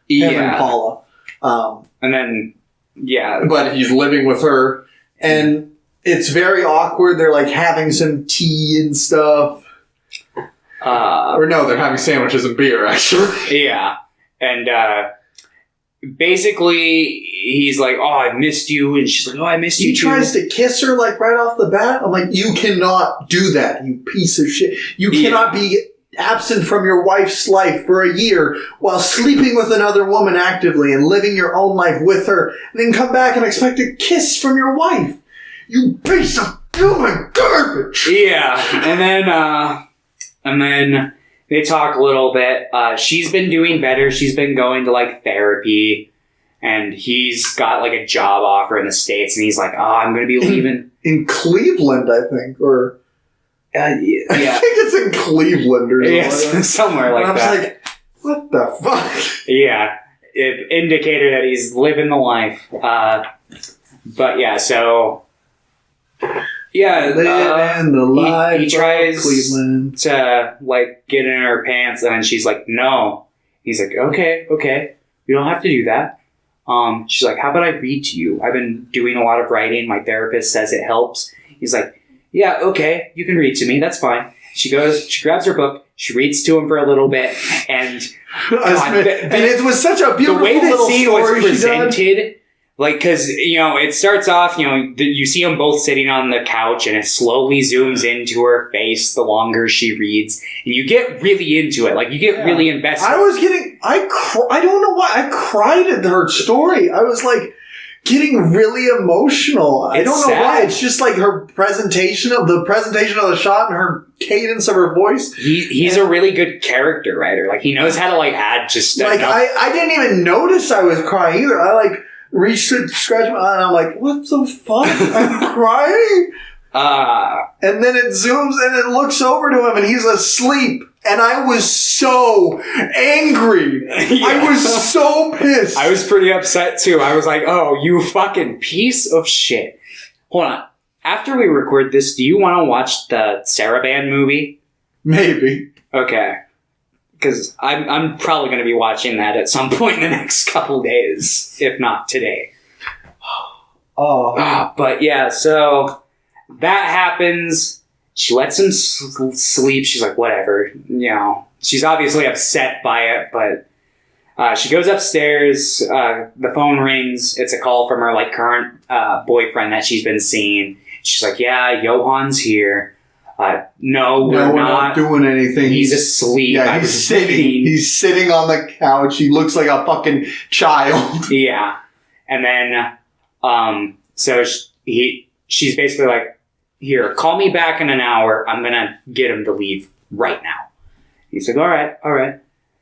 Him and Paula. And then, yeah. But he's living with her. And it's very awkward. They're like having some tea and stuff. Or no, they're having sandwiches and beer, actually. Yeah. And basically, he's like, oh, I missed you. And she's like, oh, I missed you too. He tries to kiss her, like, right off the bat. I'm like, you cannot do that, you piece of shit. You cannot be absent from your wife's life for a year while sleeping with another woman actively and living your own life with her, and then come back and expect a kiss from your wife. You piece of human garbage! Yeah. And then they talk a little bit. She's been doing better. She's been going to, like, therapy. And he's got, like, a job offer in the States. And he's like, oh, I'm going to be leaving. In Cleveland, I think. Or... yeah. I think it's in Cleveland or something. Yes, somewhere like that. I was like, what the fuck? Yeah. It indicated that he's living the life. But, yeah, so... Yeah, he tries to, like, get in her pants, and then she's like, no. He's like, okay, you don't have to do that. She's like, how about I read to you? I've been doing a lot of writing. My therapist says it helps. He's like, yeah, okay, you can read to me. That's fine. She grabs her book, she reads to him for a little bit, and... God, and it was such a beautiful the way the little scene story was presented... Like, because, it starts off, you see them both sitting on the couch, and it slowly zooms into her face the longer she reads. And you get really into it. Like, you get really invested. I don't know why. I cried at her story. I was, like, getting really emotional. I don't know why. It's just, like, her presentation of the shot and her cadence of her voice. He's a really good character writer. Like, he knows how to, like, add just like, enough. I didn't even notice I was crying either. I, like... reached to scratch my eye, and I'm like, what the fuck? I'm crying? And then it zooms, and it looks over to him, and he's asleep. And I was so angry. Yeah. I was so pissed. I was pretty upset, too. I was like, oh, you fucking piece of shit. Hold on. After we record this, do you want to watch the Saraband movie? Maybe. Okay. Because I'm probably going to be watching that at some point in the next couple days, if not today. But yeah, so that happens. She lets him sleep. She's like, whatever. She's obviously upset by it, but she goes upstairs. The phone rings. It's a call from her like current boyfriend that she's been seeing. She's like, yeah, Johan's here. No, we're not doing anything. He's asleep. Yeah, he's sitting. He's sitting on the couch. He looks like a fucking child. Yeah. And then, so she's basically like, here, call me back in an hour. I'm going to get him to leave right now. He's like, all right.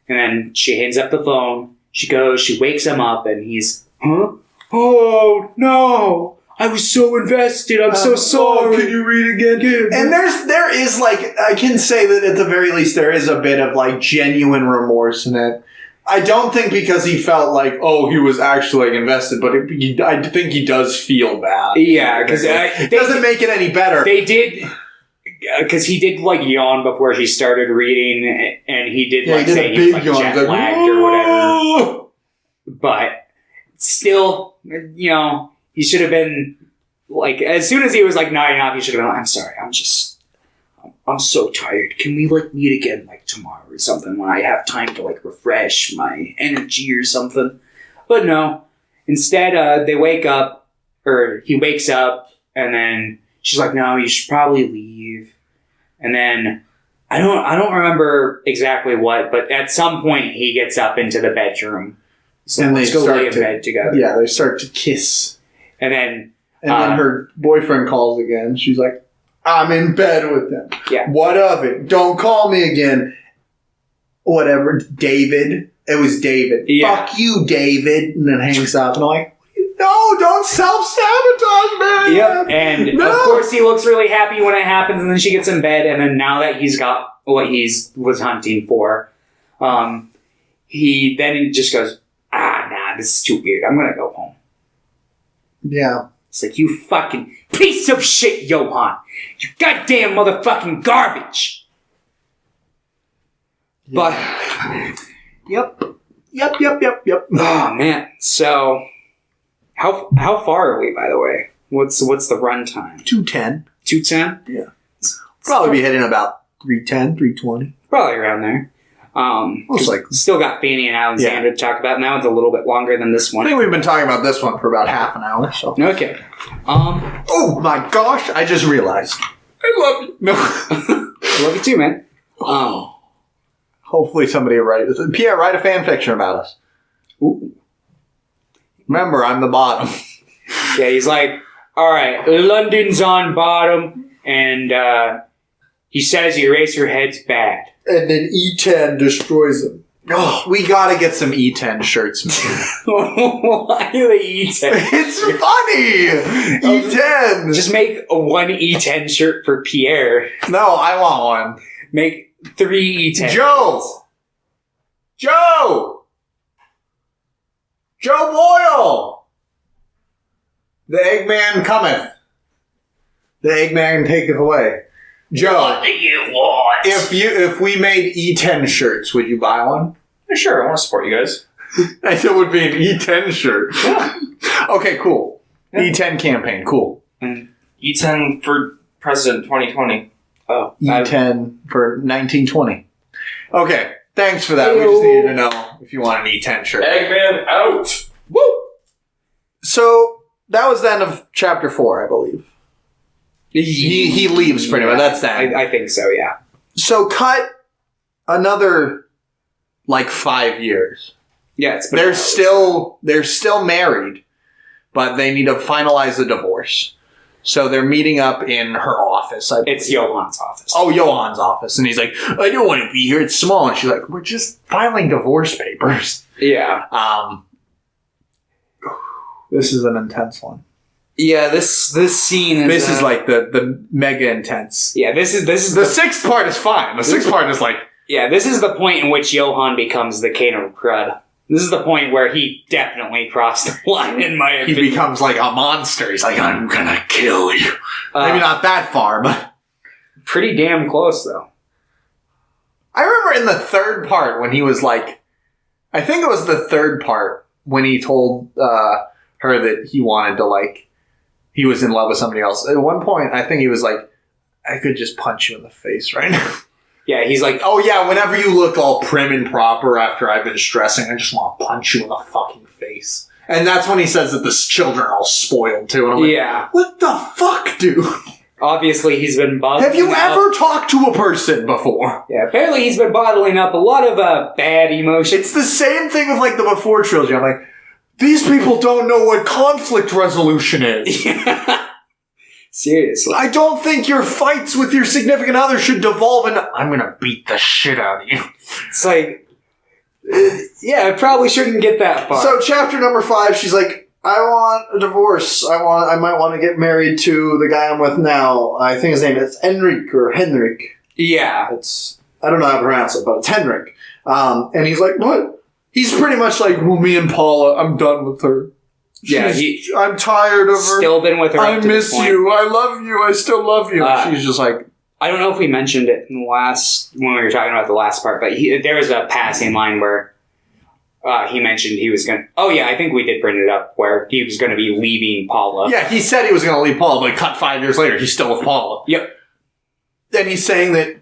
And then she hangs up the phone. She goes, she wakes him up, and he's, huh? Oh, no. I was so invested. I'm so sorry. Can you read again? And there is like, I can say that at the very least there is a bit of like genuine remorse in it. I don't think because he felt like, he was actually like invested, but I think he does feel bad. Yeah, because it doesn't make it any better. They did, because he did like yawn before she started reading, and he did like say he was like jet lagged or whatever. But still, he should have been, like, as soon as he was, like, nodding off, he should have been like, I'm sorry, I'm so tired. Can we, like, meet again, like, tomorrow or something when I have time to, like, refresh my energy or something? But no. Instead, they wake up, or he wakes up, and then she's like, no, you should probably leave. And then, I don't remember exactly what, but at some point, he gets up into the bedroom. So and let's go lay in bed together. Yeah, they start to kiss. And then her boyfriend calls again. She's like, I'm in bed with him. Yeah. What of it? Don't call me again. whatever, David. It was David. Yeah. Fuck you, David. And then hangs up. And I'm like, no, don't self-sabotage, man. Yep. And No. of course he looks really happy when it happens, and then she gets in bed, and then now that he's got what was hunting for, he just goes, nah, this is too weird. I'm gonna go home. Yeah. It's like, you fucking piece of shit, Johan. You goddamn motherfucking garbage. But Yep. oh man, so how far are we, by the way? What's the runtime? 210. 210? Yeah. Probably be hitting about 310, 320. Probably around there. Most likely. Still got Fanny and Alexander to talk about. Now it's a little bit longer than this I one. think we've been talking about this one for about half an hour. So. Okay. Oh my gosh! I just realized. I love you. No. I love you too, man. Hopefully somebody will write. Pierre, write a fan fiction about us. Ooh. Remember, I'm the bottom. Yeah, he's like, all right, London's on bottom, and he says Eraserhead's bad. And then E10 destroys him. Oh, we gotta get some E10 shirts, man. Why do they E10? It's funny! E10! Just make a one E10 shirt for Pierre. No, I want one. Make 3 E10. Joe! Joe Boyle! The Eggman cometh. The Eggman taketh away. Joe. What do you want? If we made E10 shirts, would you buy one? Yeah, sure, I want to support you guys. I said it would be an E10 shirt. Yeah. Okay, cool. Yeah. E10 campaign, cool. E10 for President 2020. Oh, E10 for 1920. Okay, thanks for that. We just needed to know if you want an E10 shirt. Eggman out! Woo! So, that was the end of chapter 4, I believe. He leaves pretty much. That's that. I think so, yeah. So, cut another, 5 years. Yeah, it's been They're still married, but they need to finalize the divorce. So they're meeting up in her office. It's Johan's office. Oh, Johan's office. And he's like, I don't want to be here. It's small. And she's like, we're just filing divorce papers. Yeah. This is an intense one. Yeah, this scene is... This is like the mega intense. Yeah, this is The sixth part is fine. The sixth part is like... Yeah, this is the point in which Johan becomes the king of crud. This is the point where he definitely crossed the line, in my He opinion. becomes like a monster. He's like, I'm gonna kill you. Maybe not that far, but... Pretty damn close, though. I remember in the third part when he was like... I think it was the third part when he told her that he wanted to, he was in love with somebody else. At one point, I think he was like, I could just punch you in the face right now. Yeah, he's like... Oh yeah, whenever you look all prim and proper after I've been stressing, I just want to punch you in the fucking face. And that's when he says that the children are all spoiled too. And I'm like, yeah. What the fuck, dude? Obviously, he's been bottling Have you up... ever talked to a person before? Yeah, apparently he's been bottling up a lot of bad emotions. It's the same thing with the Before trilogy. I'm like, these people don't know what conflict resolution is. Yeah. Seriously. I don't think your fights with your significant other should devolve into, I'm gonna beat the shit out of you. It's like... yeah, I probably shouldn't get that far. So chapter number 5, she's like, I want a divorce. I might want to get married to the guy I'm with now. I think his name is Henrik or Henrik. Yeah. I don't know how to pronounce it, but it's Henrik. And he's like, what? He's pretty much like, well, me and Paula, I'm done with her. Yeah, I'm tired of her. Still been with her. I up to miss this point. you. I love you. I still love you. And she's just like, I don't know if we mentioned it in the when we were talking about the last part, but there was a passing line where he mentioned he was going to... Oh, yeah, I think we did bring it up, where he was going to be leaving Paula. yeah, he said he was going to leave Paula, but cut 5 years later, he's still with Paula. Yep. Then he's saying that...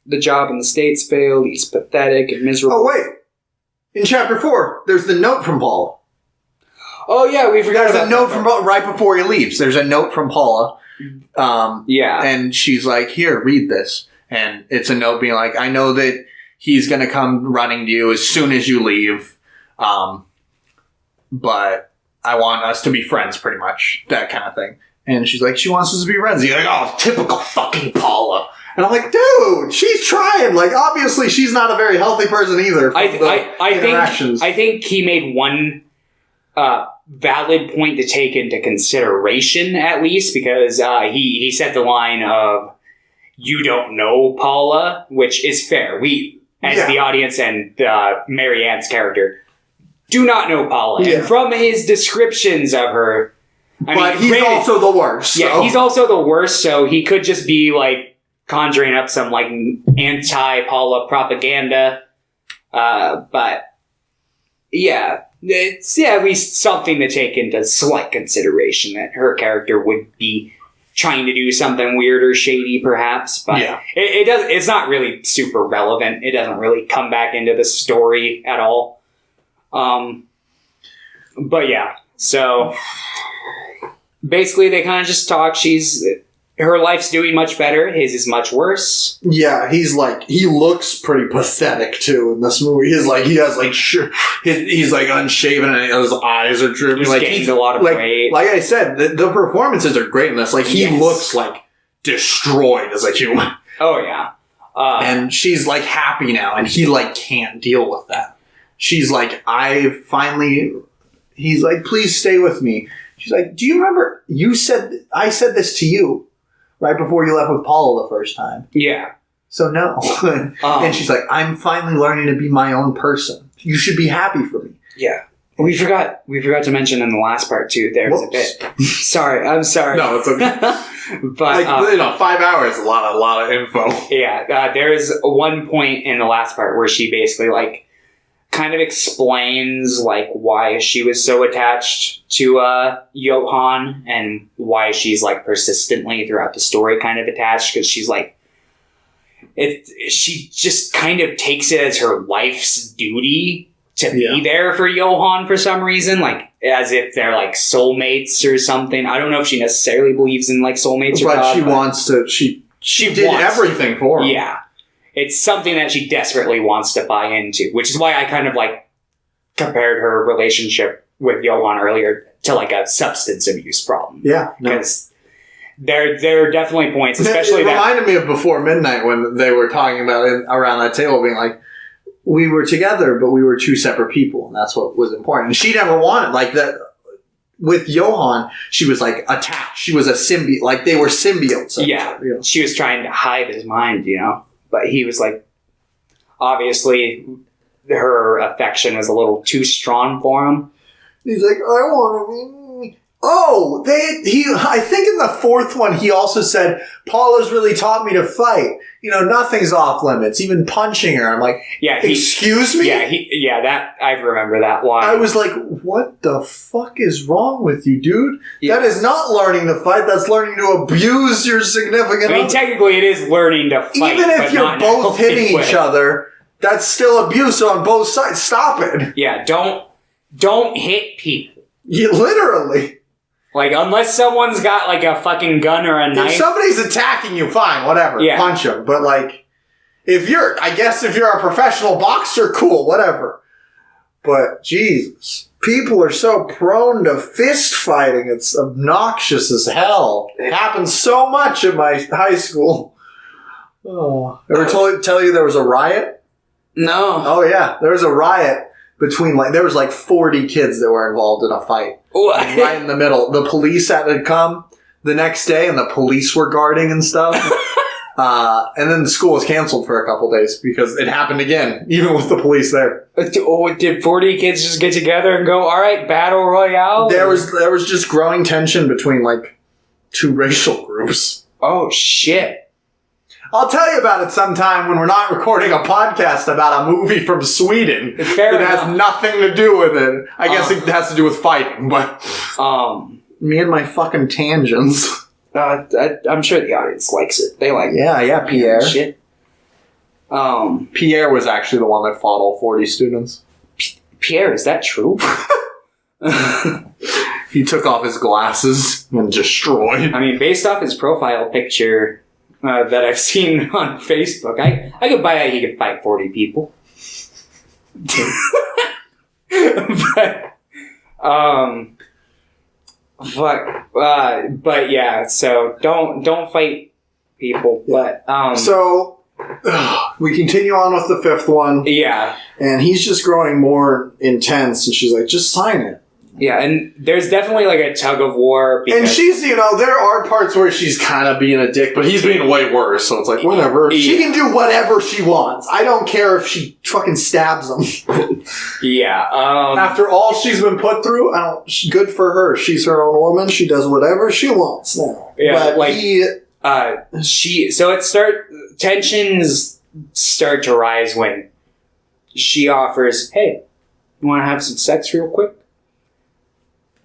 The job in the States failed, he's pathetic and miserable. Oh, wait. In chapter 4, there's the note from Paula. Oh, yeah, we forgot There's a note from Paula right before he leaves. There's a note from Paula. Yeah. And she's like, here, read this. And it's a note being like, I know that he's going to come running to you as soon as you leave. But I want us to be friends, pretty much. That kind of thing. And she's like, she wants us to be friends. He's like, oh, typical fucking Paula. And I'm like, dude, she's trying. Like, obviously, she's not a very healthy person either. From I think he made one valid point to take into consideration, at least, because he said the line of, "You don't know Paula," which is fair. We, as the audience and Mary Ann's character, do not know Paula. Yeah. And from his descriptions of her, he's also the worst. Yeah, he's also the worst, so he could just be, like, conjuring up some, like, anti-Paula propaganda. But, yeah, it's at least something to take into slight consideration, that her character would be trying to do something weird or shady, perhaps. But it's not really super relevant. It doesn't really come back into the story at all. But yeah, so basically they kind of just talk. Her life's doing much better. His is much worse. Yeah, he looks pretty pathetic too in this movie. He has he's like unshaven and his eyes are drooping. He's gained a lot of weight. Like I said, the performances are great in this. Like he looks like destroyed as a human. Oh yeah. And she's like happy now, and he like can't deal with that. She's like, he's like, please stay with me. She's like, do you remember I said this to you right before you left with Paula the first time? Yeah. So no. And she's like, I'm finally learning to be my own person. You should be happy for me. Yeah. We forgot to mention in the last part too, there's a bit. Sorry, I'm sorry. No, it's okay. But 5 hours, a lot of info. Yeah, there is one point in the last part where she basically like kind of explains like why she was so attached to Johan and why she's like persistently throughout the story kind of attached, because she's like she just kind of takes it as her life's duty to be there for Johan for some reason, like as if they're like soulmates or something. I don't know if she necessarily believes in like soulmates, but she wants to. She did everything for him. Yeah. It's something that she desperately wants to buy into, which is why I kind of like compared her relationship with Johan earlier to like a substance abuse problem. Yeah. Because there are definitely points, especially it reminded me of Before Midnight when they were talking about it around that table being like, we were together, but we were two separate people. And that's what was important. And she never wanted like that. With Johan, she was like attached. She was a symbiote. Like they were symbiotes. Yeah. She was trying to hide his mind, But he was like, obviously, her affection was a little too strong for him. He's like, I want to be. Oh, I think in the fourth one, he also said, Paula's really taught me to fight. Nothing's off limits, even punching her. I'm like, excuse me? Yeah, that, I remember that line. I was like, what the fuck is wrong with you, dude? Yeah. That is not learning to fight. That's learning to abuse your significant other. Technically it is learning to fight. Even if you're both hitting each other, that's still abuse on both sides. Stop it. Yeah, don't hit people. Literally. Like, unless someone's got, like, a fucking gun or a knife. If somebody's attacking you, fine, whatever. Yeah. Punch them. But, like, if you're a professional boxer, cool, whatever. But, Jesus. People are so prone to fist fighting. It's obnoxious as hell. It happens so much in my high school. Oh. Ever tell you there was a riot? No. Oh, yeah. There was a riot between, there was 40 kids that were involved in a fight. What? Right in the middle. The police had to come the next day, and the police were guarding and stuff. And then the school was canceled for a couple days because it happened again, even with the police there. Did 40 kids just get together and go, all right, battle royale? There was just growing tension between, two racial groups. Oh, shit. I'll tell you about it sometime when we're not recording a podcast about a movie from Sweden. Fair enough. Has nothing to do with it. I guess it has to do with fighting, but... me and my fucking tangents. I'm sure the audience likes it. They like it. Yeah, Pierre. Shit. Pierre was actually the one that fought all 40 students. Pierre, is that true? He took off his glasses and destroyed. I mean, based off his profile picture... that I've seen on Facebook, I could buy that he could fight 40 people. but yeah, so don't fight people. But so we continue on with the fifth one. Yeah. And he's just growing more intense, and she's like, just sign it. Yeah, and there's definitely like a tug of war. And she's, there are parts where she's kind of being a dick, but he's being way worse, so it's like, whatever. Yeah. She can do whatever she wants. I don't care if she fucking stabs him. Yeah. After all she's been put through, good for her. She's her own woman. She does whatever she wants now. Yeah, but tensions start to rise when she offers, hey, you want to have some sex real quick?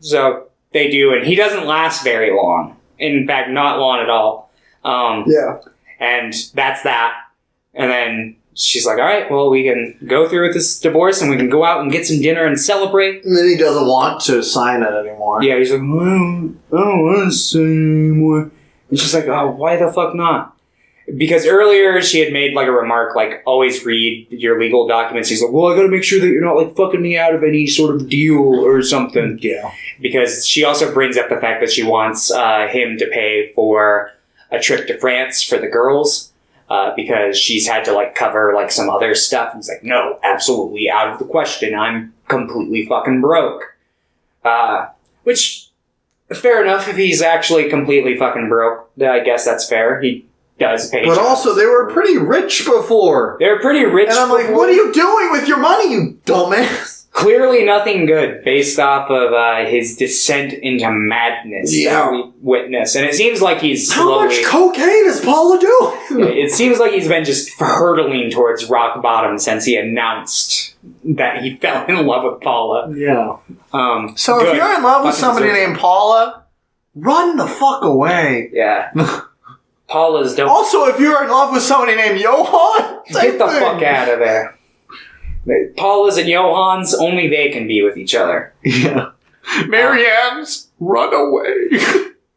So they do, and he doesn't last very long. In fact, not long at all. Yeah. And that's that. And then she's like, all right, well, we can go through with this divorce, and we can go out and get some dinner and celebrate. And then he doesn't want to sign it anymore. Yeah, he's like, I don't want to sign it anymore. And she's like, oh, why the fuck not? Because earlier she had made like a remark like, always read your legal documents. He's like, well, I gotta make sure that you're not like fucking me out of any sort of deal or something. Yeah. Because she also brings up the fact that she wants him to pay for a trip to France for the girls. Because she's had to like cover like some other stuff. And he's like, no, absolutely out of the question. I'm completely fucking broke. Which, fair enough if he's actually completely fucking broke. I guess that's fair. He does pay. But also, they were pretty rich before. They were pretty rich. And I'm like, what are you doing with your money, you dumbass? Clearly nothing good based off of his descent into madness that we witness. And it seems like he's How much cocaine is Paula doing? It seems like he's been just hurtling towards rock bottom since he announced that he fell in love with Paula. Yeah. So if you're in love with somebody named Paula, run the fuck away. Yeah. Paula's don't. Also, if you're in love with somebody named Johan, get the fuck out of there. Paula's and Johans, only they can be with each other. Yeah. Marianne's, run away.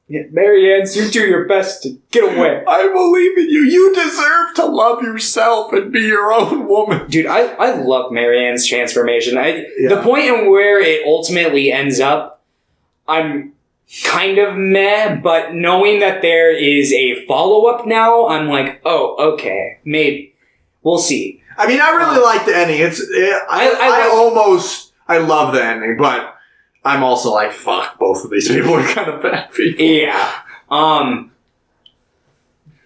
Yeah, Marianne's, you do your best to get away. I believe in you. You deserve to love yourself and be your own woman. Dude, I love Marianne's transformation. The point in where it ultimately ends up, I'm kind of meh, but knowing that there is a follow-up now, I'm like, oh, okay, maybe. We'll see. I mean, I really like the ending. I love the ending, but I'm also like, fuck, both of these people are kind of bad people. Yeah.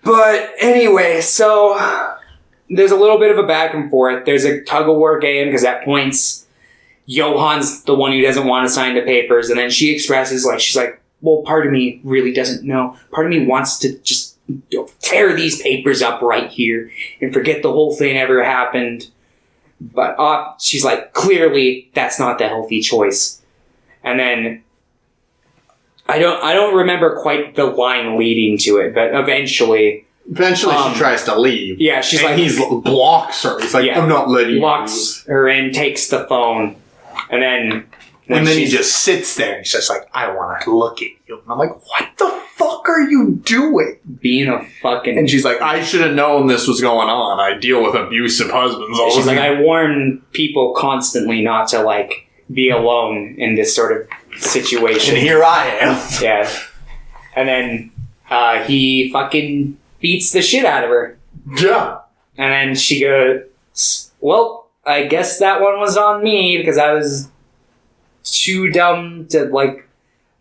But anyway, so there's a little bit of a back and forth. There's a tug-of-war game, because at points, Johan's the one who doesn't want to sign the papers, and then she expresses, like, she's like, well, part of me really doesn't know. Part of me wants to just tear these papers up right here and forget the whole thing ever happened. But she's like, clearly that's not the healthy choice. And then I don't remember quite the line leading to it, but eventually she tries to leave. Yeah, she's like, he blocks her. He's like, I'm not letting you. Locks her in, takes the phone, and then he just sits there and he's just like, I want to look at you. And I'm like, what the fuck are you doing? Being a fucking... And she's like, I should have known this was going on. I deal with abusive husbands all the time. She's like, I warn people constantly not to, like, be alone in this sort of situation. And here I am. Yeah. And then he fucking beats the shit out of her. Yeah. And then she goes, well, I guess that one was on me because I was too dumb to, like,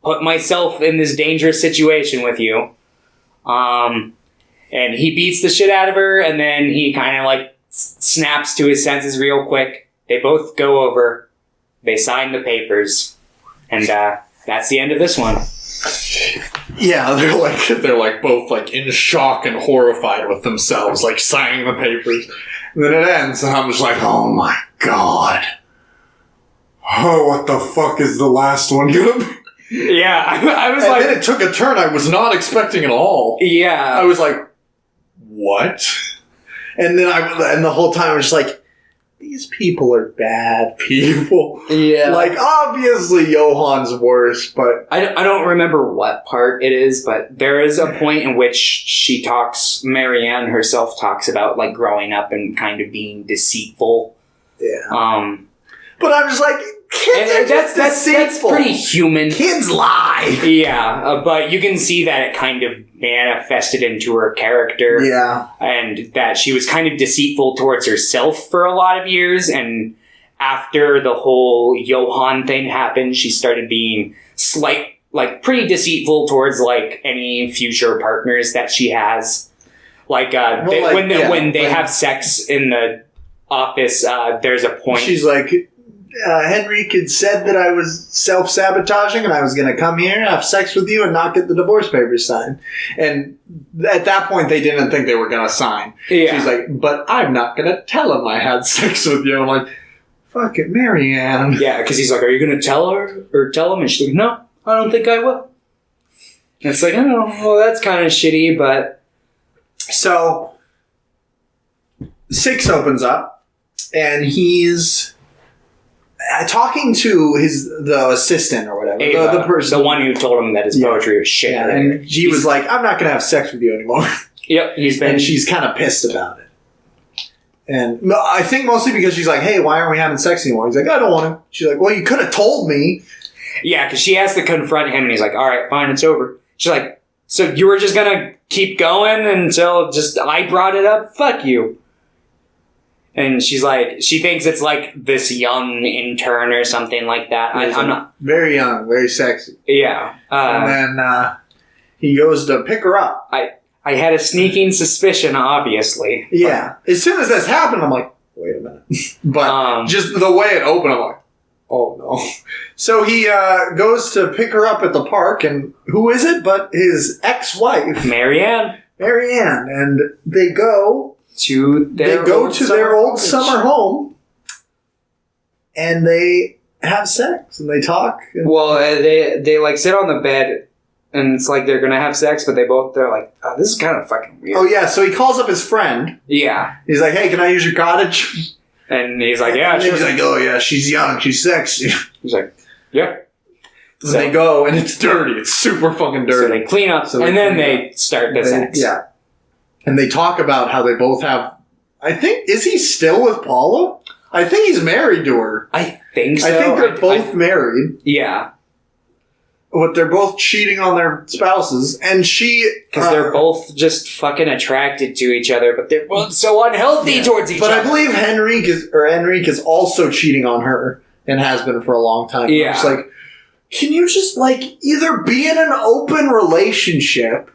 put myself in this dangerous situation with you. And he beats the shit out of her, and then he kind of, like, snaps to his senses real quick. They both go over. They sign the papers. And that's the end of this one. Yeah, they're like both like in shock and horrified with themselves, like signing the papers. And then it ends, and I'm just like, oh my god. Oh, what the fuck is the last one gonna be? Yeah, I was like... And then it took a turn I was not expecting at all. Yeah. I was like, what? And then and the whole time I was just like, these people are bad people. Yeah. Like, obviously Johan's worse, but... I don't remember what part it is, but there is a point in which Marianne herself talks about, like, growing up and kind of being deceitful. Yeah. But I'm just like, And that's pretty human. Kids lie. Yeah, but you can see that it kind of manifested into her character. Yeah. And that she was kind of deceitful towards herself for a lot of years. And after the whole Johan thing happened, she started being pretty deceitful towards, like, any future partners that she has. Like, when they have sex in the office, there's a point. She's like, Henrik had said that I was self-sabotaging and I was going to come here, have sex with you, and not get the divorce papers signed. And at that point, they didn't think they were going to sign. Yeah. She's like, but I'm not going to tell him I had sex with you. I'm like, fuck it, Marianne. Yeah, because he's like, are you going to tell her or tell him? And she's like, no, I don't think I will. And it's like, oh, well, that's kind of shitty, but... So, Six opens up, and he's... talking to the assistant or whatever, Ava, the person, the one who told him that his poetry was shit. Yeah, and she was like, "I'm not going to have sex with you anymore." Yep, and she's kind of pissed about it. And I think mostly because she's like, "Hey, why aren't we having sex anymore?" He's like, "I don't want to." She's like, "Well, you could have told me." Yeah, because she has to confront him, and he's like, "All right, fine, it's over." She's like, "So you were just gonna keep going until just I brought it up? Fuck you." And she's like, she thinks it's like this young intern or something like that. I'm not... Very young, very sexy. Yeah. And then he goes to pick her up. I had a sneaking suspicion, obviously. Yeah. As soon as this happened, I'm like, wait a minute. But just the way it opened, I'm like, oh no. So he goes to pick her up at the park, and who is it but his ex-wife? Marianne. And they go... to their old summer home, and they have sex and they talk. Well, they like sit on the bed, and it's like they're gonna have sex, but they're like, oh, this is kind of fucking weird. Oh yeah, so he calls up his friend. Yeah, he's like, "Hey, can I use your cottage?" And he's like, "Yeah." And he's like, "Oh yeah, she's young, she's sexy." He's like, "Yeah." So they go, and it's dirty. It's super fucking dirty. So they clean up, and then they start the sex. Yeah. And they talk about how they both have... I think... Is he still with Paula? I think he's married to her. I think so. I think they're both married. Yeah. But they're both cheating on their spouses. And she... Because they're both just fucking attracted to each other, but they're both so unhealthy towards each other. But I believe Henrik is also cheating on her and has been for a long time. Yeah. It's like, can you just, like, either be in an open relationship...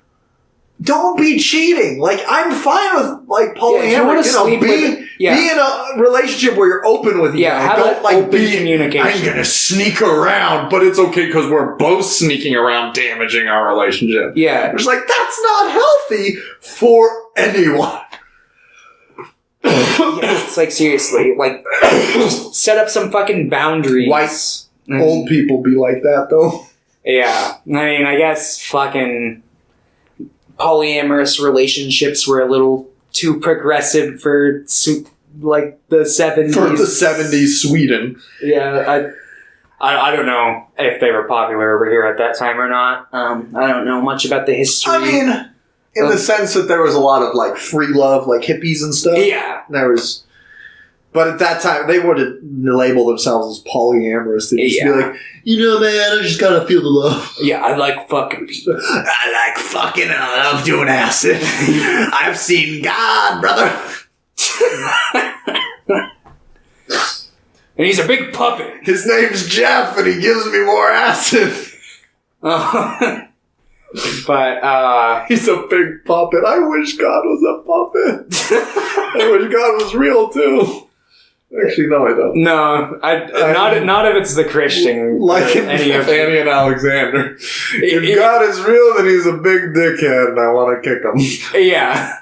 Don't be cheating. Like, I'm fine with, like, polyamory. Be in a relationship where you're open with each other. Yeah, have open communication. I'm gonna sneak around, but it's okay because we're both sneaking around, damaging our relationship. Yeah. It's like, that's not healthy for anyone. Yeah, it's like, seriously, like, just set up some fucking boundaries. White old people be like that, though. Yeah. I mean, I guess fucking... polyamorous relationships were a little too progressive for like the 70s. For the 70s Sweden. Yeah, I don't know if they were popular over here at that time or not. I don't know much about the history. I mean, in the sense that there was a lot of like free love, like hippies and stuff. Yeah. But at that time, they wouldn't label themselves as polyamorous. They'd just be like, man, I just gotta feel the love. Yeah, I like fucking people. I like fucking and I love doing acid. I've seen God, brother. And he's a big puppet. His name's Jeff and he gives me more acid. But, he's a big puppet. I wish God was a puppet. I wish God was real, too. Actually, no, I don't. No, not if it's the Christian. Like any of Fanny and Alexander. If God is real, then he's a big dickhead, and I want to kick him. Yeah,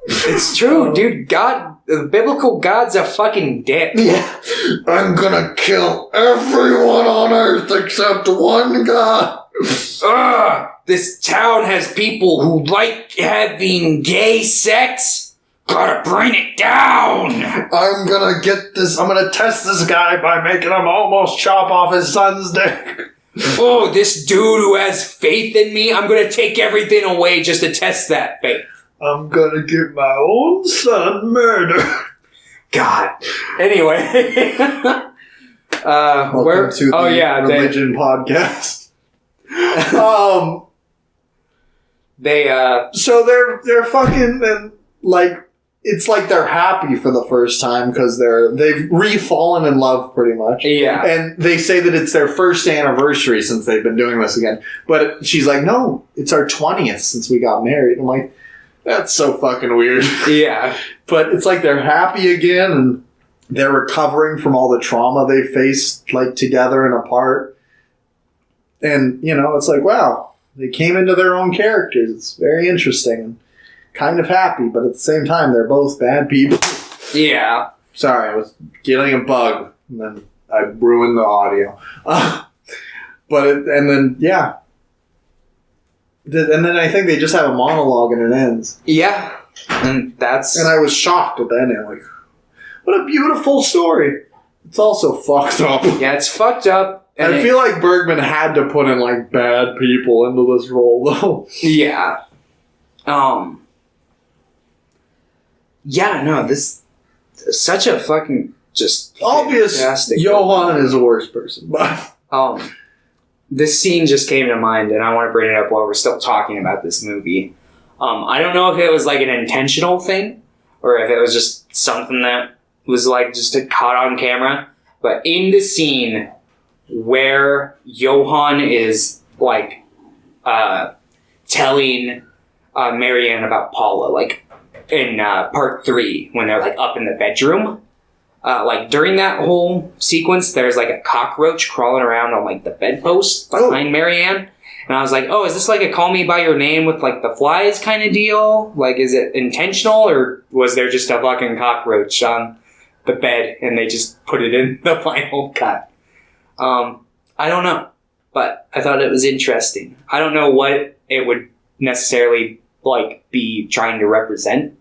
it's true, dude. The biblical God's a fucking dick. Yeah, I'm gonna kill everyone on earth except one God. This town has people who like having gay sex. Gotta bring it down! I'm gonna test this guy by making him almost chop off his son's dick. Oh, this dude who has faith in me, I'm gonna take everything away just to test that faith. I'm gonna get my own son murdered. God. Anyway. Welcome to the religion podcast. So they're fucking and like it's like they're happy for the first time because they've re-fallen in love pretty much. Yeah. And they say that it's their first anniversary since they've been doing this again. But she's like, no, it's our 20th since we got married. I'm like, that's so fucking weird. Yeah. But it's like they're happy again and they're recovering from all the trauma they faced like together and apart. And, you know, it's like, wow, they came into their own characters. It's very interesting and kind of happy, but at the same time, they're both bad people. Yeah. Sorry, I was getting a bug, and then I ruined the audio. And then I think they just have a monologue and it ends. Yeah. And I was shocked at the ending. Like, what a beautiful story. It's also fucked up. Yeah, it's fucked up. And I feel like Bergman had to put in, like, bad people into this role, though. Yeah. Yeah, no, this is such a fucking just obvious. Johann is the worst person, but this scene just came to mind, and I want to bring it up while we're still talking about this movie. I don't know if it was like an intentional thing, or if it was just something that was like just caught on camera. But in the scene where Johann is like telling Marianne about Paula, like. In part 3, when they're like up in the bedroom, like during that whole sequence, there's like a cockroach crawling around on like the bedpost behind Marianne, and I was like, oh, is this like a Call Me by Your Name with like the flies kind of deal? Like, is it intentional, or was there just a fucking cockroach on the bed and they just put it in the final cut? I don't know, but I thought it was interesting. I don't know what it would necessarily like be trying to represent.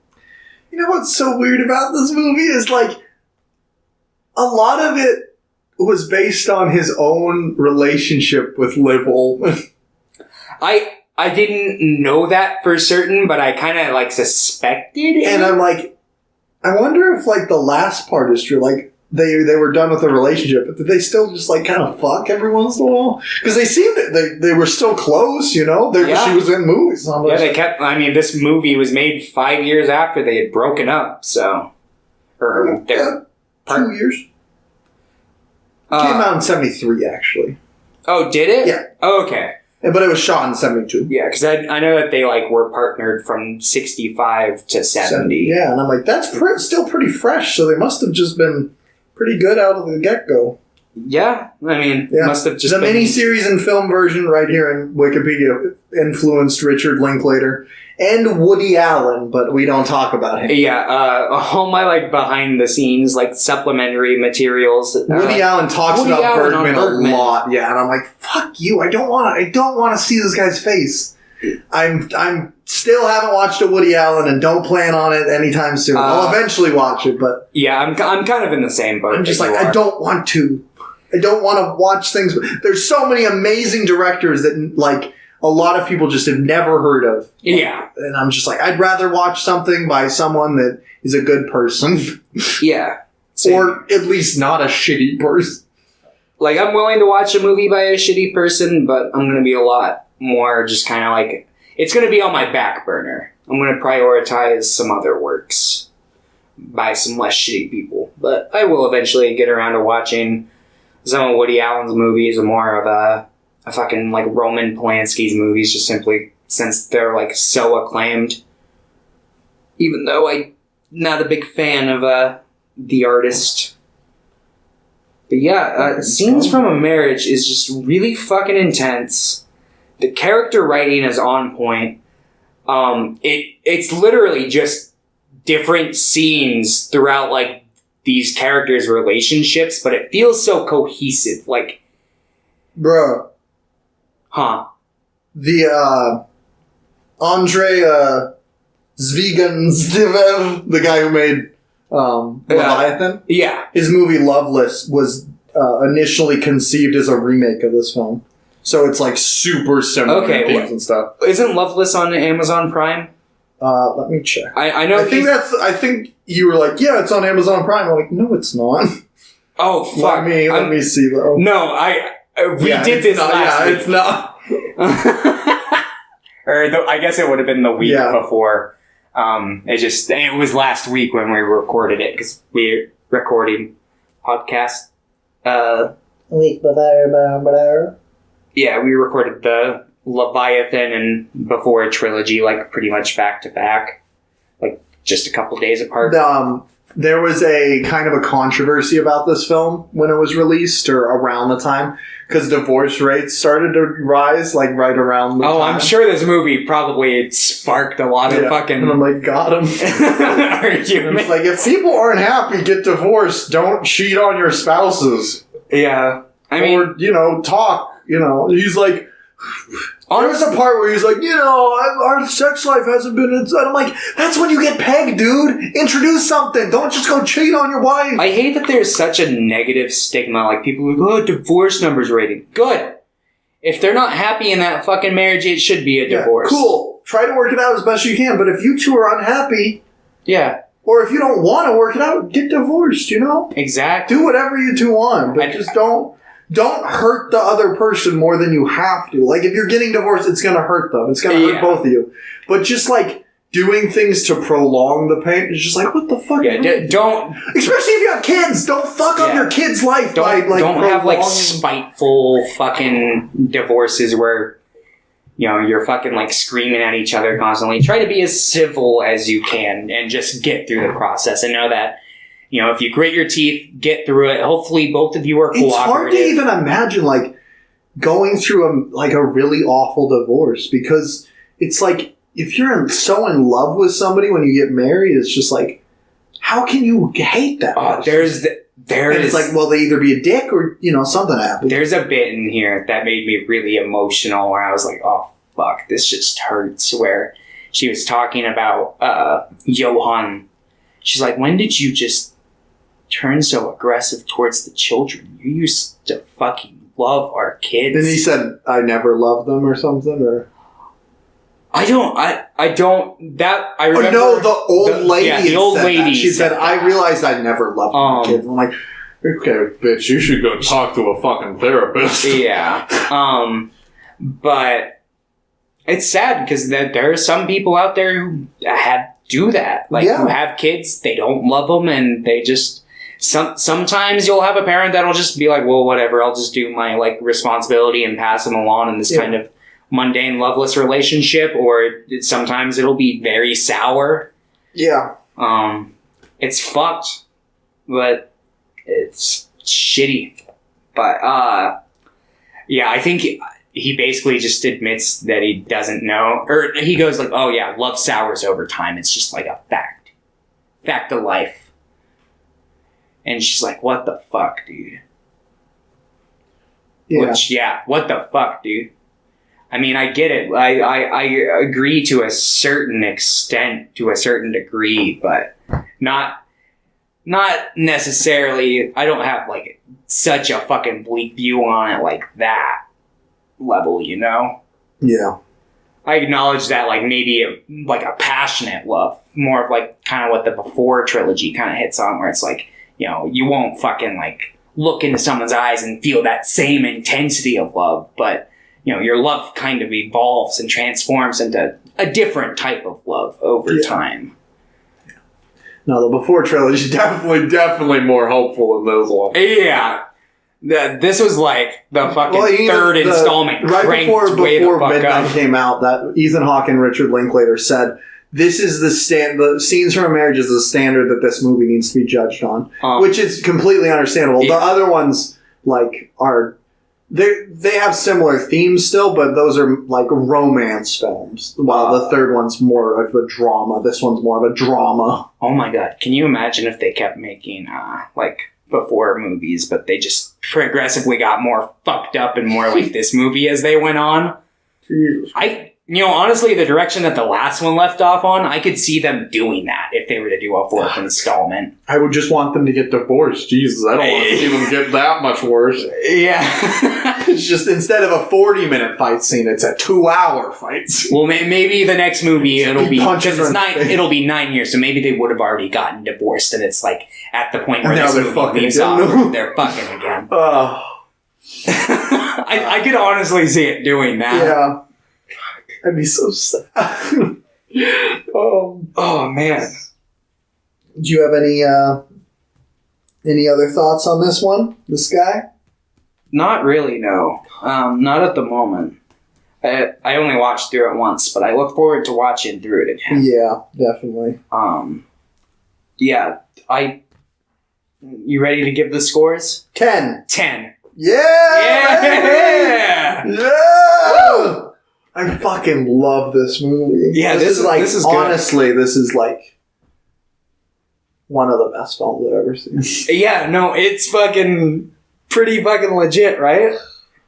You know what's so weird about this movie is like a lot of it was based on his own relationship with Liv Ullmann. I didn't know that for certain, but I kind of like suspected it. And I'm like, I wonder if like the last part is true. Like they were done with the relationship, but did they still just like kind of fuck every once in a while? Because they seemed they were still close, you know. She was in movies. Yeah, they kept. I mean, this movie was made 5 years after they had broken up, so 2 years. It came out in 1973, actually. Oh, did it? Yeah. Oh, okay. But it was shot in 1972. Yeah, because I know that they like were partnered from 1965 to 1970. Yeah, and I'm like, that's still pretty fresh. So they must have just been pretty good out of the get-go. Yeah, I mean, must have just the miniseries and film version right here in Wikipedia influenced Richard Linklater and Woody Allen, but we don't talk about him. Yeah, all my like behind the scenes like supplementary materials. Woody Allen talks about Bergman a lot. Yeah, and I'm like, fuck you! I don't want to see this guy's face. I'm still haven't watched a Woody Allen and don't plan on it anytime soon. I'll eventually watch it, but yeah, I'm kind of in the same boat. I'm just like, I don't want to. I don't want to watch things. There's so many amazing directors that like a lot of people just have never heard of. Yeah, and I'm just like, I'd rather watch something by someone that is a good person. Yeah, or at least not a shitty person. Like, I'm willing to watch a movie by a shitty person, but I'm going to be a lot more just kind of like, it's going to be on my back burner. I'm going to prioritize some other works by some less shitty people. But I will eventually get around to watching some of Woody Allen's movies, or more of a fucking like Roman Polanski's movies, just simply since they're like so acclaimed. Even though I'm not a big fan of the artist. But yeah, Scenes from a Marriage is just really fucking intense. The character writing is on point. It's literally just different scenes throughout like these characters' relationships, but it feels so cohesive. Like, bruh, the Andrei Zvyagintsev, the guy who made Leviathan. Yeah, his movie Loveless was initially conceived as a remake of this film. So it's like super similar themes and stuff. Isn't Loveless on Amazon Prime? Let me check. I know. I think you were like, yeah, it's on Amazon Prime. I'm like, no, it's not. Oh, fuck. Let me see, though. No, we did this last week. It's not. I guess it would have been the week before. It was last week when we recorded it, because we're recording podcast. Week before. Yeah, we recorded the Leviathan and Before trilogy, like, pretty much back to back. Like, just a couple days apart. There was a kind of a controversy about this film when it was released, or around the time, because divorce rates started to rise, like, right around the time. I'm sure this movie probably sparked a lot of fucking... And I'm like, got him. It's like, if people aren't happy, get divorced. Don't cheat on your spouses. Yeah. Or, talk. He's like... There's a part where he's like, our sex life hasn't been inside. I'm like, that's when you get pegged, dude. Introduce something. Don't just go cheat on your wife. I hate that there's such a negative stigma. Like, people are like, divorce numbers rating. Good. If they're not happy in that fucking marriage, it should be a divorce. Cool. Try to work it out as best you can. But if you two are unhappy... Yeah. Or if you don't want to work it out, get divorced, Exactly. Do whatever you two want. But just don't hurt the other person more than you have to. Like, if you're getting divorced, it's going to hurt them. It's going to hurt both of you. But just, like, doing things to prolong the pain is just like, what the fuck? Yeah, don't... Especially if you have kids. Don't fuck up your kid's life by, like, don't have, like, spiteful fucking divorces where, you're fucking, like, screaming at each other constantly. Try to be as civil as you can and just get through the process and know that, if you grit your teeth, get through it. Hopefully both of you are cooperative. It's hard to even imagine, like, going through a really awful divorce, because it's like, if you're so in love with somebody when you get married, it's just like, how can you hate that person? It's like, well, they either be a dick or, something happened. There's a bit in here that made me really emotional where I was like, oh, fuck, this just hurts. Where she was talking about Johan. She's like, when did you just turn so aggressive towards the children? You used to fucking love our kids. And he said, I never loved them or something, or... I don't, that, I remember... Oh, no, the old lady. Yeah, the old lady. She said, I realized I never loved my kids. I'm like, okay, bitch, you should go talk to a fucking therapist. Yeah. But it's sad, because there are some people out there who do that. Like, who have kids, they don't love them, and they just... Sometimes you'll have a parent that'll just be like, well, whatever, I'll just do my, like, responsibility and pass them along in this kind of mundane, loveless relationship, or sometimes it'll be very sour. Yeah. It's fucked, but it's shitty. But, I think he basically just admits that he doesn't know, or he goes like, oh yeah, love sours over time. It's just like a fact of life. And she's like, what the fuck, dude? Yeah. What the fuck, dude? I mean, I get it. I agree to a certain extent, to a certain degree, but not necessarily. I don't have, like, such a fucking bleak view on it like that level, Yeah. I acknowledge that, like, maybe a passionate love, more of, like, kind of what the Before trilogy kind of hits on, where it's like, you won't fucking, like, look into someone's eyes and feel that same intensity of love, but, your love kind of evolves and transforms into a different type of love over time. No, the Before trilogy definitely more hopeful than those ones. Yeah. This was like the fucking third installment. Right before Midnight came out, that Ethan Hawke and Richard Linklater said, this is the Scenes from a Marriage is the standard that this movie needs to be judged on, which is completely understandable. Yeah. The other ones, like, they have similar themes still, but those are like romance films, while the third one's more of a drama. This one's more of a drama. Oh my god, can you imagine if they kept making like Before movies, but they just progressively got more fucked up and more like this movie as they went on? Jeez. honestly, the direction that the last one left off on, I could see them doing that if they were to do a fourth installment. I would just want them to get divorced. Jesus, I don't want to see them get that much worse. Yeah. It's just, instead of a 40-minute fight scene, it's a 2-hour fight scene. Well, maybe the next movie, it'll be 9 years, so maybe they would have already gotten divorced, and it's like, at the point where this movie leaves off, they're fucking again. I could honestly see it doing that. Yeah. I'd be so sad. Oh, man. Do you have any other thoughts on this one? This guy? Not really, no. Not at the moment. I only watched through it once, but I look forward to watching through it again. Yeah, definitely. Yeah, you ready to give the scores? 10. 10. Yeah! Yeah! I fucking love this movie. Yeah, this is good. Honestly, this is like one of the best films I've ever seen. Yeah, no, it's fucking pretty fucking legit, right?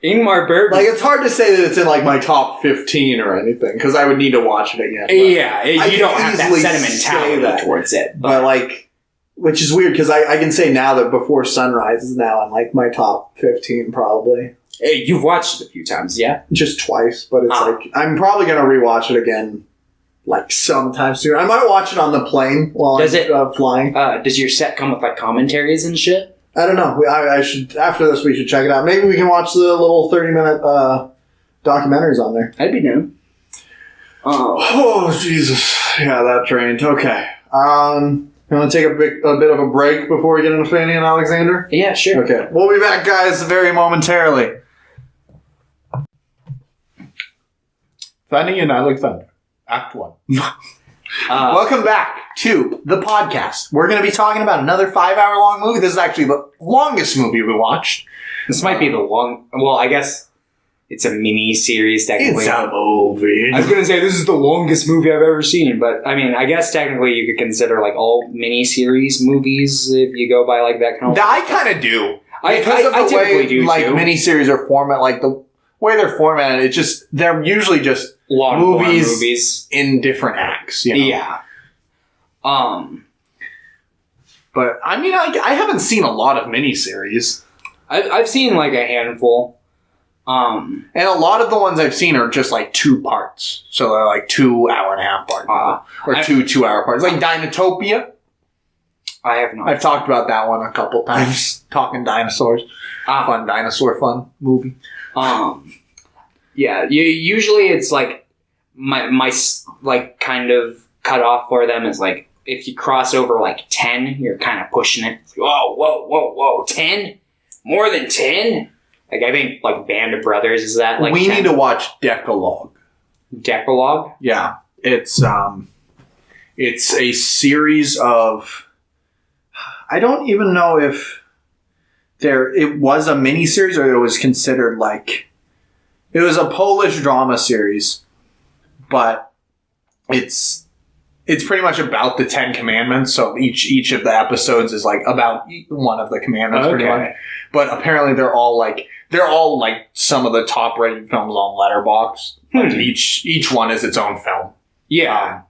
Ingmar Bergman. Like, it's hard to say that it's in like my top 15 or anything, because I would need to watch it again. Yeah, you don't have that sentimentality towards it. But like, which is weird, because I can say now that Before Sunrise is now in like my top 15 probably. Hey, you've watched it a few times, yeah? Just twice, but it's like, I'm probably going to rewatch it again like sometime soon. I might watch it on the plane while I'm flying. Does your set come with like commentaries and shit? I don't know. I should, after this, we should check it out. Maybe we can watch the little 30-minute documentaries on there. I'd be down. Oh, Jesus. Yeah, that drained. Okay. You want to take a bit of a break before we get into Fanny and Alexander? Yeah, sure. Okay. We'll be back, guys, very momentarily. Fanny and Alexander, Act 1. Welcome back to the podcast. We're going to be talking about another 5-hour-long movie. This is actually the longest movie we watched. This might be well, I guess it's a mini-series, technically. It's a movie. I was going to say, this is the longest movie I've ever seen, but, I mean, I guess technically you could consider, like, all mini-series movies if you go by, like, that kind of... I kind of do. I typically do, like, too. mini-series are format, like, the way they're formatted, it's just, they're usually just long movies in different acts, you know? Yeah. But, I mean, I haven't seen a lot of miniseries. I've seen, like, a handful. And a lot of the ones I've seen are just, like, 2 parts. So they're, like, 2 hour-and-a-half parts. Or 2 2-hour parts. Like Dinotopia. I have not. I've talked about that one a couple times. Talking dinosaurs. Fun dinosaur movie. Yeah, usually it's like my like kind of cutoff for them is like if you cross over like 10, you're kind of pushing it. It's like, whoa, 10? More than 10? Like I think like Band of Brothers is that like we 10? Need to watch Decalogue. Decalogue? Yeah, it's a series of. I don't even know if it was a miniseries or it was considered like. It was a Polish drama series, but it's pretty much about the 10 Commandments. So each of the episodes is like about one of the commandments, pretty much. But apparently they're all like some of the top rated films on Letterboxd. Like each one is its own film. Yeah.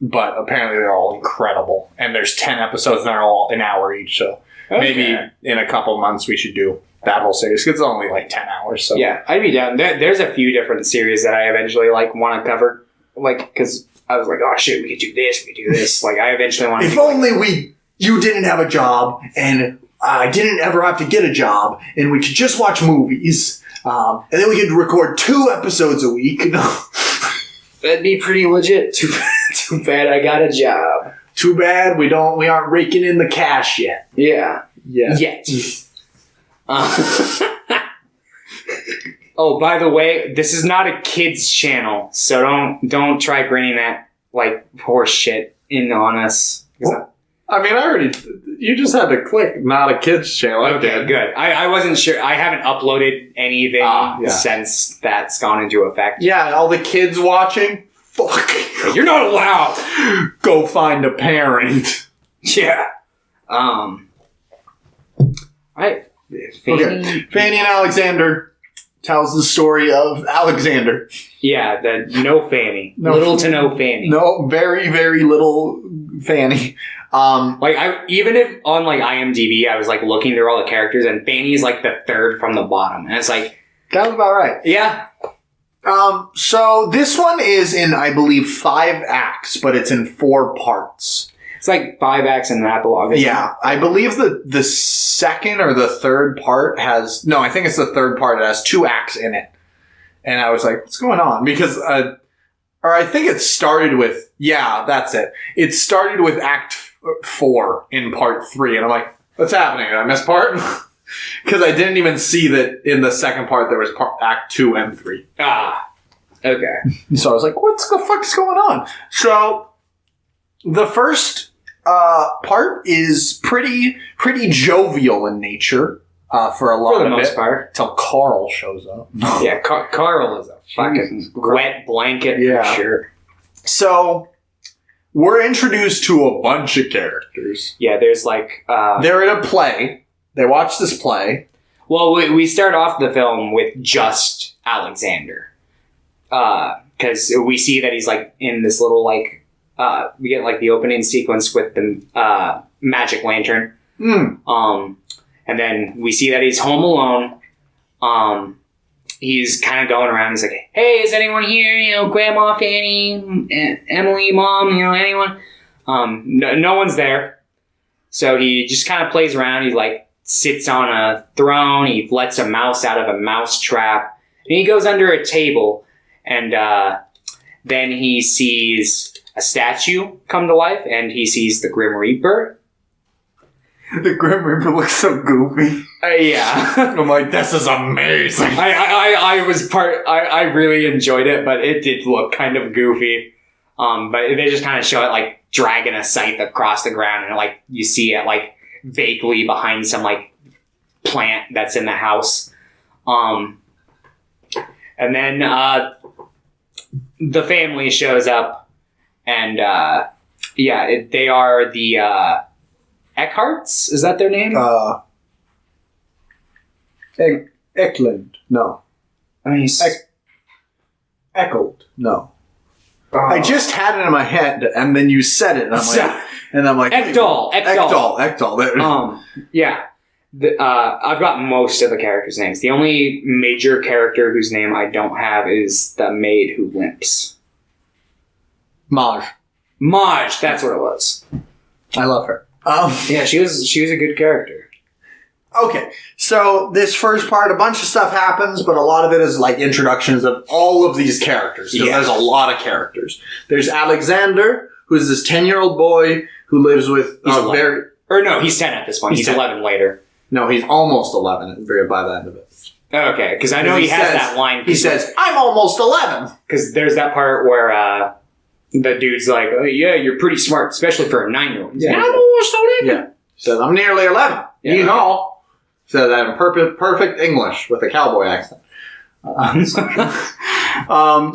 But apparently they're all incredible, and there's 10 episodes and they're all an hour each. So maybe in a couple months we should do that whole series, because it's only like 10 hours. So yeah, I'd be down. There's a few different series that I eventually like want to cover, like because I was like, oh shit, we could do this. Like I eventually want to. If only you didn't have a job and I didn't ever have to get a job, and we could just watch movies, and then we could record 2 episodes a week. That'd be pretty legit. Too bad I got a job. Too bad we aren't raking in the cash yet. Yeah. Yet. Oh, by the way, this is not a kids channel, so don't try bringing that like horse shit in on us. Well, I mean, you just had to click not a kids channel. Okay, good. I wasn't sure. I haven't uploaded anything since that's gone into effect. Yeah, and all the kids watching. Fuck. You're not allowed. Go find a parent. Yeah. Okay. Fanny and Alexander, tells the story of Alexander. Yeah, the no Fanny. No. Little to no Fanny. No, very, very little Fanny. Like, even if on, like, IMDb, I was, like, looking through all the characters, and Fanny's, like, the third from the bottom. And it's like... Sounds about right. Yeah. So this one is in, I believe, 5 acts, but it's in 4 parts. It's like 5 acts and an epilogue. Yeah, I believe the second or the third part has... No, I think it's the third part. It has 2 acts in it. And I was like, what's going on? Because... or I think it started with... Yeah, that's it. It started with Act 4 in Part 3. And I'm like, what's happening? Did I miss part? Because I didn't even see that in the second part there was Act 2 and 3. Ah, okay. So I was like, what the fuck is going on? So the first part is pretty jovial in nature for a lot For the of most it. part. Till Carl shows up. Yeah, Carl is a fucking wet blanket Yeah. for sure. So we're introduced to a bunch of characters. Yeah, there's like... They're in a play. They watch this play. Well, we start off the film with just Alexander. Because we see that he's, like, in this little, like... we get, like, the opening sequence with the magic lantern. And then we see that he's home alone. He's kind of going around. He's like, hey, is anyone here? You know, Grandma, Fanny, Emily, Mom, you know, anyone? No one's there. So he just kind of plays around. He, like, sits on a throne. He lets a mouse out of a mouse trap. And he goes under a table. And then he sees a statue come to life. And he sees the Grim Reaper. The Grim Reaper looks so goofy. Yeah. I'm like, this is amazing. I really enjoyed it, but it did look kind of goofy. But they just kind of show it, like, dragging a scythe across the ground. And, like, you see it, like, vaguely behind some, like, plant that's in the house. And then the family shows up, and they are the Eckharts. Is that their name? Eklund. No. I mean, Echoed. No. I just had it in my head, and then you said it, and I'm like, Ekdal. Ekdal. Yeah. I've got most of the characters' names. The only major character whose name I don't have is the maid who limps. Maj, that's what it was. I love her. Yeah, she was a good character. Okay, so this first part, a bunch of stuff happens, but a lot of it is like introductions of all of these characters, because there's a lot of characters. There's Alexander, who's this 10-year-old boy who lives with he's 10 at this point. He's 11 later. No, he's almost 11 by the end of it. Okay, because I know he has that line. He says, I'm almost 11! Because there's that part where the dude's like, oh, yeah, you're pretty smart, especially for a 9-year-old. He's like, I'm almost 11! Yeah. He says, I'm nearly 11. Yeah. You know. Said that in perfect English with a cowboy accent.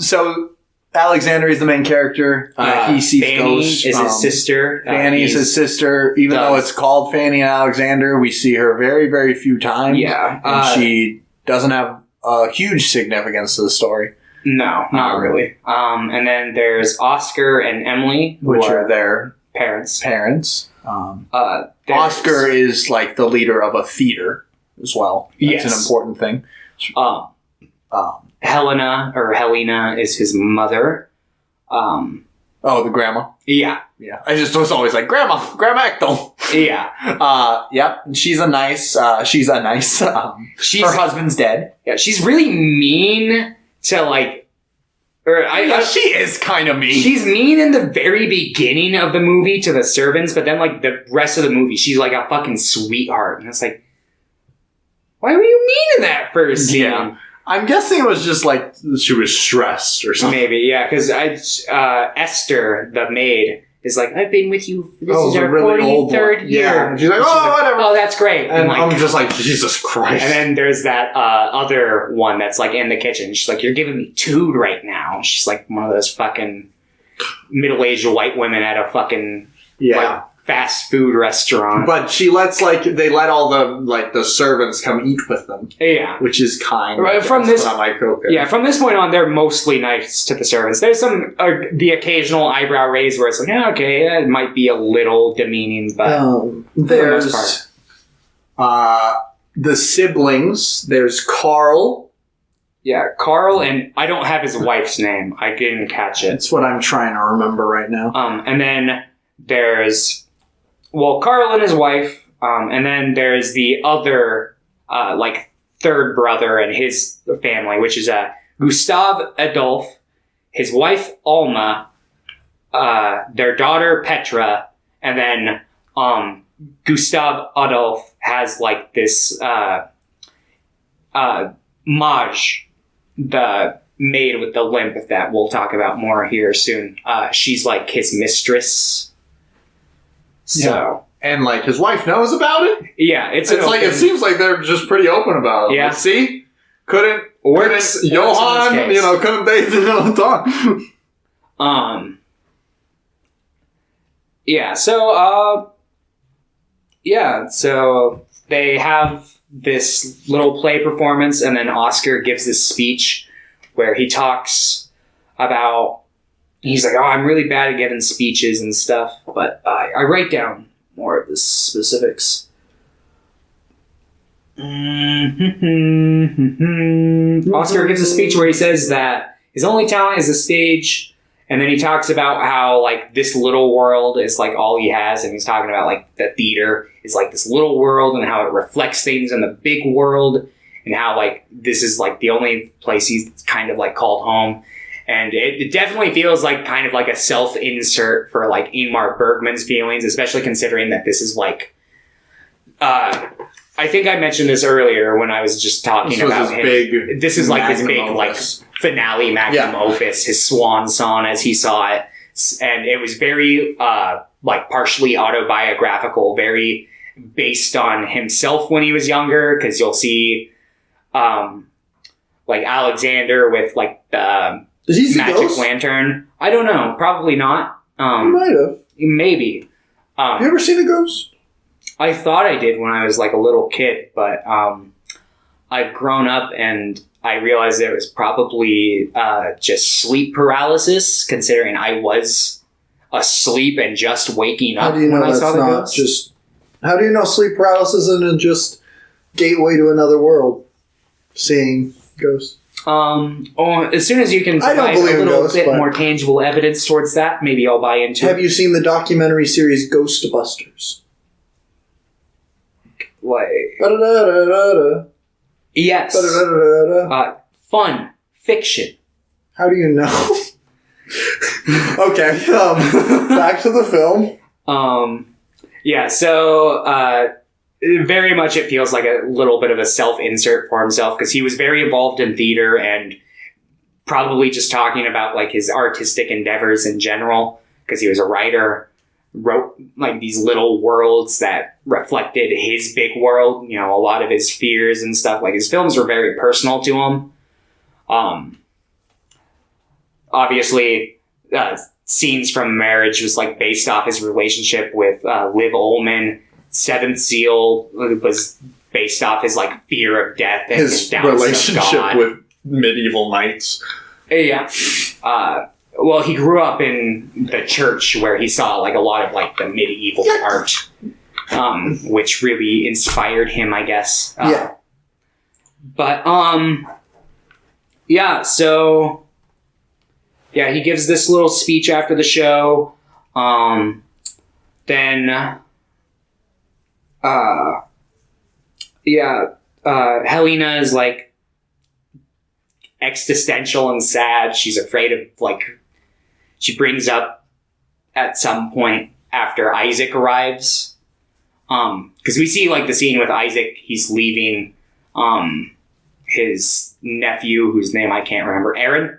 So Alexander is the main character. He sees Fanny ghosts. is his sister. Fanny is his sister. Even though it's called Fanny and Alexander, we see her very, very few times. Yeah. And she doesn't have a huge significance to the story. No, not really. And then there's Oscar and Emily, which are their parents. Oscar is like the leader of a theater as well. That's an important thing. Helena is his mother. The grandma. Yeah. Yeah. I just was always like, Grandma Echdal. Yeah. Yep. She's a nice, her husband's dead. Yeah. She's really mean to like, she is kind of mean. She's mean in the very beginning of the movie to the servants, but then like the rest of the movie, she's like a fucking sweetheart. And it's like, why were you mean in that first scene? Yeah. I'm guessing it was just like she was stressed or something. Maybe, yeah, because Esther, the maid, is like, I've been with you. This is our really 43rd year. Yeah. And she's like, whatever. Oh, that's great. And I'm just like, Jesus Christ. And then there's that other one that's like in the kitchen. She's like, you're giving me tood right now. She's like one of those fucking middle-aged white women at a fucking fast food restaurant. But she lets they let all the servants come eat with them. Yeah, which is kind. Right, from this, I'm like, okay. Yeah, from this point on, they're mostly nice to the servants. There's some the occasional eyebrow raise where it's like, yeah, okay, it might be a little demeaning, but for the most part. The siblings. There's Carl. Yeah, Carl, and I don't have his wife's name. I didn't catch it. That's what I'm trying to remember right now. And then there's, Carl and his wife, and then there's the other, third brother and his family, which is Gustav Adolf, his wife Alma, their daughter Petra, and then Gustav Adolf has this Maj, the maid with the limp that we'll talk about more here soon. She's his mistress. So and his wife knows about it. Yeah, it seems like they're just pretty open about it. Yeah, see, couldn't Johann, couldn't they talk? Yeah. So they have this little play performance, and then Oscar gives this speech where he talks about, he's like, oh, I'm really bad at giving speeches and stuff, but I write down more of the specifics. Oscar gives a speech where he says that his only talent is the stage, and then he talks about how this little world is all he has, and he's talking about the theater is this little world and how it reflects things in the big world, and how this is the only place he's kind of called home. And it definitely feels kind of a self-insert for Ingmar Bergman's feelings, especially considering that this is I think I mentioned this earlier when I was just talking about him. This is his big finale magnum opus, his swan song as he saw it. And it was very partially autobiographical, very based on himself when he was younger, because you'll see Alexander with the magic lantern. I don't know, probably not. You might have. Maybe. Have you ever seen a ghost? I thought I did when I was a little kid, but I've grown up and I realized it was probably just sleep paralysis, considering I was asleep and just waking up when I saw the ghost. How do you know sleep paralysis isn't just gateway to another world? Seeing ghosts. As soon as you can provide a little bit more tangible evidence towards that, maybe I'll buy into it. Have you seen the documentary series Ghostbusters? Yes. Fun fiction. How do you know? Okay. Back to the film. Yeah. So very much it feels like a little bit of a self-insert for himself, because he was very involved in theater and probably just talking about his artistic endeavors in general, because he was a writer. Wrote these little worlds that reflected his big world, a lot of his fears and stuff. His films were very personal to him. Obviously, Scenes from Marriage was based off his relationship with Liv Ullmann. Seventh Seal was based off his fear of death and his relationship with medieval knights. Yeah. Well, he grew up in the church where he saw a lot of the medieval art, which really inspired him, I guess. But so he gives this little speech after the show. Then Helena is existential and sad. She's afraid of she brings up at some point after Isaac arrives, because we see the scene with Isaac. He's leaving his nephew, whose name I can't remember, Aaron.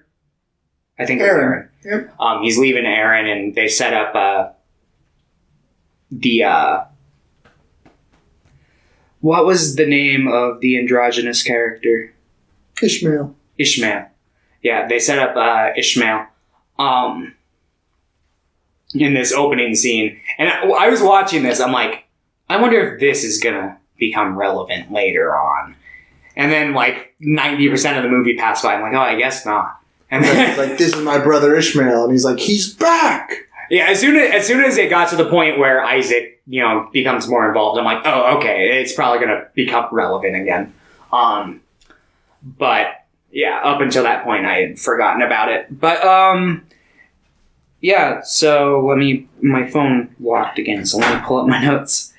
I think Aaron. Yep. He's leaving Aaron, and they set up what was the name of the androgynous character? Ishmael. Yeah, they set up Ishmael. in this opening scene. And I was watching this, I'm like, I wonder if this is gonna become relevant later on. And then like 90% of the movie passed by. I'm like, oh, I guess not. And then It's like, this is my brother Ishmael, and he's like, he's back. yeah, as soon as it got to the point where Isaac, becomes more involved, I'm like, oh, okay, it's probably gonna become relevant again. But yeah, up until that point, I had forgotten about it. But yeah. So my phone locked again. So let me pull up my notes.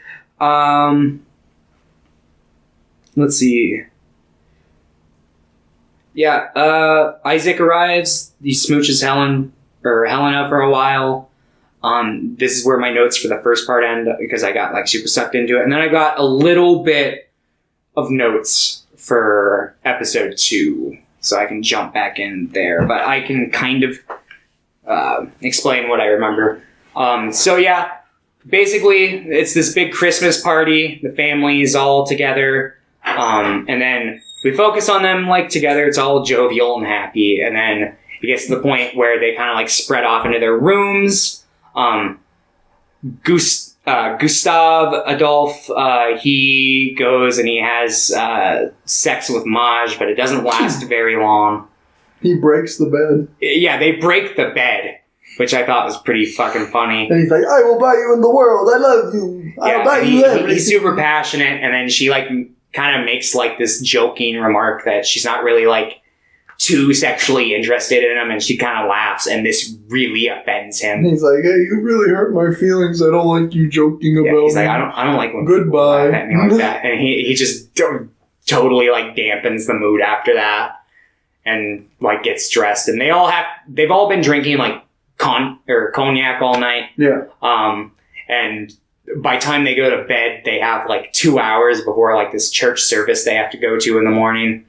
Let's see. Yeah, Isaac arrives. He smooches Helena for a while. This is where my notes for the first part end because I got like super sucked into it. And then I got a little bit of notes for episode 2. So I can jump back in there. But I can kind of explain what I remember. So yeah, basically it's this big Christmas party. The family is all together. And then we focus on them like together. It's all jovial and happy. And then it gets to the point where they kind of like spread off into their rooms. Gustav Adolf, he goes and he has sex with Maj, but it doesn't last very long. He breaks the bed. Yeah, they break the bed, which I thought was pretty fucking funny. And he's like, I will buy you in the world. I love you. I'll buy you everything. He's super passionate, and then she like kind of makes like this joking remark that she's not really like too sexually interested in him, and she kind of laughs, and this really offends him. And he's like, hey, you really hurt my feelings. I don't like you joking about he's me. like, I don't like when Goodbye. people laugh at me like that. And he just totally like dampens the mood after that, and like gets dressed. And they've all been drinking like cognac all night. Yeah. And by the time they go to bed, they have like 2 hours before like this church service they have to go to in the morning.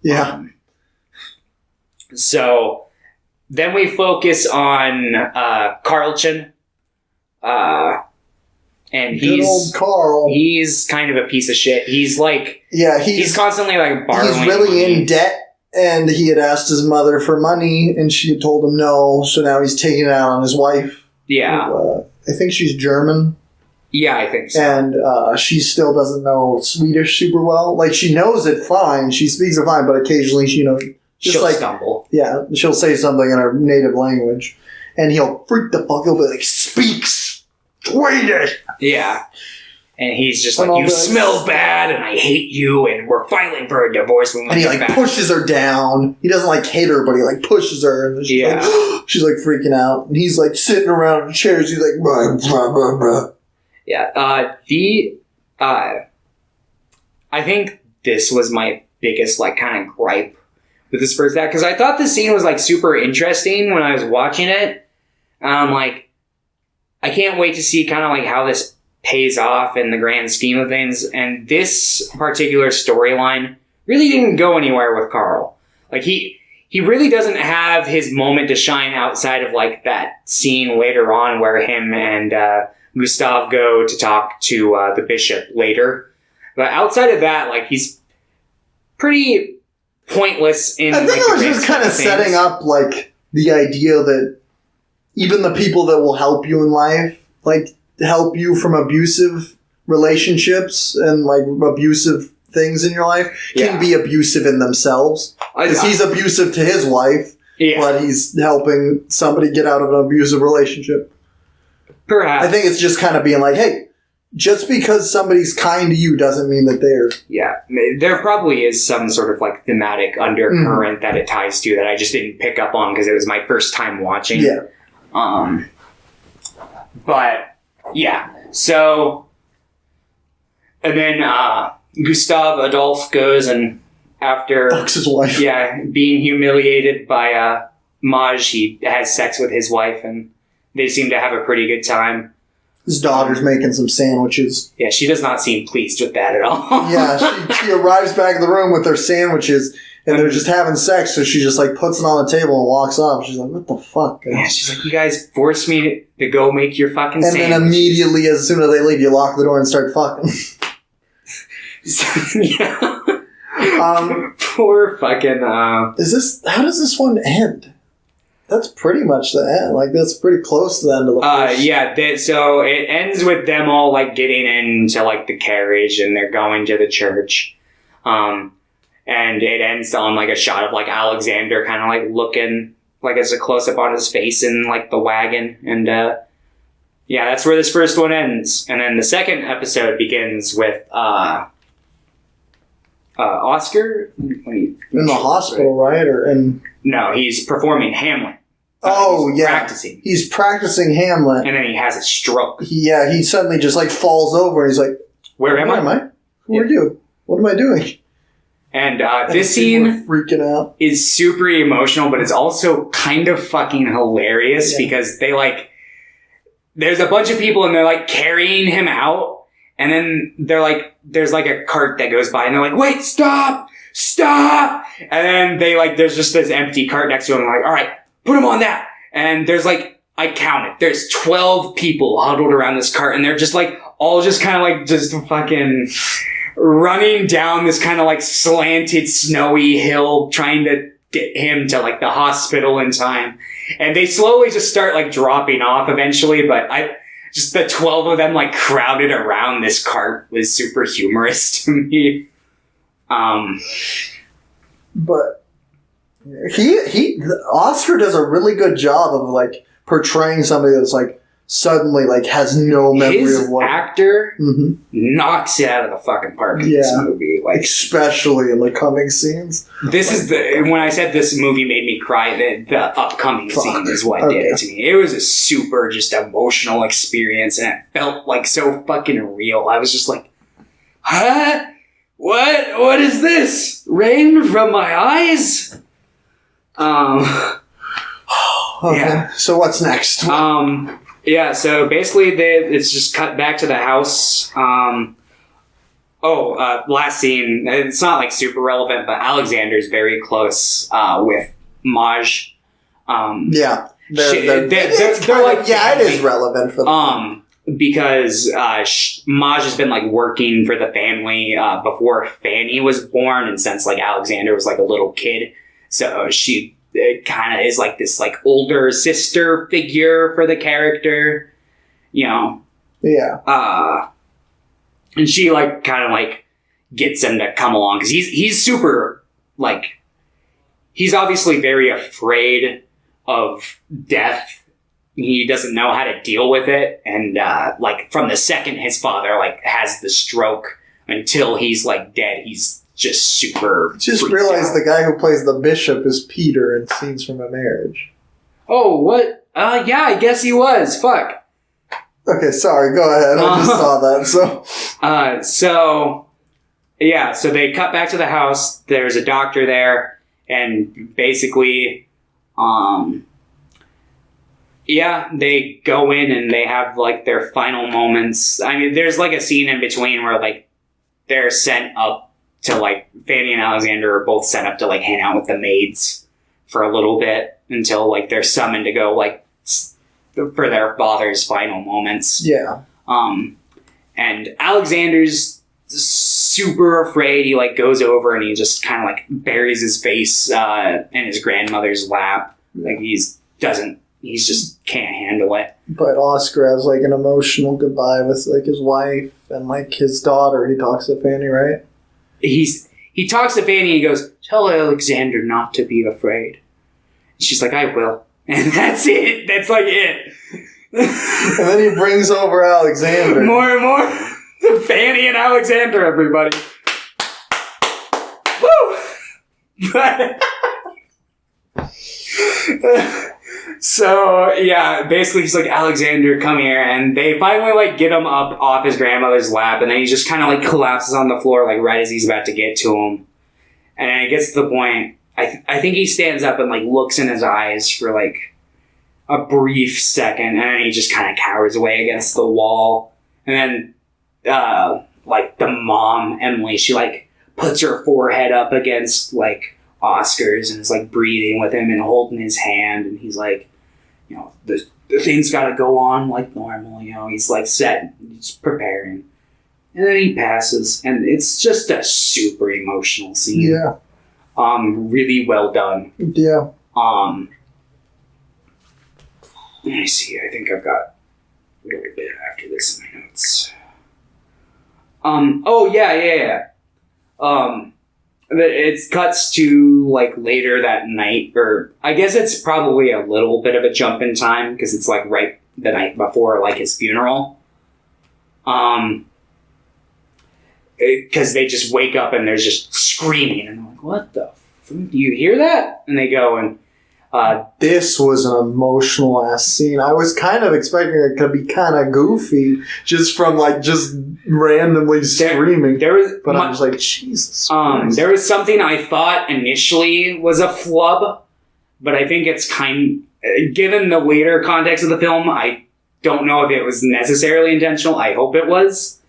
Yeah. So then we focus on Carlton. And Good old Carl. He's kind of a piece of shit. He's like, he's constantly like borrowing. He's really money. in debt, and he had asked his mother for money, and she had told him no. So now he's taking it out on his wife. Yeah, who, I think she's German. Yeah, I think so. And she still doesn't know Swedish super well. Like she knows it fine. She speaks it fine, but occasionally, just she'll like stumble. Yeah, she'll say something in her native language, and he'll freak the fuck. He'll be like, "Speaks Swedish." Yeah. And he's just like, you smell bad, and I hate you, and we're filing for a divorce when we and he get like back. pushes her down. He doesn't like hit her, but he like pushes her, and she's like, she's like freaking out. And he's like sitting around in chairs. He's like, blah, blah, blah, blah. Yeah. I think this was my biggest like kind of gripe with this first act, because I thought this scene was like super interesting when I was watching it. Like, I can't wait to see kind of like how this pays off in the grand scheme of things. And this particular storyline really didn't go anywhere with Carl. Like he really doesn't have his moment to shine outside of like that scene later on where him and Gustav go to talk to the bishop later. But outside of that, like he's pretty pointless in. I think it was just kind of setting up like the idea that even the people that will help you in life, like help you from abusive relationships and like abusive things in your life, can be abusive in themselves. Because he's abusive to his wife, but he's helping somebody get out of an abusive relationship. Perhaps. I think it's just kind of being like, hey, just because somebody's kind to you doesn't mean that they're... Yeah, there probably is some sort of like thematic undercurrent that it ties to that I just didn't pick up on because it was my first time watching. Yeah. But yeah, so and then Gustav Adolf goes and after fucks his wife. Yeah, being humiliated by Maj, he has sex with his wife and they seem to have a pretty good time. His daughter's making some sandwiches. Yeah, she does not seem pleased with that at all. Yeah, she arrives back in the room with their sandwiches, and they're just having sex, so she just, like, puts it on the table and walks off. She's like, what the fuck, guys? Yeah, she's like, you guys forced me to go make your fucking sandwich. And then immediately, as soon as they leave, you lock the door and start fucking. Yeah. Poor fucking... How does this one end? That's pretty much the end. Like, that's pretty close to the end of the first. So it ends with them all, like, getting into, like, the carriage, and they're going to the church. And it ends on, like, a shot of, like, Alexander kind of, like, looking, like, as a close-up on his face in, like, the wagon. And, that's where this first one ends. And then the second episode begins with, Oscar? In the hospital, right? No, he's performing Hamlet. He's practicing. He's practicing Hamlet. And then he has a stroke. He suddenly just, like, falls over. And he's like, Where am I? Who are you? What am I doing? And this scene freaking out. Is super emotional, but it's also kind of fucking hilarious because they, like, there's a bunch of people and they're, like, carrying him out. And then they're like, there's like a cart that goes by and they're like, wait, stop! And then they like, there's just this empty cart next to him. And they're like, all right, put him on that. And there's like, I counted. There's 12 people huddled around this cart and they're just like, all just kind of like, just fucking running down this kind of like slanted, snowy hill trying to get him to like the hospital in time. And they slowly just start like dropping off eventually, but just the 12 of them, like, crowded around this cart was super humorous to me. But Oscar does a really good job of, like, portraying somebody that's, like, suddenly, like, has no memory of what... His actor knocks it out of the fucking park in this movie. Like, especially in the coming scenes. When I said this movie made me cry, the upcoming scene is what did it to me. It was a super just emotional experience, and it felt like so fucking real. I was just like, huh? What is this? Rain from my eyes? Okay. So what's next? So basically it's just cut back to the house. Last scene, it's not like super relevant, but Alexander's very close with Maj. They're like, it is relevant for them. Because Maj has been like working for the family before Fanny was born, and since like Alexander was like a little kid, so she kind of is like this like older sister figure for the character, you know. Yeah. And she like kind of like gets him to come along because he's super like he's obviously very afraid of death. He doesn't know how to deal with it, and like from the second his father like has the stroke until he's like dead, he's just super. Just realized the guy who plays the bishop is Peter in Scenes from a Marriage. Oh, what? Yeah, I guess he was. Fuck. Okay, sorry. Go ahead. I just saw that. So they cut back to the house. There's a doctor there, and basically, they go in and they have like their final moments. I mean, there's like a scene in between where like they're sent up to like Fanny and Alexander are both sent up to like hang out with the maids for a little bit until like they're summoned to go like for their father's final moments. Yeah. And Alexander's super afraid. He like goes over and he just kind of like buries his face in his grandmother's lap. Like he just can't handle it. But Oscar has like an emotional goodbye with like his wife and like his daughter. He talks to Fanny, right? He talks to Fanny and he goes, "Tell Alexander not to be afraid." And she's like, "I will." And that's it. That's like it. And then he brings over Alexander. More and more. Fanny and Alexander, everybody. Woo! So, yeah, basically he's like, "Alexander, come here." And they finally, like, get him up off his grandmother's lap. And then he just kind of, like, collapses on the floor, like, right as he's about to get to him. And then it gets to the point, I think he stands up and, like, looks in his eyes for, like, a brief second. And then he just kind of cowers away against the wall. And then, like, the mom, Emily, she, like, puts her forehead up against, like, Oscar's and is, like, breathing with him and holding his hand. And he's like, you know, the thing's got to go on like normal, you know. He's, like, set. He's preparing. And then he passes. And it's just a super emotional scene. Yeah. Really well done. Yeah. Let me see. I think I've got a little bit after this in my notes. Oh, yeah. It cuts to, like, later that night, or I guess it's probably a little bit of a jump in time, because it's, like, right the night before, like, his funeral. Because they just wake up and there's just screaming, and I'm like, what the fuck? Do you hear that? And they go and... this was an emotional ass scene. I was kind of expecting it to be kind of goofy, just from like just randomly screaming. But I was like, Jesus Christ. There was something I thought initially was a flub, but I think it's given the later context of the film, I don't know if it was necessarily intentional. I hope it was.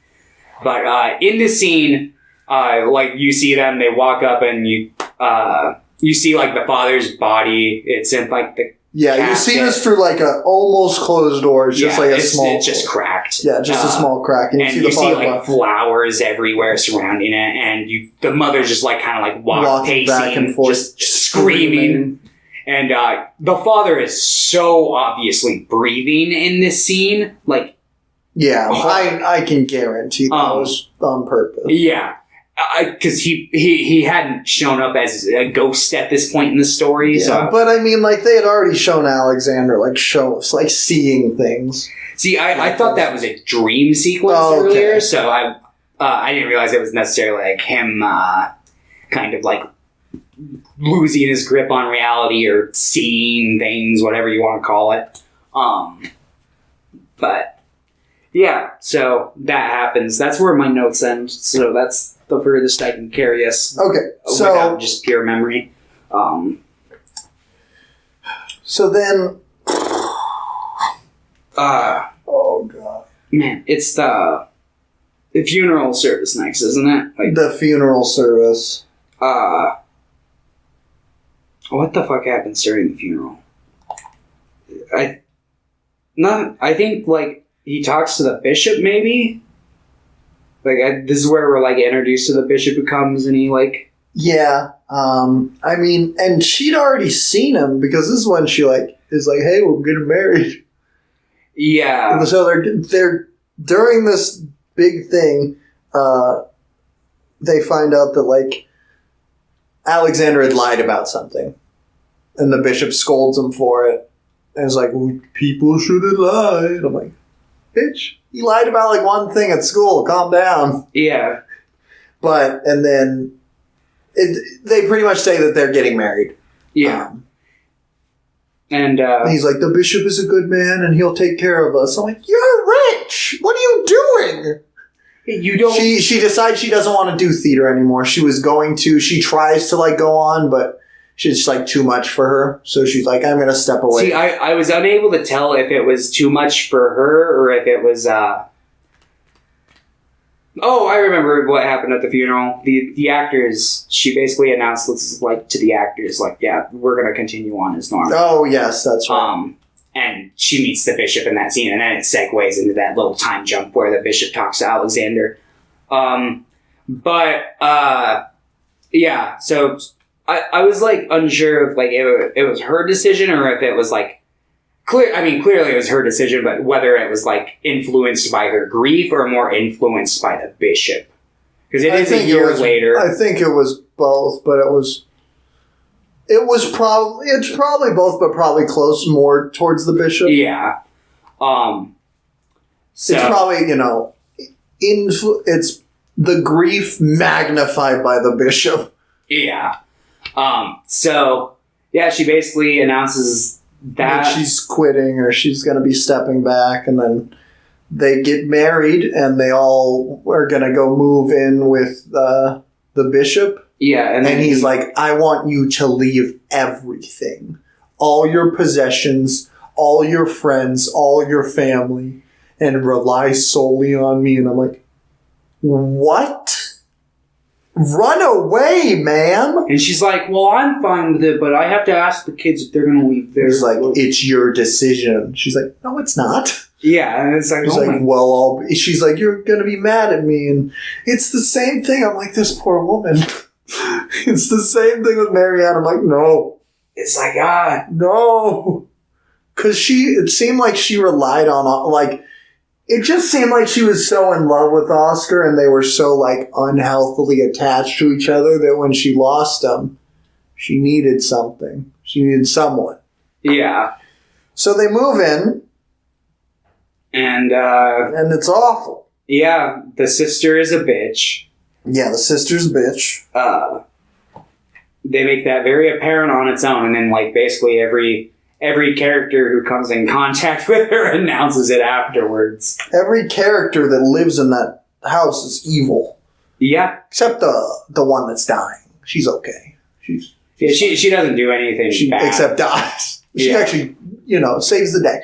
But in the scene, like you see them, they walk up and you see, like, the father's body. It's in, like, the casket. You see this through, like, a almost closed door. It's just, like, a small... It's just cracked. Yeah, just a small crack. And you see like, flowers everywhere surrounding it. And the mother's just, like, kind of, like, walking back and forth. Just screaming. And the father is so obviously breathing in this scene. Like... Yeah, I can guarantee that was on purpose. Yeah. Because he hadn't shown up as a ghost at this point in the story. Yeah, so. But I mean, like, they had already shown Alexander, like, show us, like, seeing things. See, I thought that was a dream sequence earlier, so I didn't realize it was necessarily, like, him kind of, like, losing his grip on reality or seeing things, whatever you want to call it. But, yeah, so that happens. That's where my notes end, so that's the furthest I can carry us. Okay, so... without just pure memory. So then... oh, God. Man, it's the funeral service next, isn't it? Like, the funeral service. what the fuck happens during the funeral? I think, like, he talks to the bishop, maybe? Like, this is where we're, like, introduced to the bishop who comes and he, like... Yeah. I mean, and she'd already seen him because this is when she, like, is like, hey, we're getting married. Yeah. And so they're during this big thing, they find out that, like, Alexander had lied about something. And the bishop scolds him for it. And is like, well, people shouldn't lie. And I'm like, bitch, you lied about, like, one thing at school. Calm down. Yeah. And then they pretty much say that they're getting married. Yeah. And he's like, the bishop is a good man and he'll take care of us. I'm like, you're rich. What are you doing? You don't... She decides she doesn't want to do theater anymore. She was going to. She tries to, like, go on, but she's just, like, too much for her. So she's like, I'm going to step away. See, I was unable to tell if it was too much for her or if it was... Oh, I remember what happened at the funeral. The actors, she basically announced, like, to the actors, like, yeah, we're going to continue on as normal. Oh, yes, that's right. And she meets the bishop in that scene, and then it segues into that little time jump where the bishop talks to Alexander. Yeah, so I was, like, unsure if, like, it was her decision or if it was, like, clearly it was her decision, but whether it was, like, influenced by her grief or more influenced by the bishop. Because it is a year later. I think it was both, but it's probably both, but probably close more towards the bishop. Yeah. So it's probably, it's the grief magnified by the bishop. Yeah. So, yeah, she basically announces that she's quitting or she's going to be stepping back, and then they get married and they all are going to go move in with the bishop. Yeah. And he's like, I want you to leave everything. All your possessions, all your friends, all your family, and rely solely on me. And I'm like, what? Run away, ma'am! And she's like, well, I'm fine with it, but I have to ask the kids if they're going to leave there. He's like, it's your decision. She's like, no, it's not. Yeah, and it's like, he's like, well, she's like, you're going to be mad at me. And it's the same thing. I'm like, this poor woman. It's the same thing with Marianne. I'm like, no. It's like, no. Because it seemed like she relied on, like, it just seemed like she was so in love with Oscar and they were so, like, unhealthily attached to each other that when she lost him, she needed something. She needed someone. Yeah. So they move in. And it's awful. Yeah, the sister is a bitch. Yeah, the sister's a bitch. They make that very apparent on its own, and then, like, basically every character who comes in contact with her announces it afterwards. Every character that lives in that house is evil. Yeah. Except the one that's dying. She's okay. She doesn't do anything bad. Except dies. She actually, saves the day.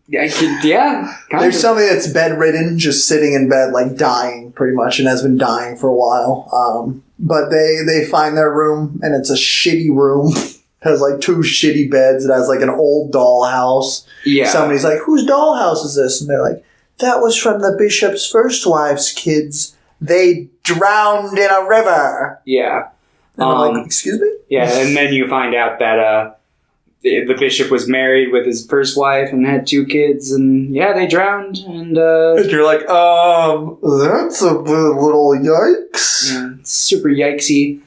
There's somebody that's bedridden, just sitting in bed, like dying pretty much, and has been dying for a while. But they find their room, and it's a shitty room. It has like 2 shitty beds. It has like an old dollhouse. Yeah. Somebody's like, whose dollhouse is this? And they're like, that was from the bishop's first wife's kids. They drowned in a river. Yeah. And I'm like, excuse me? Yeah, and then you find out that the bishop was married with his first wife and had 2 kids, and yeah, they drowned. And you're like, that's a little yikes. Yeah, super yikesy.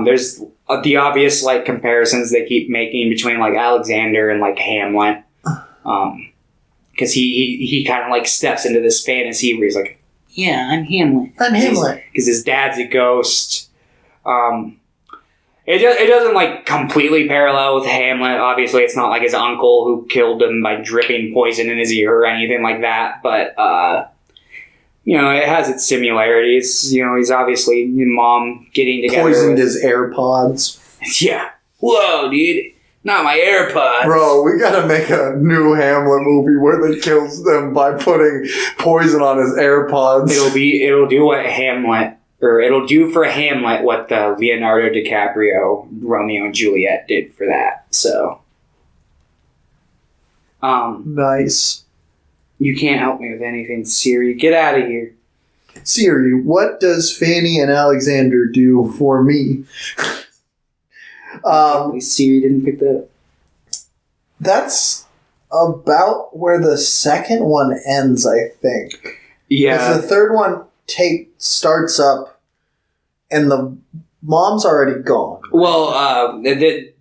There's the obvious like comparisons they keep making between like Alexander and like Hamlet, because he kind of like steps into this fantasy where he's like, yeah, I'm Hamlet. I'm Hamlet because his dad's a ghost. It doesn't, like, completely parallel with Hamlet. Obviously, it's not like his uncle who killed him by dripping poison in his ear or anything like that. But, it has its similarities. He's obviously mom getting together. Poisoned his AirPods. Yeah. Whoa, dude. Not my AirPods. Bro, we gotta make a new Hamlet movie where they kills them by putting poison on his AirPods. It'll do what Hamlet... Or it'll do for Hamlet what the Leonardo DiCaprio Romeo and Juliet did for that. So, nice. You can't help me with anything, Siri. Get out of here. Siri, what does Fanny and Alexander do for me? Siri didn't pick that up. That's about where the second one ends, I think. Yeah. Because the third one starts up and the mom's already gone. Well, we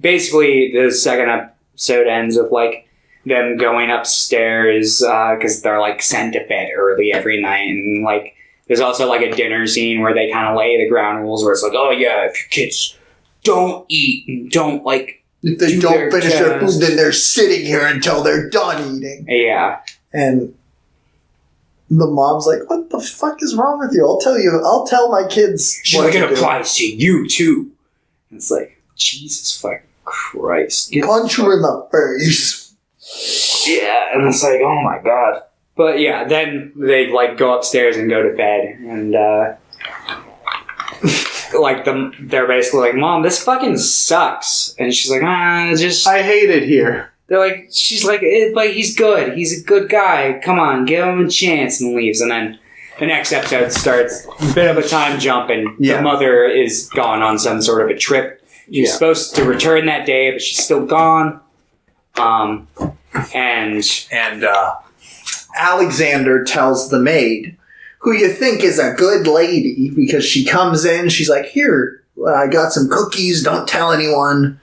basically the second episode ends with like them going upstairs because they're like sent to bed early every night, and like there's also like a dinner scene where they kind of lay the ground rules where it's like, oh yeah, if your kids don't eat and don't like if they don't finish their food, then they're sitting here until they're done eating. Yeah. And the mom's like, what the fuck is wrong with you? I'll tell my kids. She's like, it applies to you too. And it's like, Jesus fucking Christ. Punch you in the face. Yeah, and it's like, oh my God. But yeah, then they like go upstairs and go to bed, and they're basically like, Mom, this fucking sucks. And she's like, I hate it here. They're like, she's like, he's good. He's a good guy. Come on, give him a chance, and leaves. And then the next episode starts a bit of a time jump, and the mother is gone on some sort of a trip. She's supposed to return that day, but she's still gone. And Alexander tells the maid, who you think is a good lady, because she comes in, she's like, here, I got some cookies, don't tell anyone.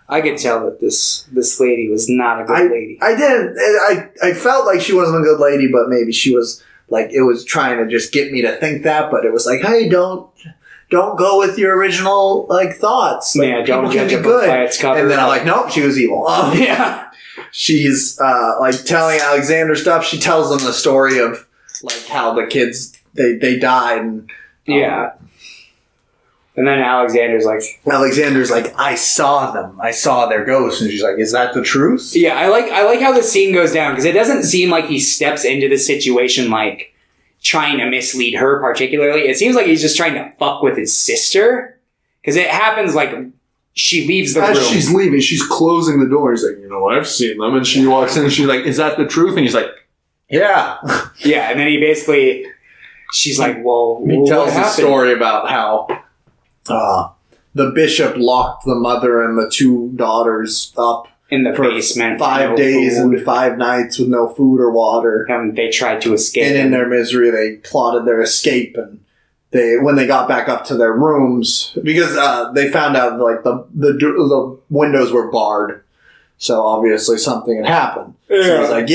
I could tell that this lady was not a good lady. I felt like she wasn't a good lady, but maybe she was, like, it was trying to just get me to think that, but it was like, hey, don't go with your original, like, thoughts. Like, yeah, don't can be good. By its cover. And then I'm like, nope, she was evil. Yeah. She's, like, telling Alexander stuff. She tells him the story of, like, how the kids, they died. And, yeah. And then Alexander's like, I saw them. I saw their ghosts. And she's like, is that the truth? Yeah, I like how the scene goes down, because it doesn't seem like he steps into the situation, like, trying to mislead her particularly. It seems like he's just trying to fuck with his sister. Because it happens, like, she leaves the room. As she's leaving, she's closing the door. He's like, I've seen them. And she walks in and she's like, is that the truth? And he's like, yeah. Yeah, and then she's like, well, he tells a story about how the bishop locked the mother and the 2 daughters up in the for basement. 5 days and 5 nights with no food or water. And they tried to escape. And in their misery, they plotted their escape. And when they got back up to their rooms, because they found out like the windows were barred, so obviously something had happened. Yeah. So it's like,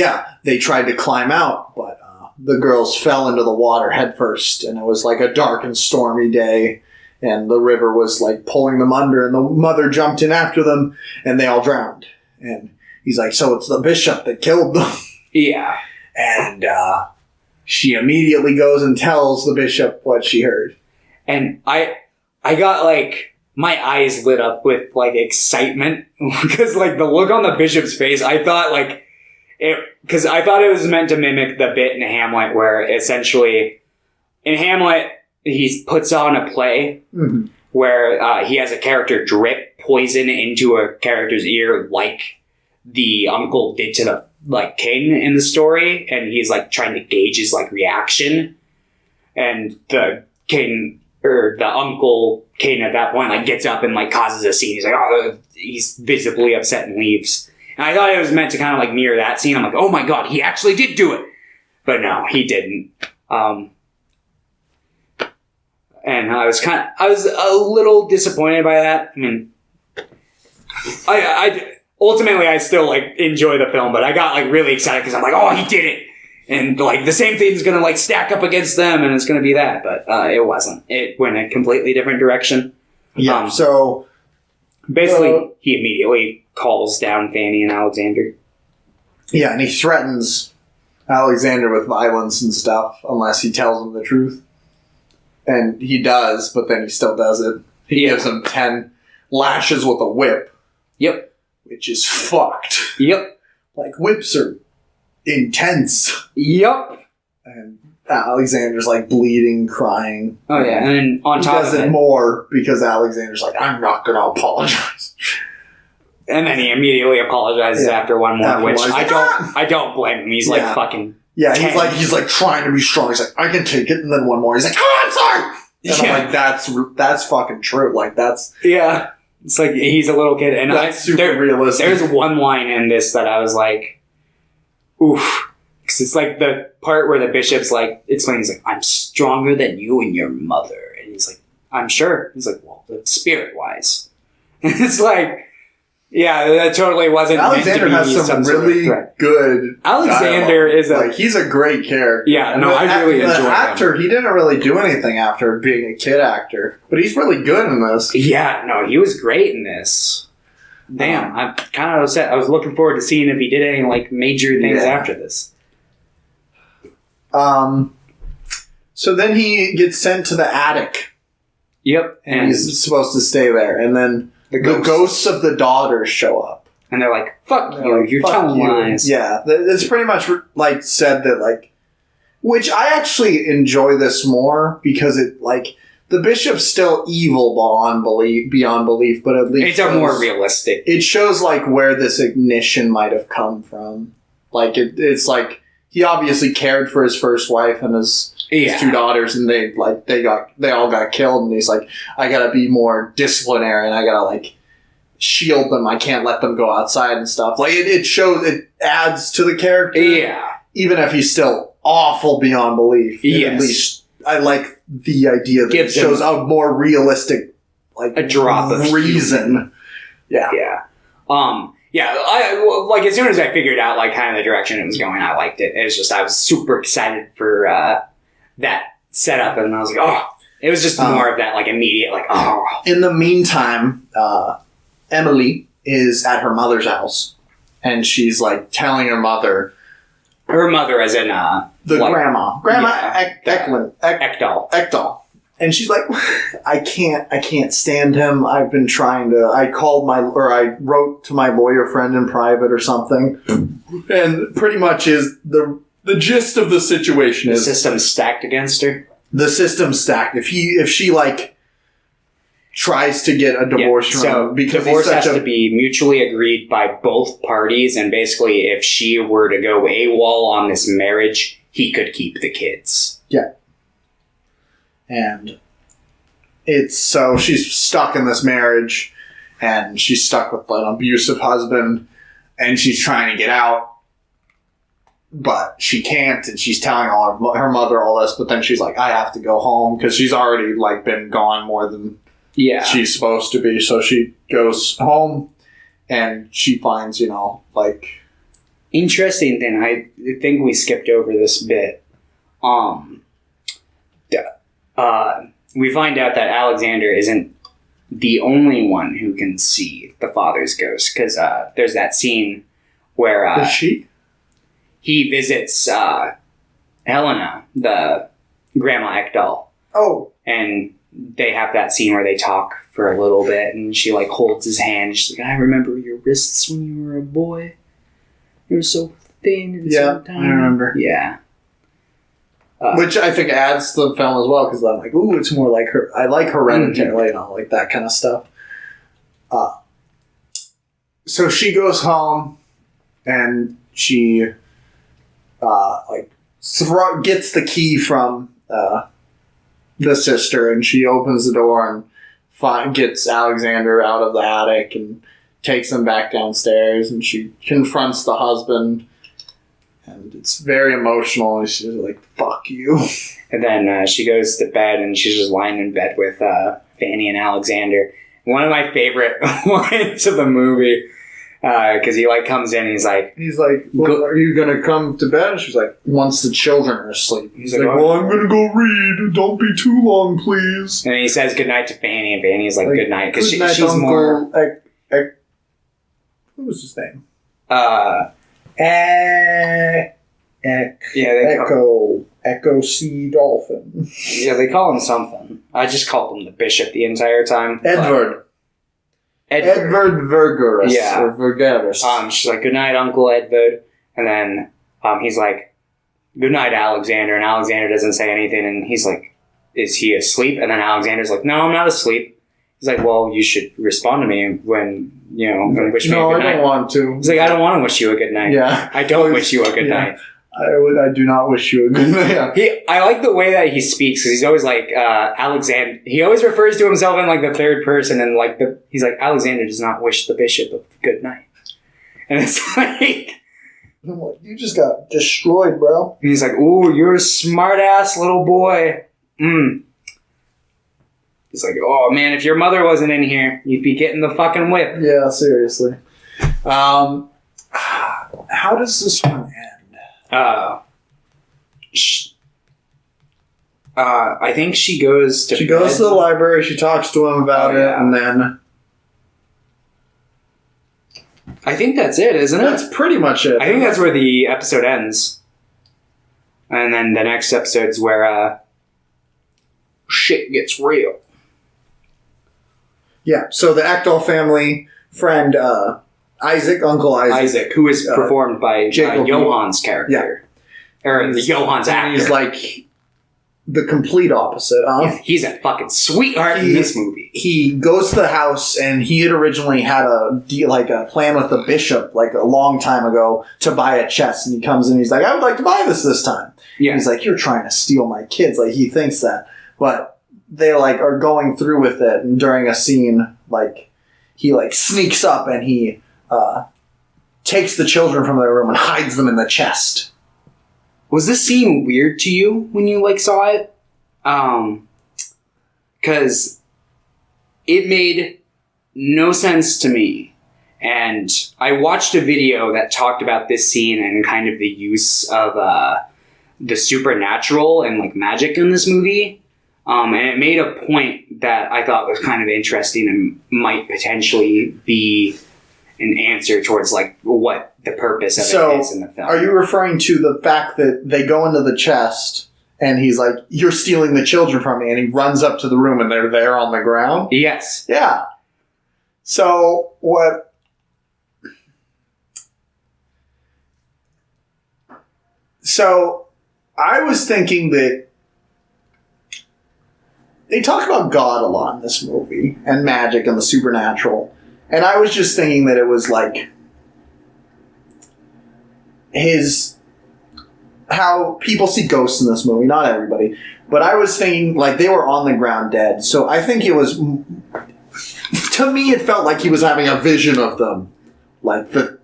they tried to climb out, but the girls fell into the water headfirst, and it was like a dark and stormy day. And the river was like pulling them under, and the mother jumped in after them, and they all drowned. And he's like, so it's the bishop that killed them. Yeah. And she immediately goes and tells the bishop what she heard. And I got like, my eyes lit up with like excitement because like the look on the bishop's face, I thought like because I thought it was meant to mimic the bit in Hamlet where essentially in Hamlet, he puts on a play where he has a character drip poison into a character's ear like the uncle did to the like king in the story, and he's like trying to gauge his like reaction, and the king or the uncle king at that point like gets up and like causes a scene. He's like, oh, he's visibly upset and leaves. And I thought it was meant to kind of like mirror that scene. I'm like, oh my god, he actually did do it, but no, he didn't. And I was a little disappointed by that. I mean, I ultimately I still like enjoy the film, but I got like really excited because I'm like, oh, he did it, and like the same thing's gonna like stack up against them, and it's gonna be that, but it wasn't. It went a completely different direction. Yeah. So basically, he immediately calls down Fanny and Alexander. Yeah, and he threatens Alexander with violence and stuff unless he tells him the truth. And he does, but then he still does it. He gives him 10 lashes with a whip. Yep. Which is fucked. Yep. Like, whips are intense. Yep. And Alexander's, like, bleeding, crying. Oh, yeah. And then on top of it... He does it more because Alexander's like, I'm not going to apologize. And then he immediately apologizes after one more, which I don't blame him. He's, like, fucking... Yeah, he's like trying to be strong. He's like, I can take it, and then one more. He's like, oh, I'm sorry. And I'm like, that's fucking true. Like that's It's like he's a little kid, and that's super realistic. There's one line in this that I was like, oof, because it's like the part where the bishop's like explaining, he's like, I'm stronger than you and your mother, and he's like, I'm sure. He's like, well, but spirit wise, and it's like. Yeah, that totally wasn't. Alexander meant to be has some really good. Alexander dialogue. is like he's a great character. Yeah, no, I really enjoy him. The actor, he didn't really do anything after being a kid actor, but he's really good in this. Yeah, no, he was great in this. Damn, I'm kind of upset. I was looking forward to seeing if he did any like major things after this. So then he gets sent to the attic. Yep, and he's supposed to stay there, and then. The ghosts of the daughters show up. And they're like, fuck you, you're telling lies. Yeah, it's pretty much like said that like... Which I actually enjoy this more because it like... The bishop's still evil beyond belief, but at least... It's a more realistic. It shows like where this ignition might have come from. Like it's like... He obviously cared for his first wife and his 2 daughters, and they all got killed. And he's like, I gotta be more disciplinary, and I gotta like shield them. I can't let them go outside and stuff. Like it adds to the character. Yeah, even if he's still awful beyond belief. Yes. At least I like the idea that it shows a more realistic, like a drop of reason. Yeah. Yeah, I like as soon as I figured out like kind of the direction it was going, I liked it. It's just I was super excited for that setup, and I was like, oh, it was just more of that like immediate like oh. In the meantime, Emily is at her mother's house, and she's like telling her mother as in the like, grandma Ekdal. And she's like, I can't stand him. I've been trying to, I wrote to my lawyer friend in private or something. And pretty much is the gist of the situation is... The system's stacked against her? The system's stacked. If she like tries to get a divorce from him, because divorce has to be mutually agreed by both parties, and basically if she were to go AWOL on this marriage, he could keep the kids. Yeah. And so she's stuck in this marriage, and she's stuck with an abusive husband, and she's trying to get out, but she can't, and she's telling her mother all this, but then she's like, I have to go home, because she's already been gone more than she's supposed to be. So she goes home, and she finds, interesting thing. I think we skipped over this bit. We find out that Alexander isn't the only one who can see the father's ghost, because there's that scene where is she? He visits Helena, the Grandma Ekdahl. Oh. And they have that scene where they talk for a little bit, and she holds his hand. And she's like, I remember your wrists when you were a boy. You were so thin and so tiny. I remember. Yeah. Which I think adds to the film as well, because I'm like, ooh, it's more like her. I like Hereditary, like that kind of stuff. So she goes home, and she gets the key from the sister, and she opens the door and gets Alexander out of the attic and takes him back downstairs, and she confronts the husband. And it's very emotional, and she's like, fuck you. And then she goes to bed, and she's just lying in bed with Fanny and Alexander. One of my favorite lines of the movie, because he comes in, and he's like, well, are you going to come to bed? And she's like, once the children are asleep. He's like, well, I'm going to go read. Don't be too long, please. And he says goodnight to Fanny, and Fanny's like good night, because she's Uncle more... What was his name? Echo Sea Dolphin. Yeah, they call him something. I just called him the Bishop the entire time. Edward Vergeris. Yeah. Or Vergeris. She's like, good night, Uncle Edward. And then he's like, good night, Alexander. And Alexander doesn't say anything. And he's like, is he asleep? And then Alexander's like, no, I'm not asleep. He's like, well, you should respond to me when wish me a good night. No, I don't want to. He's like, I don't want to wish you a good night. Yeah. I don't wish you a good night. I do not wish you a good night. I like the way that he speaks, because he's always like, Alexander. He always refers to himself in the third person, and he's like, Alexander does not wish the bishop a good night. And it's like... I'm like, you just got destroyed, bro. And he's like, ooh, you're a smart-ass little boy. He's like, oh, man, if your mother wasn't in here, you'd be getting the fucking whip. Yeah, seriously. How does this one end? I think she goes to goes to the library, she talks to him about it, and then... I think that's it, isn't it? That's pretty much it. I think that's where the episode ends. And then the next episode's where shit gets real. Yeah, so the Ekdahl family friend, Uncle Isaac. Who is performed by Johann's character. Yeah. Or the Johann's actor. He's like the complete opposite. Yeah, he's a fucking sweetheart in this movie. He goes to the house, and he had originally had a plan with the bishop a long time ago to buy a chest, and he comes in and he's like, I would like to buy this time. Yeah. And he's like, you're trying to steal my kids. He thinks that. But they are going through with it, and during a scene, he sneaks up and he takes the children from their room and hides them in the chest. Was this scene weird to you when you saw it? Because it made no sense to me. And I watched a video that talked about this scene and kind of the use of the supernatural and magic in this movie. And it made a point that I thought was kind of interesting and might potentially be an answer towards what the purpose of it is in the film. Are you referring to the fact that they go into the chest and he's like, you're stealing the children from me, and he runs up to the room and they're there on the ground? Yes. Yeah. So what... So I was thinking that they talk about God a lot in this movie, and magic and the supernatural. And I was just thinking that it was how people see ghosts in this movie, not everybody, But I was thinking, like, they were on the ground dead. So I think it was... To me, it felt like he was having a vision of them. Like, the